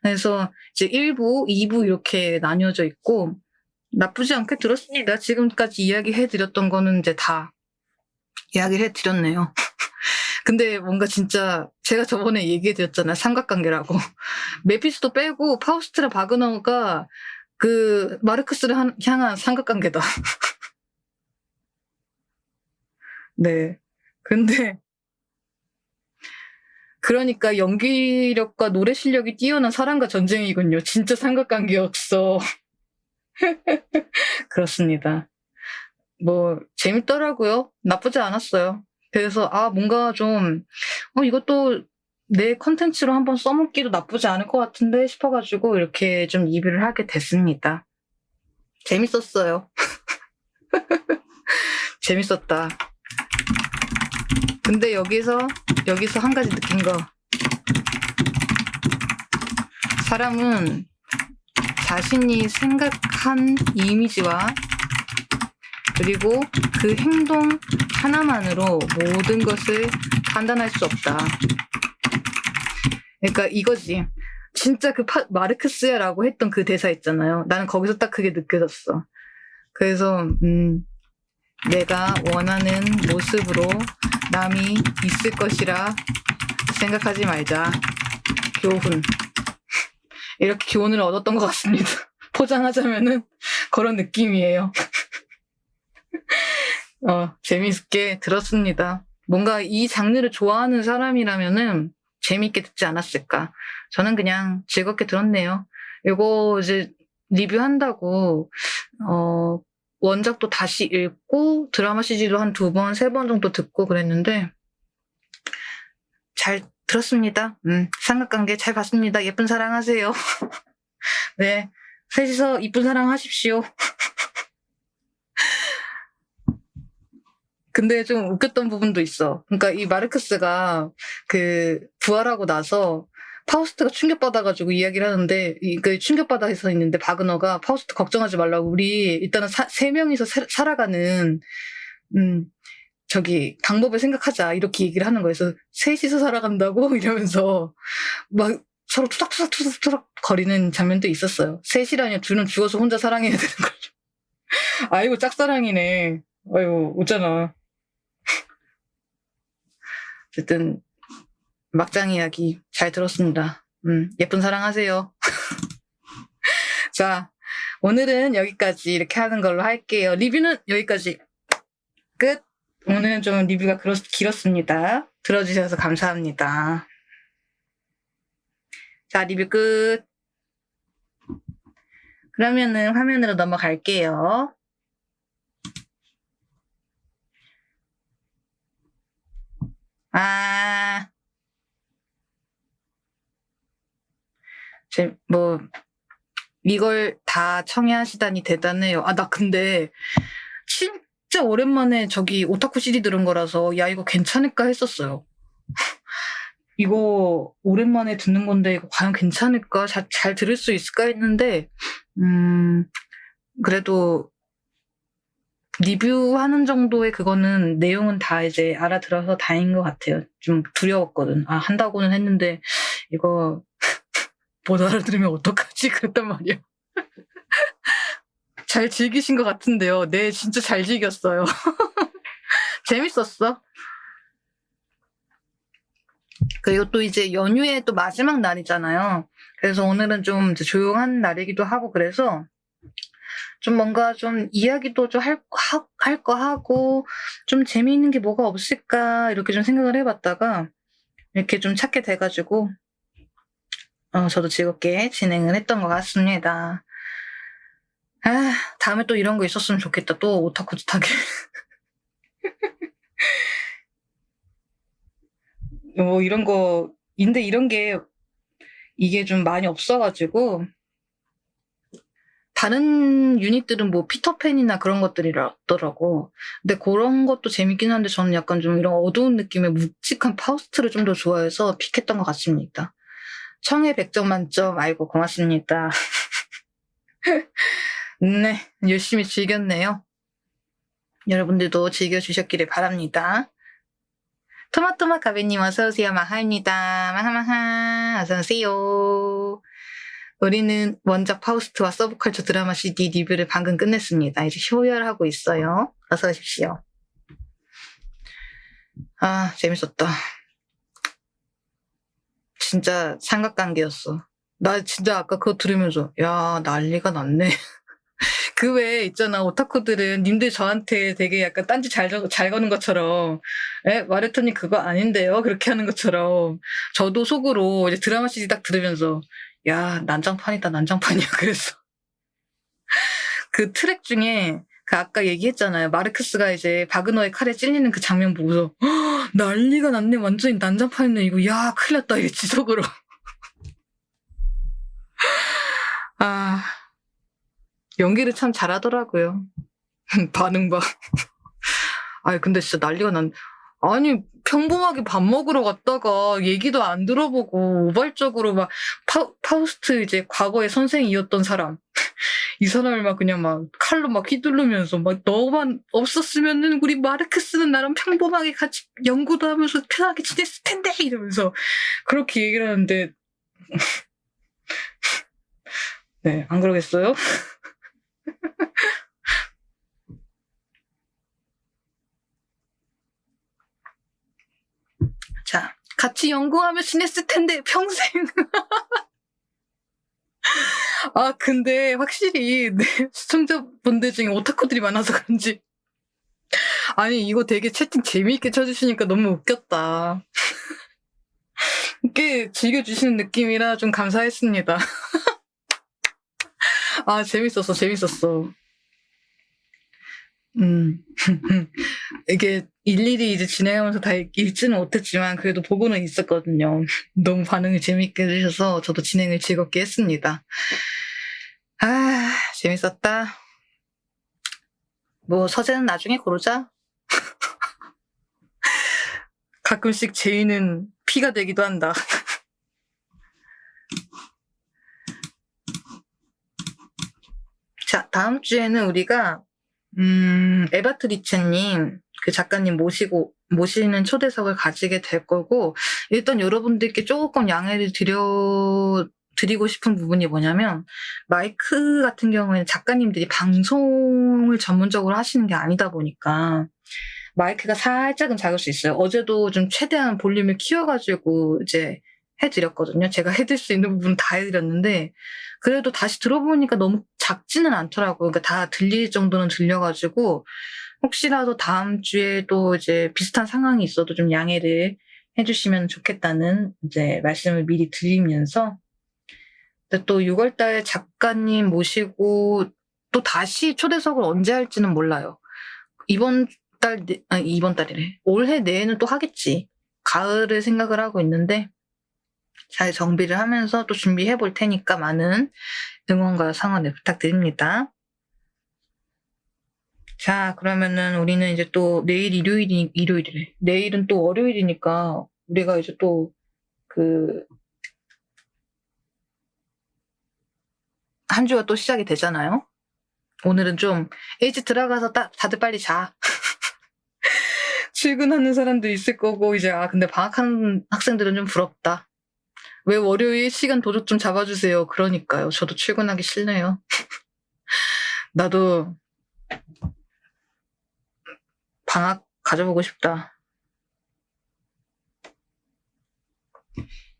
그래서 이제 1부, 2부 이렇게 나뉘어져 있고, 나쁘지 않게 들었습니다. 지금까지 이야기해드렸던 거는 이제 다 이야기를 해드렸네요. 근데 뭔가 진짜 제가 저번에 얘기해드렸잖아요. 삼각관계라고. 메피스토 빼고 파우스트랑 바그너가 그 마르크스를 향한 삼각관계다. 네. 근데 그러니까 연기력과 노래 실력이 뛰어난 사랑과 전쟁이군요. 진짜 삼각관계였어. 그렇습니다. 뭐 재밌더라고요. 나쁘지 않았어요. 그래서 뭔가 좀 이것도 내 컨텐츠로 한번 써먹기도 나쁘지 않을 것 같은데 싶어가지고 이렇게 좀 리뷰를 하게 됐습니다. 재밌었어요. 재밌었다. 근데 여기서 한 가지 느낀 거. 사람은 자신이 생각한 이미지와 그리고 그 행동 하나만으로 모든 것을 판단할 수 없다. 그러니까 이거지. 진짜 그 마르크스야라고 했던 그 대사 있잖아요. 나는 거기서 딱 그게 느껴졌어. 그래서 내가 원하는 모습으로 남이 있을 것이라 생각하지 말자. 교훈. 이렇게 교훈을 얻었던 것 같습니다. 포장하자면은 그런 느낌이에요. 재밌게 들었습니다. 뭔가 이 장르를 좋아하는 사람이라면은 재밌게 듣지 않았을까. 저는 그냥 즐겁게 들었네요. 이거 이제 리뷰한다고, 원작도 다시 읽고 드라마 CG도 한 2번, 3번 정도 듣고 그랬는데, 잘 들었습니다. 삼각관계 잘 봤습니다. 예쁜 사랑 하세요. 네. 셋이서 이쁜 사랑 하십시오. 근데 좀 웃겼던 부분도 있어. 그러니까 이 마르크스가 부활하고 나서 파우스트가 충격받아가지고 이야기를 하는데, 충격받아서 있는데 바그너가 파우스트 걱정하지 말라고 우리 일단은 3명이서 살아가는, 방법을 생각하자. 이렇게 얘기를 하는 거예요. 그래서 셋이서 살아간다고? 이러면서 막 서로 투닥투닥 거리는 장면도 있었어요. 셋이라니 둘은 죽어서 혼자 사랑해야 되는 거죠. 아이고, 짝사랑이네. 아이고, 웃잖아. 어쨌든 막장 이야기 잘 들었습니다. 예쁜 사랑 하세요. 자, 오늘은 여기까지 이렇게 하는 걸로 할게요. 리뷰는 여기까지 끝. 오늘은 좀 리뷰가 길었습니다. 들어주셔서 감사합니다. 자, 리뷰 끝. 그러면은 화면으로 넘어갈게요. 이걸 다 청해하시다니 대단해요. 나 근데 진짜 오랜만에 오타쿠 CD 들은 거라서 야, 이거 괜찮을까 했었어요. 이거 오랜만에 듣는 건데 이거 과연 괜찮을까? 잘 들을 수 있을까 했는데 그래도 리뷰하는 정도의 그거는 내용은 다 이제 알아들어서 다행인 것 같아요. 좀 두려웠거든. 한다고는 했는데 이거 못 알아들으면 어떡하지? 그랬단 말이야. 잘 즐기신 것 같은데요. 네, 진짜 잘 즐겼어요. 재밌었어. 그리고 또 이제 연휴의 또 마지막 날이잖아요. 그래서 오늘은 좀 조용한 날이기도 하고 그래서 좀 뭔가 좀 이야기도 좀 할 거 하고 좀 재미있는 게 뭐가 없을까 이렇게 좀 생각을 해봤다가 이렇게 좀 찾게 돼가지고 저도 즐겁게 진행을 했던 것 같습니다. 다음에 또 이런 거 있었으면 좋겠다. 또 오타쿠 짓하게. 뭐 이런 거, 근데 이런 게 이게 좀 많이 없어가지고 다른 유닛들은 뭐 피터팬이나 그런 것들이더라고. 근데 그런 것도 재밌긴 한데 저는 약간 좀 이런 어두운 느낌의 묵직한 파우스트를 좀 더 좋아해서 픽했던 것 같습니다. 청해 100점 만점. 아이고 고맙습니다. 네, 열심히 즐겼네요. 여러분들도 즐겨주셨기를 바랍니다. 토마토마 가베님 어서오세요. 마하입니다. 마하마하. 어서오세요. 우리는 원작 파우스트와 서브컬처 드라마 CD 리뷰를 방금 끝냈습니다. 이제 효열하고 있어요. 어서 오십시오. 아, 재밌었다. 진짜 삼각관계였어. 나 진짜 아까 그거 들으면서 야, 난리가 났네. 그 외에 있잖아, 오타쿠들은 님들 저한테 되게 약간 딴지 잘 거는 것처럼 마레토님 그거 아닌데요? 그렇게 하는 것처럼 저도 속으로 이제 드라마 CD 딱 들으면서 야, 난장판이다, 난장판이야. 그랬어. 그 트랙 중에 그 아까 얘기했잖아요. 마르크스가 이제 바그너의 칼에 찔리는 그 장면 보고서 난리가 났네. 완전히 난장판이네. 이거 야, 큰일 났다. 이랬지, 속으로. 아, 연기를 참 잘하더라고요. 반응 봐. 아니, 근데 진짜 난리가 아니, 평범하게 밥 먹으러 갔다가 얘기도 안 들어보고 우발적으로 막 파우스트 이제 과거의 선생이었던 사람. 이 사람을 막 그냥 막 칼로 막 휘두르면서 막 너만 없었으면은 우리 마르크스는 나랑 평범하게 같이 연구도 하면서 편하게 지냈을 텐데 이러면서 그렇게 얘기를 하는데 네, 안 그러겠어요? 자, 같이 연구하며 지냈을 텐데 평생. 아, 근데 확실히 네, 시청자분들 중에 오타쿠들이 많아서 그런지 아니, 이거 되게 채팅 재미있게 쳐주시니까 너무 웃겼다. 꽤 즐겨주시는 느낌이라 좀 감사했습니다. 아, 재밌었어. 이게 일일이 이제 진행하면서 다 읽지는 못했지만 그래도 보고는 있었거든요. 너무 반응이 재밌게 해주셔서 저도 진행을 즐겁게 했습니다. 아, 재밌었다. 뭐 서재는 나중에 고르자. 가끔씩 제이는 피가 되기도 한다. 자, 다음 주에는 우리가 에바트리체님 그 작가님 모시는 초대석을 가지게 될 거고, 일단 여러분들께 조금 양해를 드리고 싶은 부분이 뭐냐면, 마이크 같은 경우에는 작가님들이 방송을 전문적으로 하시는 게 아니다 보니까 마이크가 살짝은 작을 수 있어요. 어제도 좀 최대한 볼륨을 키워가지고 이제 해드렸거든요. 제가 해드릴 수 있는 부분 다 해드렸는데 그래도 다시 들어보니까 너무 작지는 않더라고요. 그러니까 다 들릴 정도는 들려가지고 혹시라도 다음 주에도 이제 비슷한 상황이 있어도 좀 양해를 해주시면 좋겠다는 이제 말씀을 미리 드리면서, 근데 또 6월달에 작가님 모시고 또 다시 초대석을 언제 할지는 몰라요. 이번 달이래. 올해 내에는 또 하겠지. 가을을 생각을 하고 있는데 잘 정비를 하면서 또 준비해 볼 테니까 많은 응원과 상원을 부탁드립니다. 자, 그러면은 우리는 이제 또 내일 일요일이래. 내일은 또 월요일이니까 우리가 이제 또 한 주가 또 시작이 되잖아요. 오늘은 좀 일찍 들어가서 다들 빨리 자. 출근하는 사람도 있을 거고 이제 근데 방학하는 학생들은 좀 부럽다. 왜 월요일 시간 도둑 좀 잡아주세요. 그러니까요. 저도 출근하기 싫네요. 나도 방학 가져보고 싶다.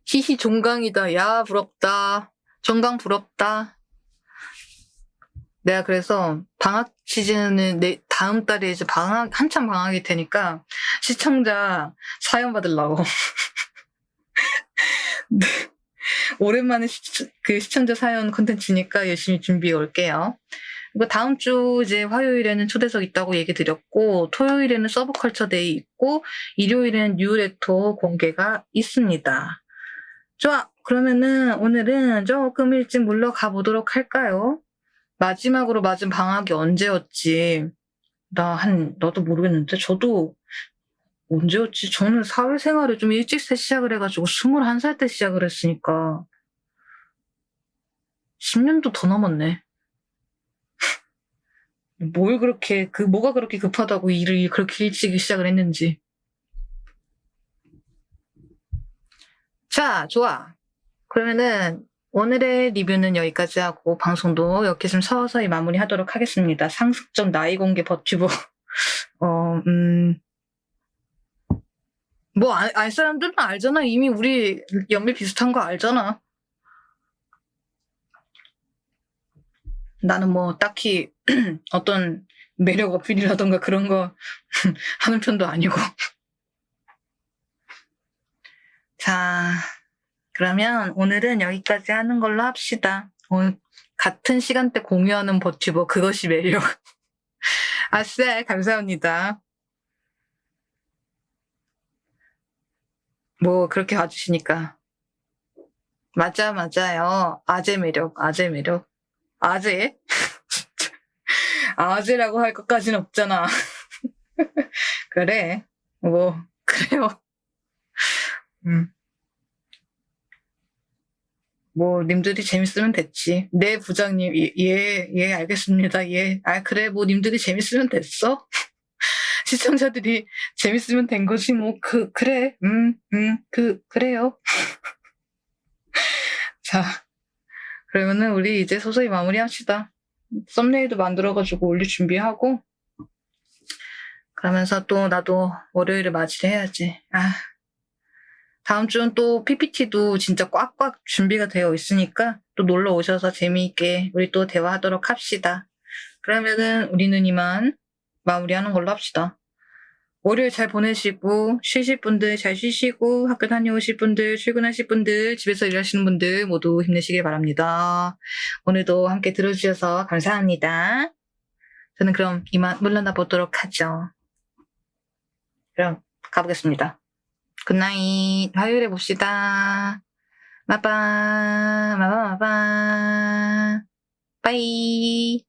히히 종강이다. 야, 부럽다. 종강 부럽다. 내가 그래서 방학 시즌은 다음 달에 이제 한참 방학이 되니까 시청자 사연 받으려고. 네. 오랜만에 그 시청자 사연 콘텐츠니까 열심히 준비해 올게요. 그리고 다음 주 이제 화요일에는 초대석 있다고 얘기 드렸고, 토요일에는 서브컬처 데이 있고, 일요일에는 뉴레토 공개가 있습니다. 좋아. 그러면은 오늘은 조금 일찍 물러가 보도록 할까요? 마지막으로 맞은 방학이 언제였지? 나도 모르겠는데, 저도 언제였지? 저는 사회생활을 좀 일찍 시작을 해가지고 21살 때 시작을 했으니까 10년도 더 넘었네. 뭐가 그렇게 급하다고 일을 그렇게 일찍 시작을 했는지. 자, 좋아. 그러면은 오늘의 리뷰는 여기까지 하고 방송도 이렇게 좀 서서히 마무리하도록 하겠습니다. 상습적 나이 공개 버튜버. 뭐 알 사람들은 알잖아. 이미 우리 연밀 비슷한 거 알잖아. 나는 뭐 딱히 어떤 매력 어필이라던가 그런 거 하는 편도 아니고. 자, 그러면 오늘은 여기까지 하는 걸로 합시다. 오늘 같은 시간대 공유하는 버튜버, 그것이 매력. 아싸, 감사합니다. 뭐 그렇게 봐주시니까. 맞아요. 아재 매력. 아재? 아재라고 할 것까지는 없잖아. 그래. 뭐 그래요. 뭐 님들이 재밌으면 됐지. 네, 부장님. 예, 알겠습니다. 예. 그래, 뭐 님들이 재밌으면 됐어. 시청자들이 재밌으면 된 거지. 뭐 그래. 그래요. 자, 그러면은 우리 이제 서서히 마무리합시다. 썸네일도 만들어가지고 올릴 준비하고, 그러면서 또 나도 월요일을 맞이를 해야지. 다음 주는 또 PPT도 진짜 꽉꽉 준비가 되어 있으니까 또 놀러 오셔서 재미있게 우리 또 대화하도록 합시다. 그러면은 우리는 이만 마무리하는 걸로 합시다. 월요일 잘 보내시고, 쉬실 분들 잘 쉬시고, 학교 다녀오실 분들, 출근하실 분들, 집에서 일하시는 분들 모두 힘내시길 바랍니다. 오늘도 함께 들어주셔서 감사합니다. 저는 그럼 이만 물러나 보도록 하죠. 그럼 가보겠습니다. 굿나잇. 화요일에 봅시다. 마빠. 빠이.